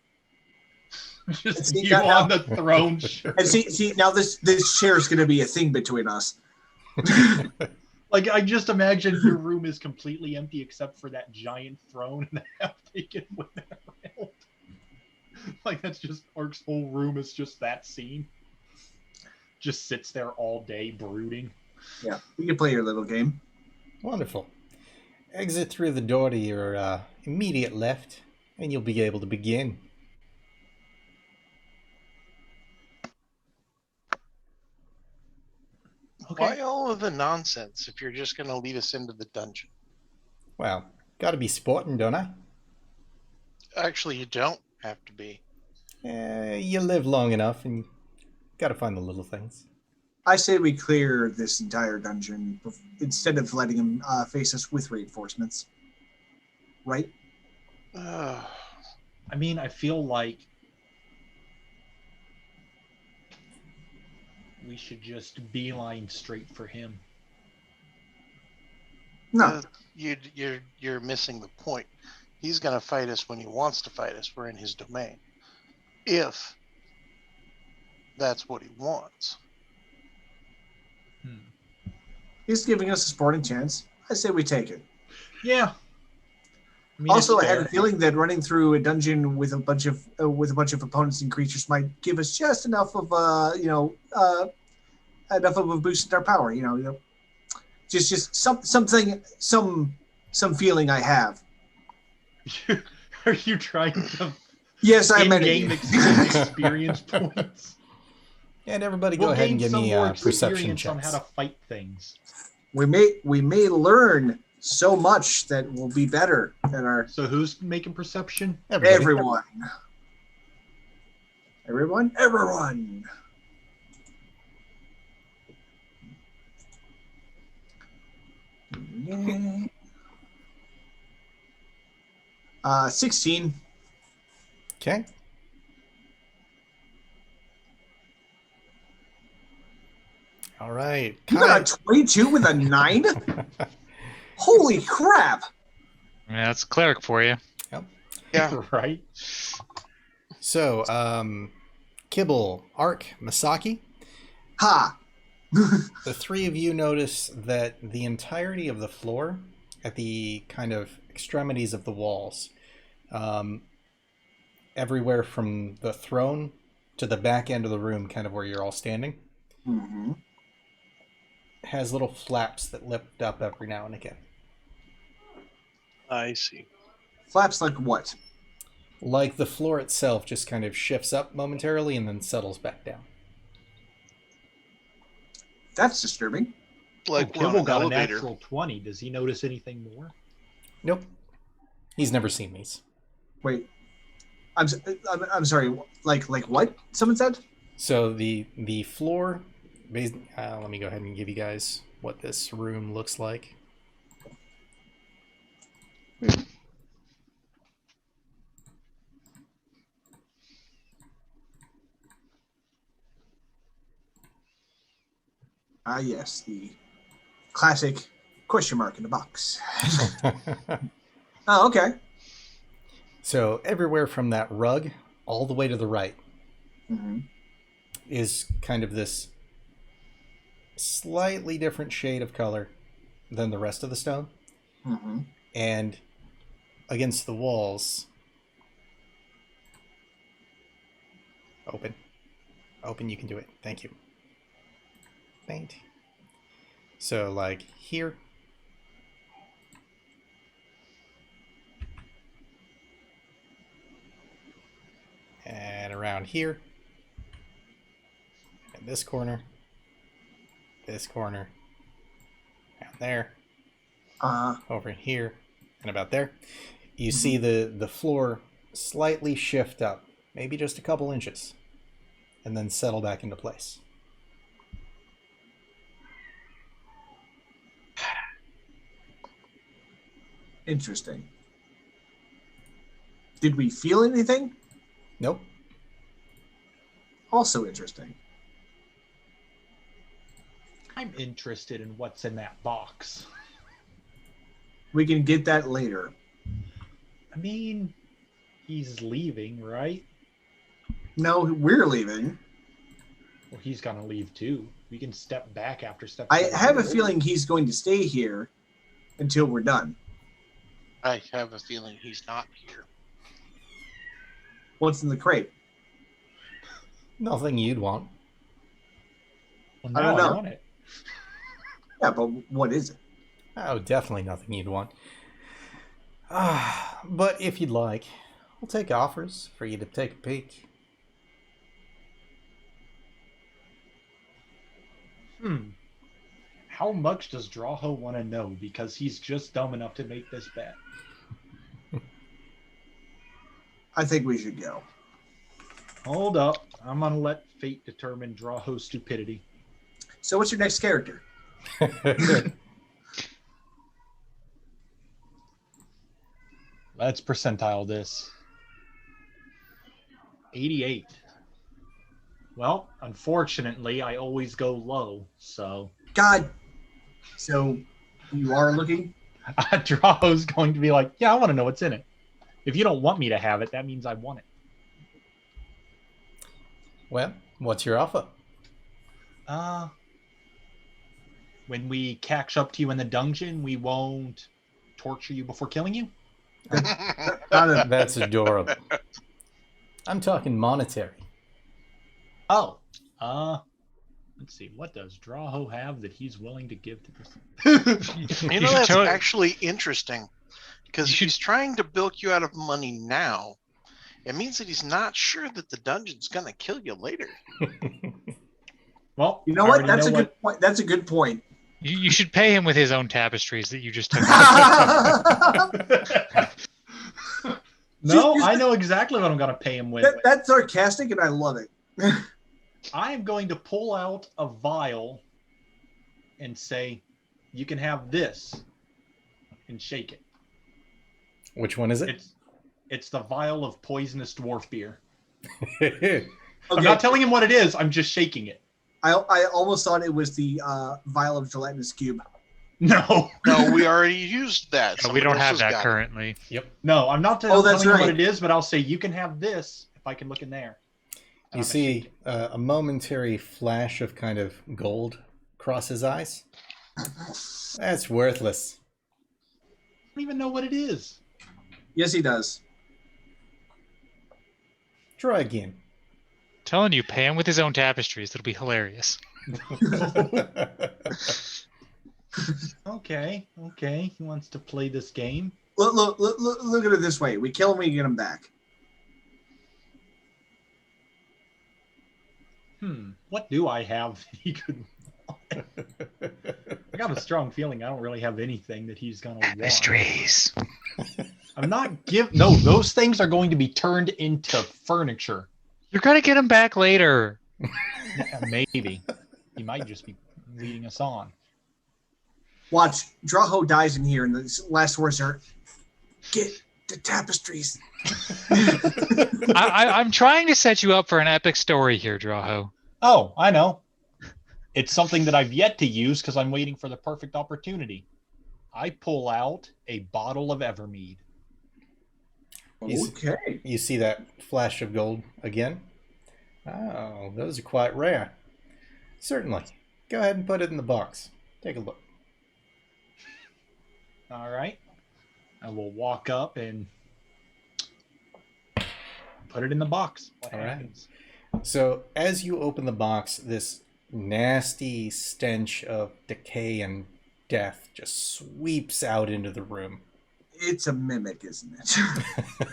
Just See, you now- on the throne. And see, now this chair is going to be a thing between us. Like, I just imagine your room is completely empty except for that giant throne and have taken with it around. Like, that's just Ark's whole room is just that scene. Just sits there all day brooding. Yeah, you can play your little game. Wonderful. Exit through the door to your immediate left, and you'll be able to begin. Okay. Why all of the nonsense if you're just going to lead us into the dungeon? Well, gotta be sporting, don't I? Actually, you don't have to be. You live long enough, and you gotta find the little things. I say we clear this entire dungeon instead of letting him face us with reinforcements. Right? Uh, I mean, I feel like we should just beeline straight for him. No. you're missing the point. He's going to fight us when he wants to fight us. We're in his domain. If that's what he wants. He's giving us a sporting chance. I say we take it. Yeah. I mean, Also, it's I had a fair. feeling that running through a dungeon with a bunch of opponents and creatures might give us just enough of enough of a boost in our power. Just something, some feeling I have. Are you trying to Yes, I meant gain it. experience points? And everybody go We'll ahead gain and give some me more perception experience on checks. how to fight things. We may learn so much that will be better than our So who's making perception? everyone. Everyone. 16. Okay. All right. You got a 22 with a 9? Holy crap! Yeah, that's a cleric for you. Yeah. Right? So, Kibble, Ark, Masaki, Ha! the three of you notice that the entirety of the floor at the kind of extremities of the walls, everywhere from the throne to the back end of the room, kind of where you're all standing, Mm-hmm. has little flaps that lift up every now and again. I see. Flaps like what? Like the floor itself just kind of shifts up momentarily and then settles back down. That's disturbing. Like we're on Kibble an got a elevator. natural 20. Does he notice anything more? Nope. He's never seen these. Wait, I'm sorry. Like what? Someone said. So the floor, let me go ahead and give you guys what this room looks like. Ah, yes, the classic question mark in the box. Oh, okay. So everywhere from that rug all the way to the right Mm-hmm. is kind of this slightly different shade of color than the rest of the stone. Mm-hmm. And against the walls, open, you can do it. Thank you. Paint. So like here, and around here, and this corner, and there, over here, and about there, you see the floor slightly shift up, maybe just a couple inches, and then settle back into place. Interesting. Did we feel anything? Nope. Also interesting. I'm interested in what's in that box. We can get that later. I mean, he's leaving, right? No, we're leaving. Well, he's gonna leave too. We can step back after step. I have a feeling he's going to stay here until we're done. I have a feeling he's not here. What's in the crate? Nothing you'd want. Well, I now don't know. I want it. Yeah, but what is it? Oh, definitely nothing you'd want. But if you'd like, we'll take offers for you to take a peek. How much does Drawho want to know? Because he's just dumb enough to make this bet. I think we should go. Hold up. I'm gonna let fate determine Drawho's stupidity. So what's your next character? Let's percentile this. 88. Well, unfortunately, I always go low, so God. So you are looking? Drawho's going to be like, yeah, I want to know what's in it. If you don't want me to have it, that means I want it. Well, what's your offer? When we catch up to you in the dungeon, we won't torture you before killing you? That's adorable. I'm talking monetary. Oh. Let's see. What does Drawho have that he's willing to give to this? You know, that's actually interesting. Because if he's trying to bilk you out of money now, it means that he's not sure that the dungeon's going to kill you later. Well, you know what? That's a good point. That's a good point. You should pay him with his own tapestries that you just took. No, I know exactly what I'm going to pay him with. That's sarcastic, and I love it. I am going to pull out a vial and say, you can have this, and shake it. Which one is it? It's the vial of poisonous dwarf beer. Okay. I'm not telling him what it is. I'm just shaking it. I almost thought it was the vial of gelatinous cube. No. No, we already used that. No, we don't have that got currently. Yep. No, I'm not telling that's him right. what it is, but I'll say you can have this if I can look in there. You see a momentary flash of kind of gold cross his eyes. That's worthless. I don't even know what it is. Yes, he does. Try again. Telling you, pay him with his own tapestries. It'll be hilarious. Okay. He wants to play this game. Look at it this way. We kill him, we get him back. What do I have that he could want? I got a strong feeling I don't really have anything that he's gonna want. Mysteries. I'm not No, those things are going to be turned into furniture. You're gonna get him back later. Yeah, maybe. He might just be leading us on. Watch, Draho dies in here, and the last words are, "Get the tapestries." I'm trying to set you up for an epic story here, Draho. Oh, I know. It's something that I've yet to use because I'm waiting for the perfect opportunity. I pull out a bottle of Evermead. Okay. You see that flash of gold again? Oh, those are quite rare. Certainly. Go ahead and put it in the box. Take a look. All right. I will walk up and put it in the box. What All right. happens? So as you open the box, this nasty stench of decay and death just sweeps out into the room. It's a mimic, isn't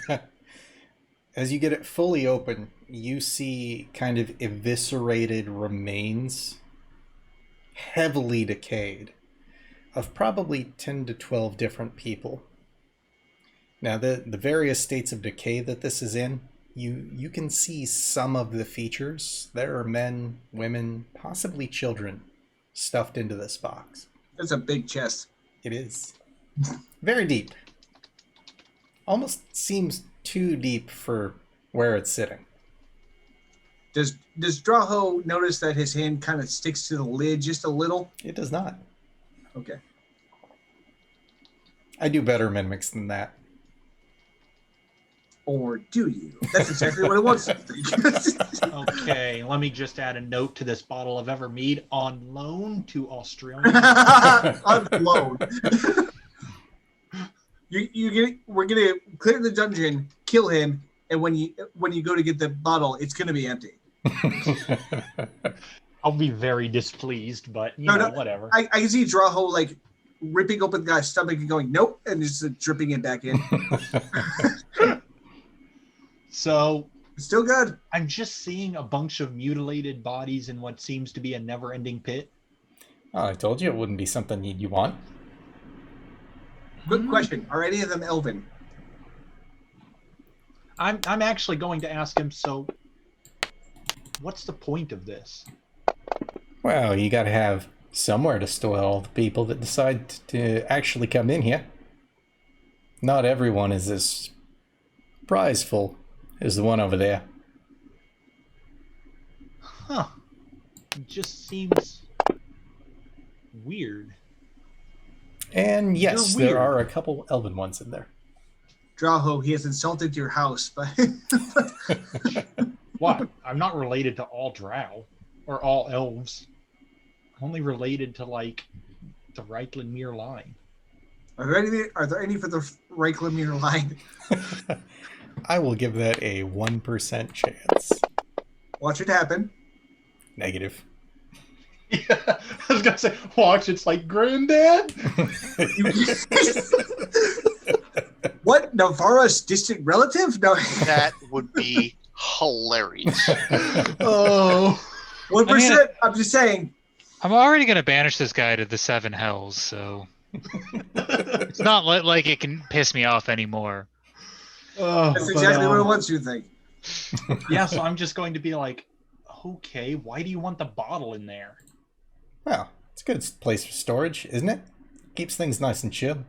it? As you get it fully open, you see kind of eviscerated remains, heavily decayed, of probably 10 to 12 different people. Now, the various states of decay that this is in, you can see some of the features. There are men, women, possibly children stuffed into this box. It's a big chest. It is. Very deep. Almost seems too deep for where it's sitting. Does Draho notice that his hand kind of sticks to the lid just a little? It does not. Okay. I do better mimics than that. Or do you? That's exactly what it wants to think. Okay, let me just add a note to this bottle of Evermead on loan to Australia. On loan. We're gonna clear the dungeon, kill him, and when you go to get the bottle, it's gonna be empty. I'll be very displeased, but whatever. I can see Draho like ripping open the guy's stomach and going nope, and just dripping it back in. So It's still good. I'm just seeing a bunch of mutilated bodies in what seems to be a never-ending pit. Oh, I told you it wouldn't be something you want. Good question. Are any of them elven? I'm actually going to ask him, so what's the point of this? Well, you gotta have somewhere to store all the people that decide to actually come in here. Not everyone is as prizeful as the one over there. Huh. It just seems weird. And yes, You're there weird. are a couple elven ones in there. Draho, he has insulted your house, but What? I'm not related to all drow or all elves. I'm only related to like the Reiklandmere line. are there any for the Reiklandmere line? I will give that a 1% chance. Watch it happen. Negative. Yeah, I was gonna say, watch, it's like granddad. What? Navarra's distant relative? No. That would be hilarious. Oh, 1%. I'm just saying. I'm already going to banish this guy to the seven hells, so it's not like it can piss me off anymore. That's exactly what it wants you to think. Yeah, so I'm just going to be like, okay, why do you want the bottle in there? Well, it's a good place for storage, isn't it? Keeps things nice and chill.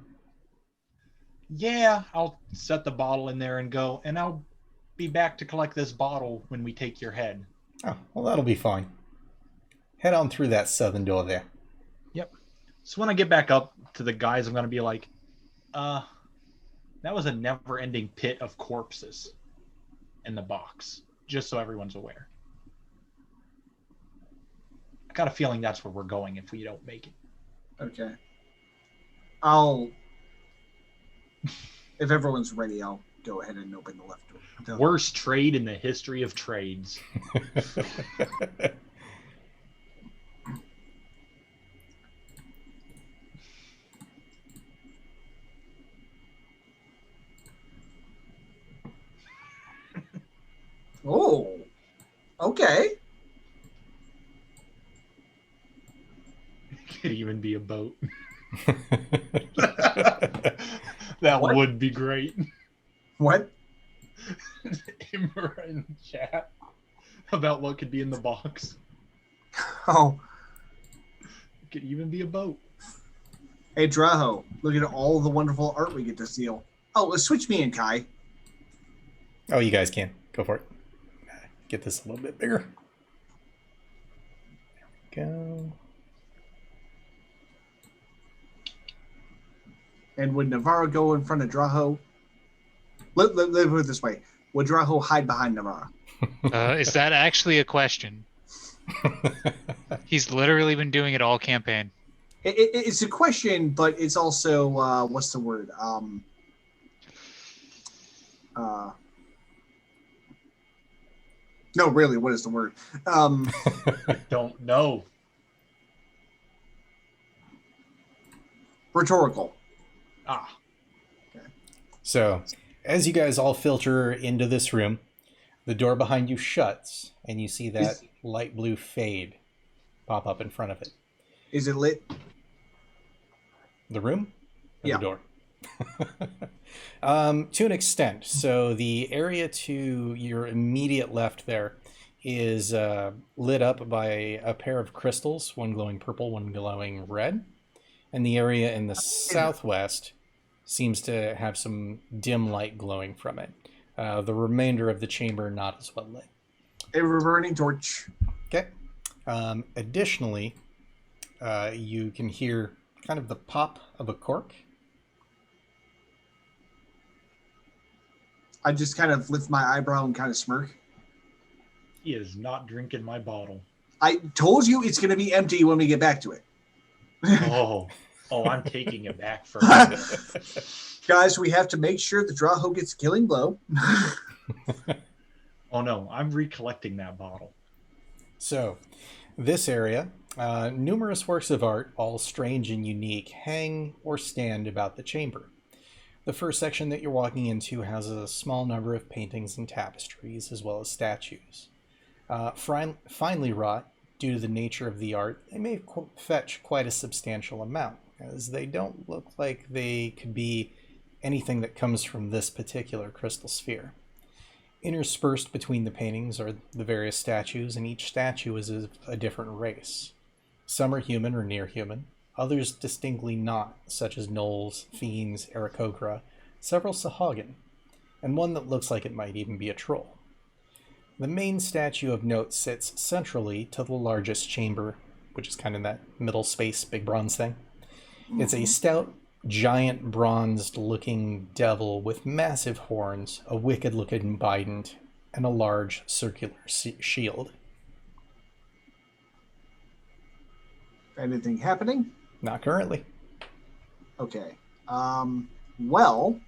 Yeah, I'll set the bottle in there and go, and I'll be back to collect this bottle when we take your head. Oh, well, that'll be fine. Head on through that southern door there. Yep. So when I get back up to the guys, I'm going to be like, that was a never-ending pit of corpses in the box, just so everyone's aware. I got a feeling that's where we're going if we don't make it. Okay. If everyone's ready, I'll go ahead and open the left door. Worst trade in the history of trades. Oh, okay. It could even be a boat. That That What? would be great. What? Imra in chat about what could be in the box. Oh, It could even be a boat. hey, Draho, look at all the wonderful art we get to steal. Oh, let's switch me and Kai. Oh, you guys can. Go for it. Get this a little bit bigger. There we go. And would Navarro go in front of Draho? Let put it this way. Would Draho hide behind Navarro? Is that actually a question? He's literally been doing it all campaign. It's a question, but it's also, what's the word? No, really, what is the word? I don't know. Rhetorical. Ah, So, as you guys all filter into this room, the door behind you shuts, and you see that light blue fade pop up in front of it. Is it lit? The room? Or Yeah. The door? To an extent. So the area to your immediate left there is lit up by a pair of crystals, one glowing purple, one glowing red. And the area in the southwest seems to have some dim light glowing from it. The remainder of the chamber not as well lit. A reverting torch. Okay. Additionally, you can hear kind of the pop of a cork. I just kind of lift my eyebrow and kind of smirk. he is not drinking my bottle. I told you it's going to be empty when we get back to it. Oh, I'm taking it back for a minute. Guys, we have to make sure the Draho gets a killing blow. Oh no, I'm recollecting that bottle. So, this area, numerous works of art, all strange and unique, hang or stand about the chamber. The first section that you're walking into has a small number of paintings and tapestries, as well as statues. Finely wrought, due to the nature of the art, they may fetch quite a substantial amount, as they don't look like they could be anything that comes from this particular crystal sphere. Interspersed between the paintings are the various statues, and each statue is of a different race. Some are human or near human, others distinctly not, such as gnolls, fiends, Aarakocra, several Sahagin, and one that looks like it might even be a troll. The main statue of note sits centrally to the largest chamber, which is kind of that middle space, big bronze thing. It's a stout, giant bronzed-looking devil with massive horns, a wicked-looking bident, and a large circular shield. Anything happening? Not currently. Okay. Well,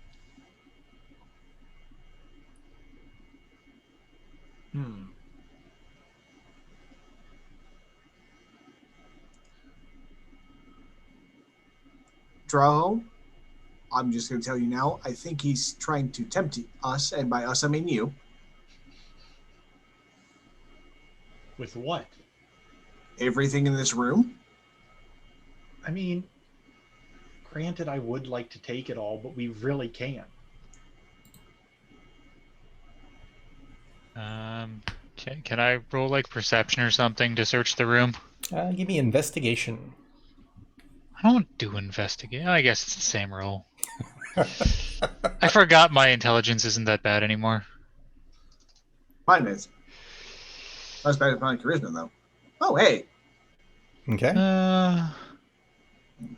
Draho, I'm just going to tell you now, I think he's trying to tempt us, and by us I mean you. With what? Everything in this room? I mean, granted, I would like to take it all, but we really can't. Can I roll like perception or something to search the room? Give me investigation. I don't do investigate. I guess it's the same roll. I forgot my intelligence isn't that bad anymore. Mine is. That's better than my charisma, though. Oh, hey. Okay.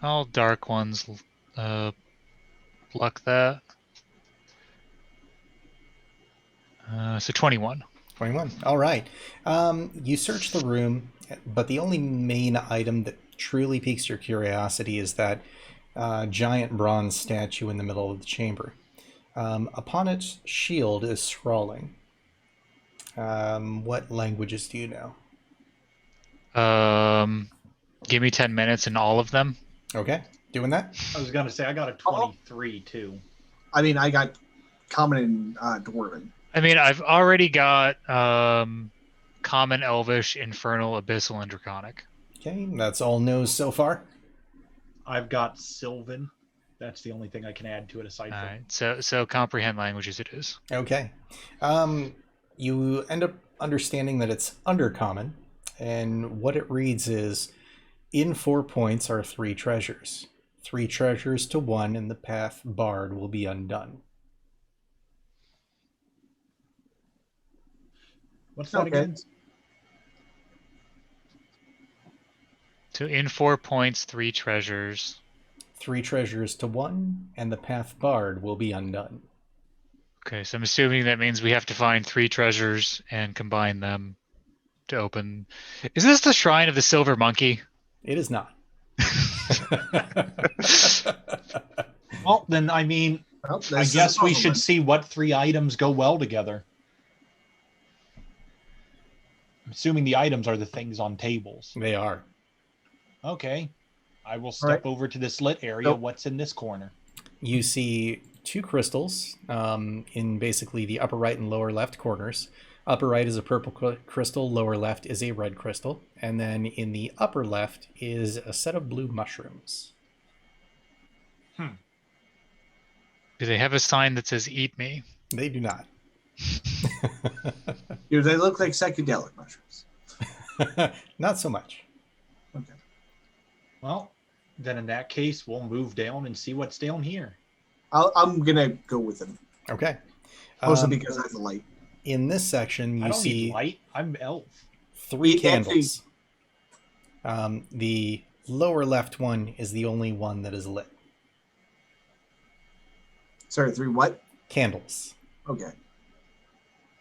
All dark ones. Pluck that. So 21. 21. All right. You search the room, but the only main item that truly piques your curiosity is that giant bronze statue in the middle of the chamber. Upon its shield is scrawling. What languages do you know? Give me 10 minutes in all of them. Okay, doing that. I was going to say, I got a 23 too. I mean, I got common and dwarven. I mean, I've already got Common, Elvish, Infernal, Abyssal, and Draconic. Okay, that's all no's so far. I've got Sylvan. That's the only thing I can add to it aside All from. right, so comprehend languages it is. Okay. You end up understanding that it's undercommon, and what it reads is, in 4 points are 3 treasures. 3 treasures to 1, and the path barred will be undone. What's that again? So in 4 points, 3 treasures. 3 treasures to 1, and the path barred will be undone. Okay, so I'm assuming that means we have to find 3 treasures and combine them to open. Is this the Shrine of the Silver Monkey? It is not. Well, then, I mean, Well, I this guess is a we puzzle should then. see what 3 items go well together. I'm assuming the items are the things on tables. They are. Okay. I will step right. over to this lit area. Nope. What's in this corner? You see 2 crystals in basically the upper right and lower left corners. Upper right is a purple crystal, lower left is a red crystal, and then in the upper left is a set of blue mushrooms. Do they have a sign that says "Eat me"? They do not. Do they look like psychedelic mushrooms? Not so much. Okay. Well, then in that case, we'll move down and see what's down here. I'm gonna go with them, Okay. mostly because I have the light. In this section, I you don't need see light. I'm elf. 3 Yeah, candles. The lower left one is the only one that is lit. Sorry, 3 what? Candles. Okay.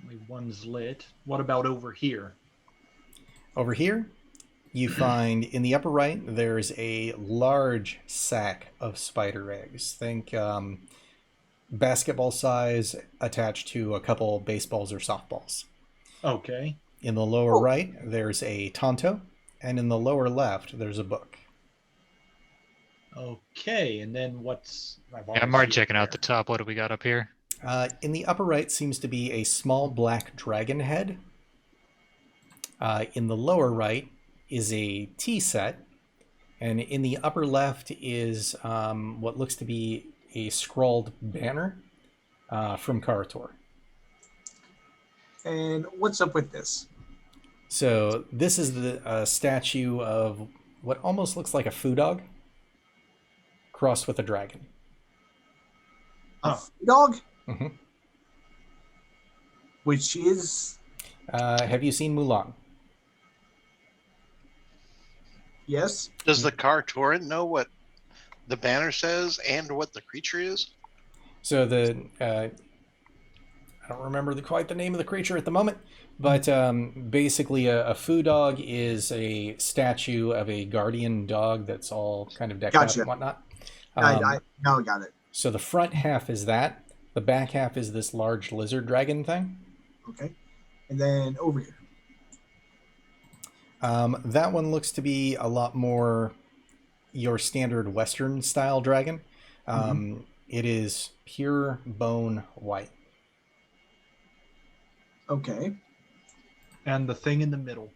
Only one's lit. What about over here? Over here, you find in the upper right, there's a large sack of spider eggs. Think basketball size attached to a couple baseballs or softballs. Okay. In the lower right, there's a Tonto, and in the lower left, there's a book. Okay, and then what's... Yeah, I'm already checking out the top. What do we got up here? In the upper right seems to be a small black dragon head. In the lower right is a tea set, and in the upper left is what looks to be a scrawled banner from Karator. And what's up with this? So this is the statue of what almost looks like a foo dog crossed with a dragon. A dog? Mm-hmm. Which is... Have you seen Mulan? Yes? Does the car torrent know what the banner says and what the creature is? So I don't remember quite the name of the creature at the moment, but basically a foo dog is a statue of a guardian dog that's all kind of decked out Gotcha. and whatnot. Now I got it. So the front half is that. The back half is this large lizard dragon thing. Okay. And then over here. That one looks to be a lot more your standard Western style dragon. It is pure bone white. Okay. And the thing in the middle.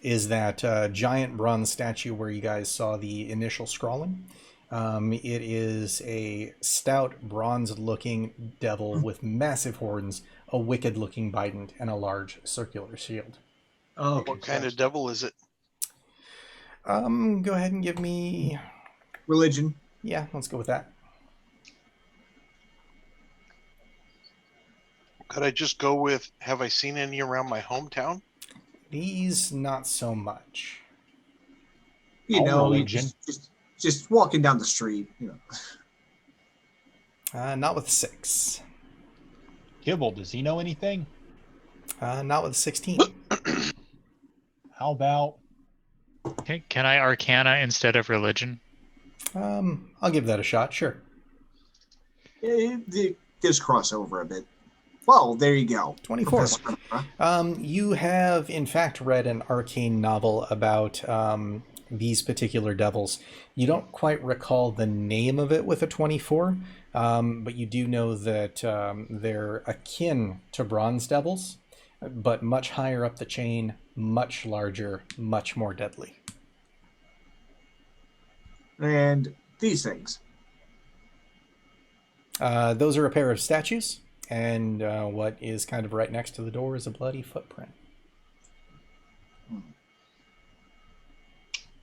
Is that giant bronze statue where you guys saw the initial scrawling. It is a stout bronze-looking devil with massive horns, a wicked-looking bident, and a large circular shield. Oh, okay. What kind of devil is it? Go ahead and give me... Religion. Yeah, let's go with that. Could I just go with, have I seen any around my hometown? These, not so much. You know, religion. just walking down the street, you know. Not with 6. Kibble, does he know anything? Not with 16. How about... Okay, can I Arcana instead of Religion? I'll give that a shot, sure. It does cross over a bit. Well, there you go. 24. Professor Pepper. You have, in fact, read an arcane novel about these particular devils. You don't quite recall the name of it with a 24, But you do know that they're akin to bronze devils, but much higher up the chain, much larger, much more deadly. And these things. Those are a pair of statues, and what is kind of right next to the door is a bloody footprint.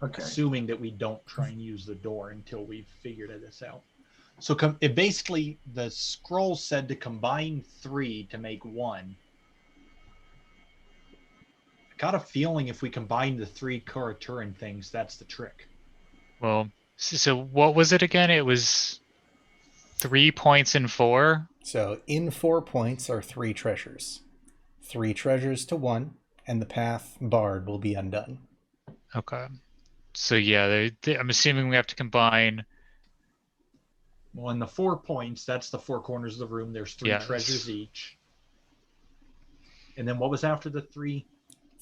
Okay. Assuming that we don't try and use the door until we've figured this out. So it basically, the scroll said to combine 3 to make 1. I got a feeling if we combine the 3 Kuraturan things, that's the trick. Well, so what was it again? It was 3 points in 4. So in 4 points are 3 treasures. 3 treasures to 1, and the path barred will be undone. Okay. So yeah, I'm assuming we have to combine. Well, in the 4 points, that's the 4 corners of the room. There's 3 Yes. treasures each. And then what was after the 3?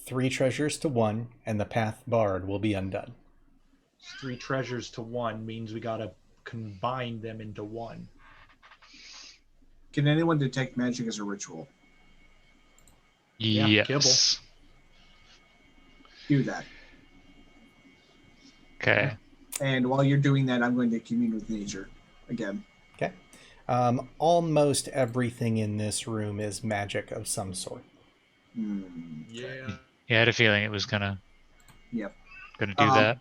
3 treasures to 1, and the path barred will be undone. 3 treasures to 1 means we got to combine them into 1. Can anyone detect magic as a ritual? Yeah, Yes. Do that. Okay. And while you're doing that, I'm going to commune with nature again. Okay. Almost everything in this room is magic of some sort. Yeah. Yeah, I had a feeling it was gonna Yep. do that.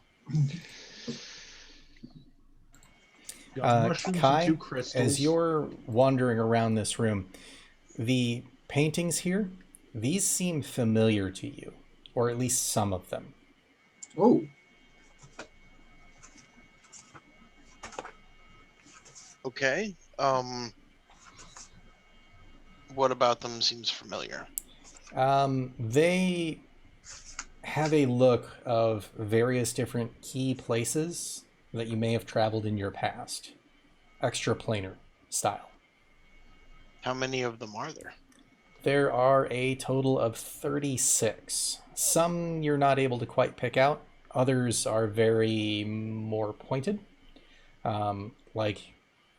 Got mushrooms Kai, and 2 crystals. as you're wandering around this room, the paintings here, these seem familiar to you, or at least some of them. Oh. Okay. What about them seems familiar? They have a look of various different key places that you may have traveled in your past. Extraplanar style. How many of them are there? There are a total of 36. Some you're not able to quite pick out. Others are very more pointed. Like,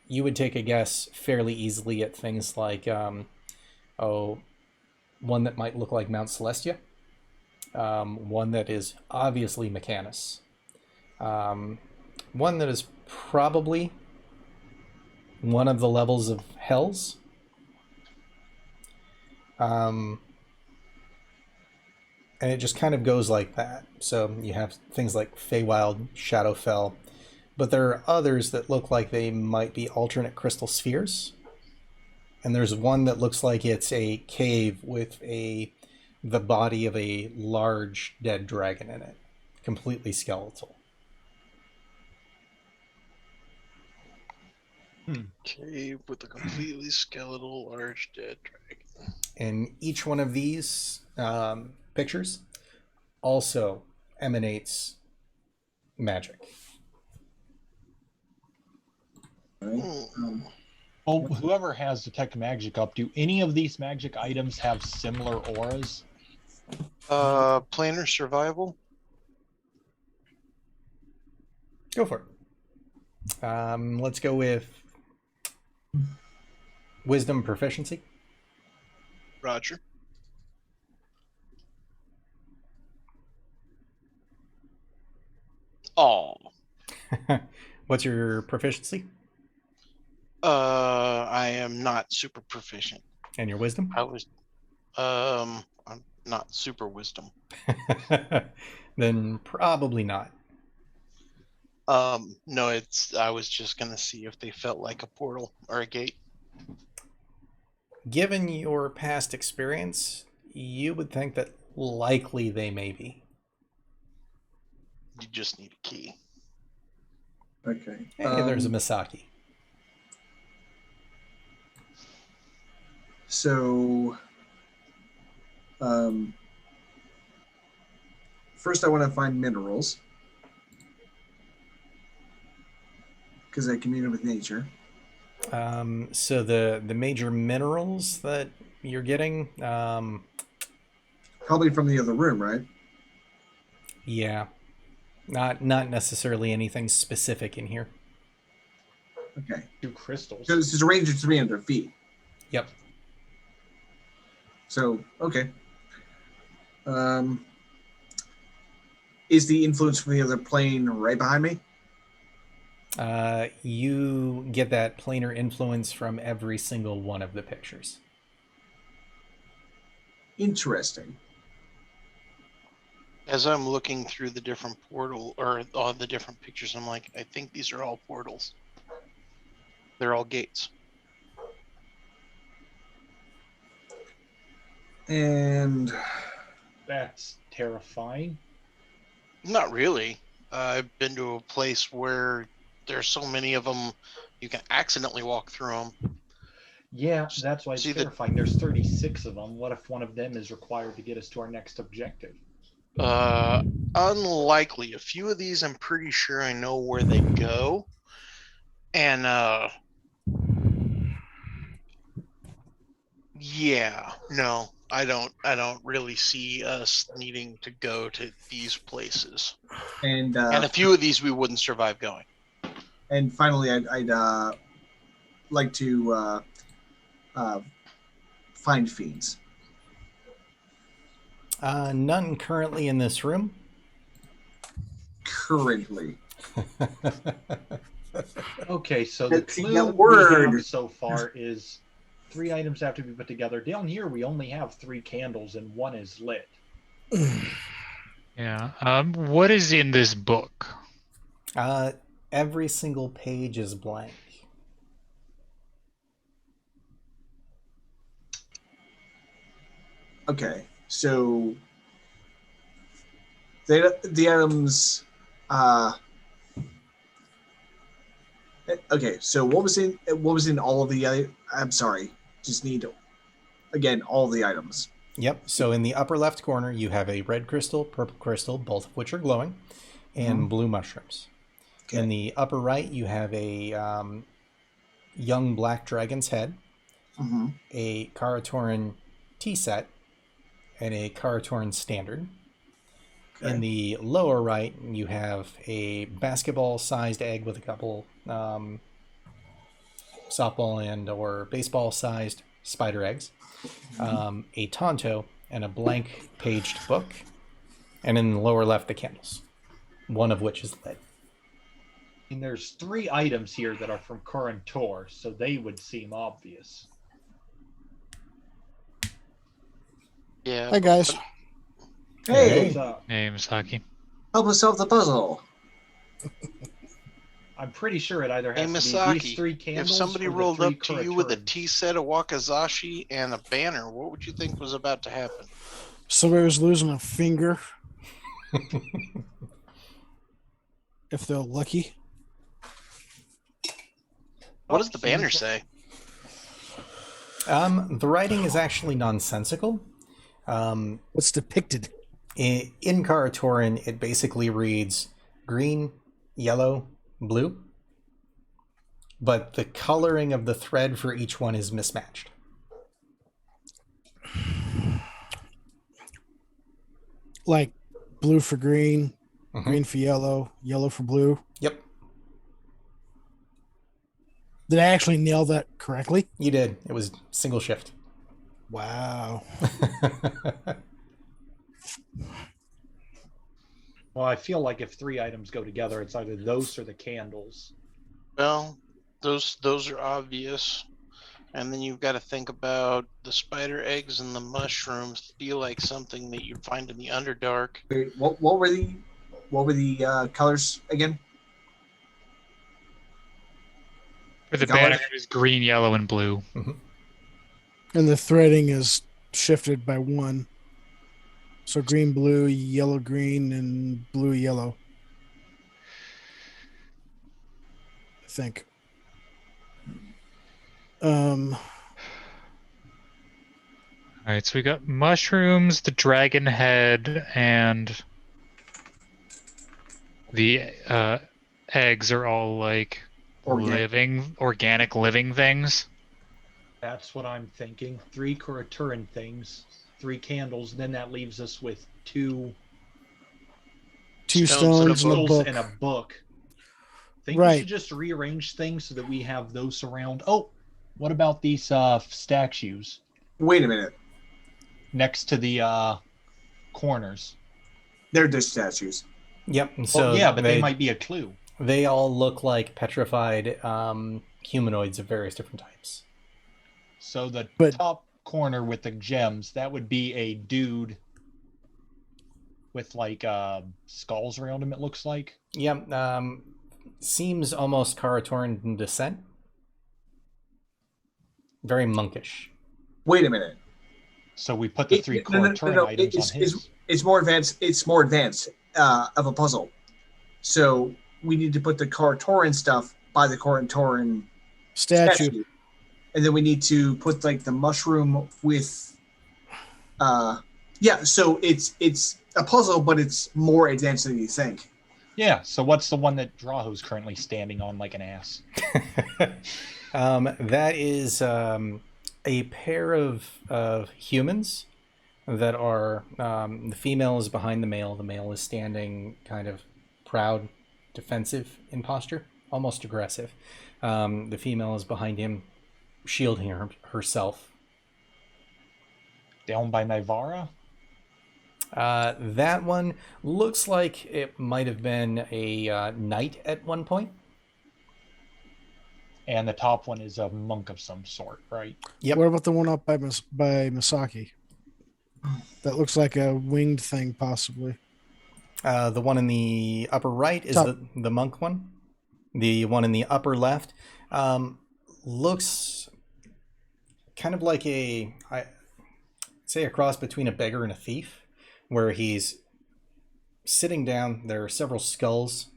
you would take a guess fairly easily at things like, one that might look like Mount Celestia. One that is obviously Mechanus. One that is probably one of the levels of Hells. And it just kind of goes like that. So you have things like Feywild, Shadowfell, but there are others that look like they might be alternate crystal spheres. And there's one that looks like it's a cave with the body of a large dead dragon in it, completely skeletal. Cave with a completely skeletal large dead dragon. And each one of these pictures also emanates magic. Well, whoever has detect magic up, do any of these magic items have similar auras? Planar survival. Go for it. Let's go with wisdom proficiency. Roger. Oh. What's your proficiency? I am not super proficient. And your wisdom? I'm not super wisdom. Then probably not. No, I was just gonna see if they felt like a portal or a gate. Given your past experience, you would think that likely they may be. You just need a key. Okay. Hey, there's a Misaki. So, first I want to find minerals because I commune with nature. So the major minerals that you're getting, Probably from the other room, right? yeah, not necessarily anything specific in here. Okay. 2 crystals. So this is a range of 300 feet. Yep. So, okay. Is the influence from the other plane right behind me? You get that planar influence from every single one of the pictures. Interesting. As I'm looking through the different portal or all the different pictures, I'm like, I think these are all portals. They're all gates. And That's terrifying. Not really. I've been to a place where there's so many of them, you can accidentally walk through them. Yeah, that's why it's See terrifying. There's 36 of them. What if one of them is required to get us to our next objective? Unlikely. A few of these, I'm pretty sure I know where they go. And yeah, no, I don't really see us needing to go to these places. And a few of these we wouldn't survive going. And finally, I'd like to find fiends. None currently in this room. Currently. Okay, so the Let's see clue that we word. have so far is 3 items have to be put together. Down here, we only have 3 candles and 1 is lit. Yeah. What is in this book? Every single page is blank. Okay, so the items. Okay, so what was in all of the other? I'm sorry, just need again all the items. Yep. So in the upper left corner, you have a red crystal, purple crystal, both of which are glowing, and blue mushrooms. Okay. In the upper right, you have a young black dragon's head, a Karatoran tea set, and a Karatoran standard. Okay. In the lower right, you have a basketball-sized egg with a couple softball and or baseball-sized spider eggs, a Tonto, and a blank paged book. And in the lower left, the candles, one of which is lit. And there's 3 items here that are from current tour, so they would seem obvious. Yeah. Hi, guys. Hey, What's up? Hey, Misaki. help us solve the puzzle. I'm pretty sure it either Hey, has to be Misaki, these 3 candles if somebody or the rolled 3 up to you with a Kuraturans. tea set, a wakizashi, and a banner, what would you think was about to happen? Somebody was losing a finger. If they're lucky. What does the banner say? The writing is actually nonsensical. What's depicted? In Karatoran, it basically reads green, yellow, blue, but the coloring of the thread for each one is mismatched. Like blue for green, green for yellow, yellow for blue. Yep, Did I actually nail that correctly? you did. It was single shift. Wow. Well, I feel like if 3 items go together, it's either those or the candles. Well, those are obvious. And then you've got to think about the spider eggs and the mushrooms feel like something that you'd find in the Underdark. Wait, what were the colors again? For the Colors? banner, it was green, yellow, and blue. And the threading is shifted by 1. So green, blue, yellow, green, and blue, yellow. I think. All right, so we got mushrooms, the dragon head, and the eggs are all like organic living things. That's what I'm thinking. 3 Kuraturan things, 3 candles, then that leaves us with 2 2 Stones and a stones and a book. and a book think we Right. should just rearrange things so that we have those around. Oh, what about these statues Wait a minute. next to the corners? They're just statues. Yep. Well, So yeah, but they might be a clue. they all look like petrified humanoids of various different types. So the But- top corner with the gems, that would be a dude with like skulls around him, it looks like. Yep. Seems almost Karatoran in descent. Very monkish. Wait a minute. So we put the three core turn items on his. It's more advanced. It's more advanced of a puzzle. So we need to put the Karatoran stuff by the Karatoran Statue. and then we need to put like the mushroom with. Yeah. So it's a puzzle, but it's more advanced than you think. Yeah, so what's the one that Draho's currently standing on like an ass? That is a pair of humans that are the female is behind the male. The male is standing kind of proud, defensive in posture, almost aggressive. The female is behind him, shielding herself. Down by Nivara? That one looks like it might have been a knight at one point. And the top one is a monk of some sort, right? Yep. What about the one up by Misaki? That looks like a winged thing, possibly. The one in the upper right is the monk one. The one in the upper left looks kind of like I'd say a cross between a beggar and a thief, where he's sitting down. There are several skulls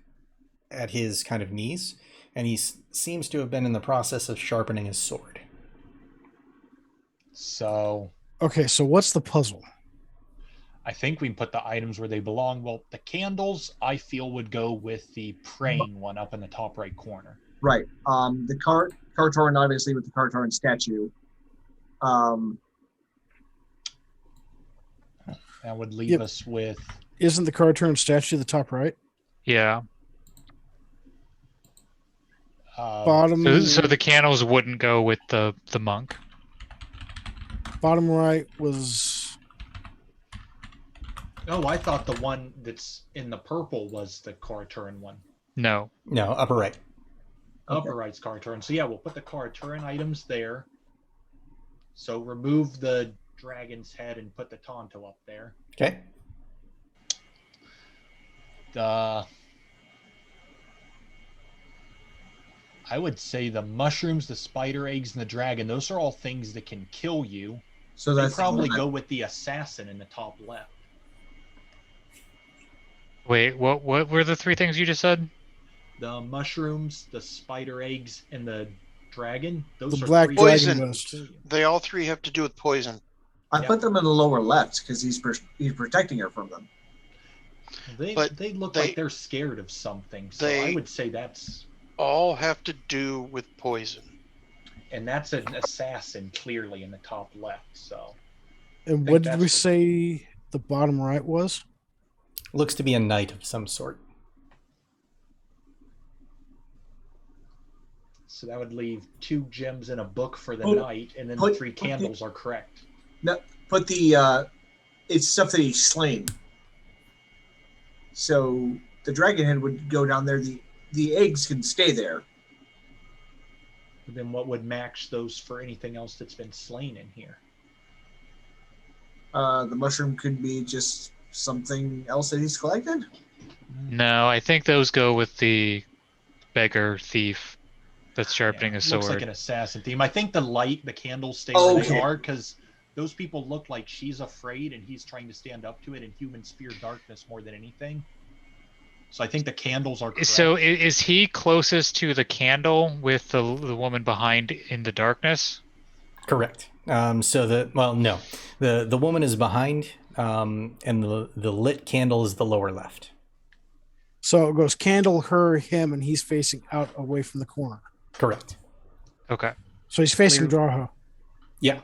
at his kind of knees, and he seems to have been in the process of sharpening his sword. So Okay, so what's the puzzle? I think we can put the items where they belong. Well, the candles, I feel, would go with the praying one up in the top right corner. Right. The Karatoran, obviously, with the Karatoran statue. That would leave us with... Isn't the Karatoran statue the top right? Yeah. Bottom So the candles wouldn't go with the monk. bottom right was Oh, I thought the one that's in the purple was the Karaturan one. No. No, upper right. Upper right's Karaturan. So yeah, we'll put the Karaturan items there. So remove the dragon's head and put the Tonto up there. Okay. I would say the mushrooms, the spider eggs, and the dragon, those are all things that can kill you. So They that's probably go with the assassin in the top left. Wait, what were the three things you just said? The mushrooms, the spider eggs, and the dragon. Those the are black three dragon Poison. ghost. They all three have to do with poison. I put them in the lower left because he's protecting her from them. They But look they- like they're scared of something. So they- I would say that's All have to do with poison. an assassin clearly in the top left. So And think what did that's we what- say the bottom right was? Looks to be a knight of some sort. so that would leave 2 gems in a book for the Oh, knight, and then the put- 3 put the- candles are correct. But the it's stuff that he's slain. So the dragon head would go down there. The eggs can stay there. But then what would match those for anything else that's been slain in here? The mushroom could be just something else that he's collected. No, I think those go with the beggar thief that's sharpening Yeah, a it looks sword. like an assassin theme. I think the candles stay Oh, where okay. they are because those people look like she's afraid and he's trying to stand up to it, and humans fear darkness more than anything. So I think the candles are correct. So is he closest to the candle with the woman behind in the darkness? Correct. So the woman is behind, and the lit candle is the lower left. So it goes candle, her, him, and he's facing out away from the corner. Correct. Okay. So he's facing Clear. Draho. Yeah.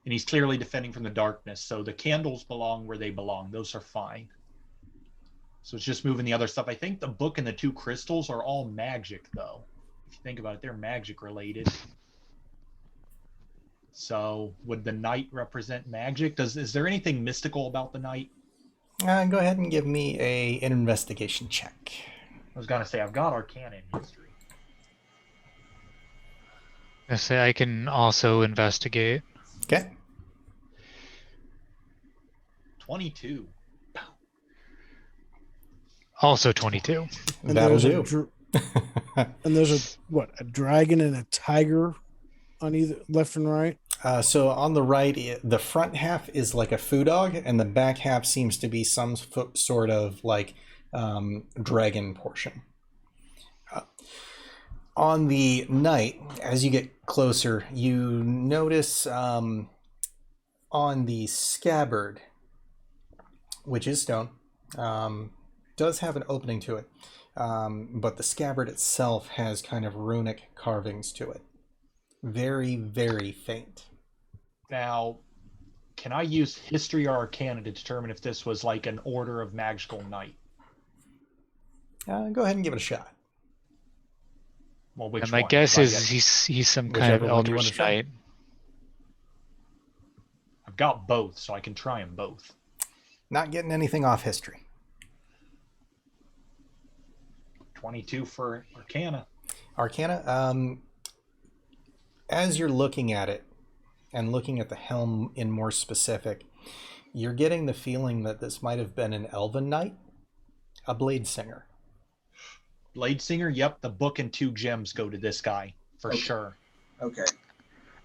And he's clearly defending from the darkness. So the candles belong where they belong. Those are fine. So it's just moving the other stuff. I think the book and the 2 crystals are all magic, though. If you think about it, they're magic related. So would the knight represent magic? Is there anything mystical about the knight? Go ahead and give me an investigation check. I was gonna say I've got Arcana in history. I say I can also investigate. Okay. 22. Also 22. And That'll there's do. And there's a dragon and a tiger on either left and right. So on the right, the front half is like a foo dog, and the back half seems to be some sort of like dragon portion. On the knight, as you get closer, you notice on the scabbard, which is stone, does have an opening to it, but the scabbard itself has kind of runic carvings to it. Very, very faint. Now, can I use history or Arcana to determine if this was like an order of magical knight? Go ahead and give it a shot. Well, which And my one? guess 'Cause is he's some kind of Whichever one you want to eldritch try. knight. I've got both, so I can try them both. Not getting anything off history. 22 for Arcana. Arcana, as you're looking at it and looking at the helm in more specific, you're getting the feeling that this might have been an elven knight, a blade singer. Blade Singer, yep, the book and 2 gems go to this guy, for sure. Okay.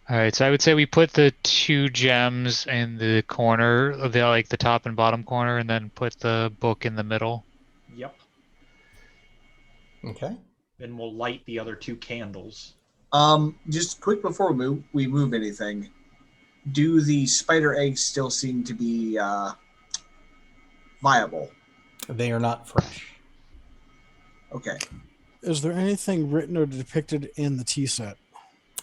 All right, so I would say we put the 2 gems in the corner of the top and bottom corner, and then put the book in the middle. Yep. Okay. Then we'll light the other 2 candles. Just quick before we move anything, do the spider eggs still seem to be viable? They are not fresh. Okay. Is there anything written or depicted in the tea set?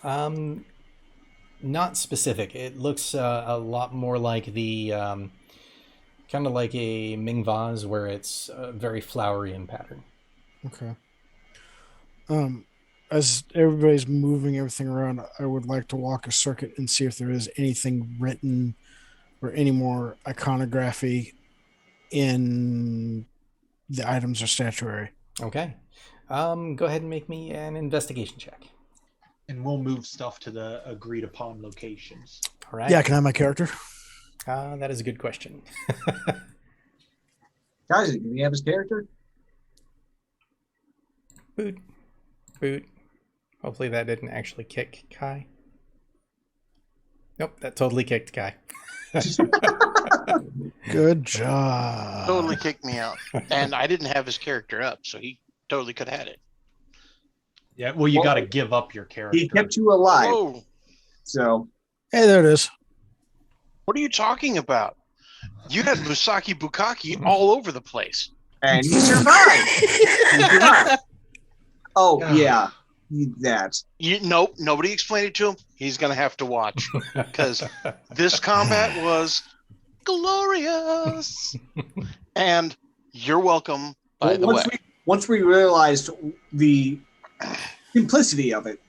Not specific. It looks a lot more like the kind of like a Ming vase, where it's very flowery in pattern. Okay. As everybody's moving everything around, I would like to walk a circuit and see if there is anything written or any more iconography in the items or statuary. Okay. Go ahead and make me an investigation check. And we'll move stuff to the agreed upon locations. All right. Yeah, can I have my character? That is a good question. Guys, can we have his character? Boot. Boot. Hopefully that didn't actually kick Kai. Nope, that totally kicked Kai. Good job. Totally kicked me out. And I didn't have his character up, so he totally could have had it. Yeah, well, you got to give up your character. He kept you alive. Whoa, So, Hey, there it is. what are you talking about? You had Musaki Bukaki all over the place. and he survived. He survived. Oh, yeah. That. Nope, nobody explained it to him. He's going to have to watch, because this combat was glorious. And you're welcome, by the way. Once we realized the simplicity of it.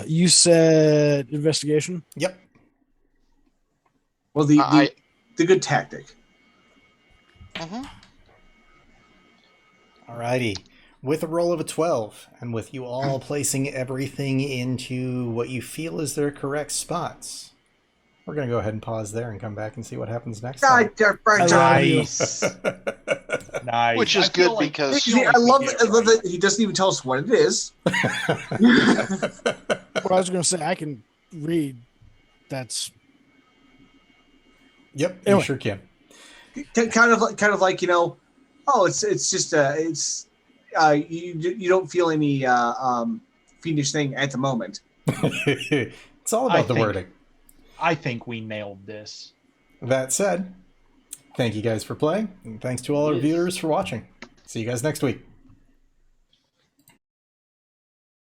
You said investigation? Yep. Well, the good tactic. Mhm. Alrighty. With a roll of a 12, and with you all placing everything into what you feel is their correct spots, we're going to go ahead and pause there and come back and see what happens next time. Nice. Nice. Which is I feel good like- because I love that he doesn't even tell us what it is. What I was going to say, I can read. That's Yep, Anyway. you sure can. kind of like, you know, oh, it's just you don't feel any fiendish thing at the moment. It's all about the wording. I think we nailed this. That said, thank you guys for playing, and thanks to all our Yes. viewers for watching. See you guys next week.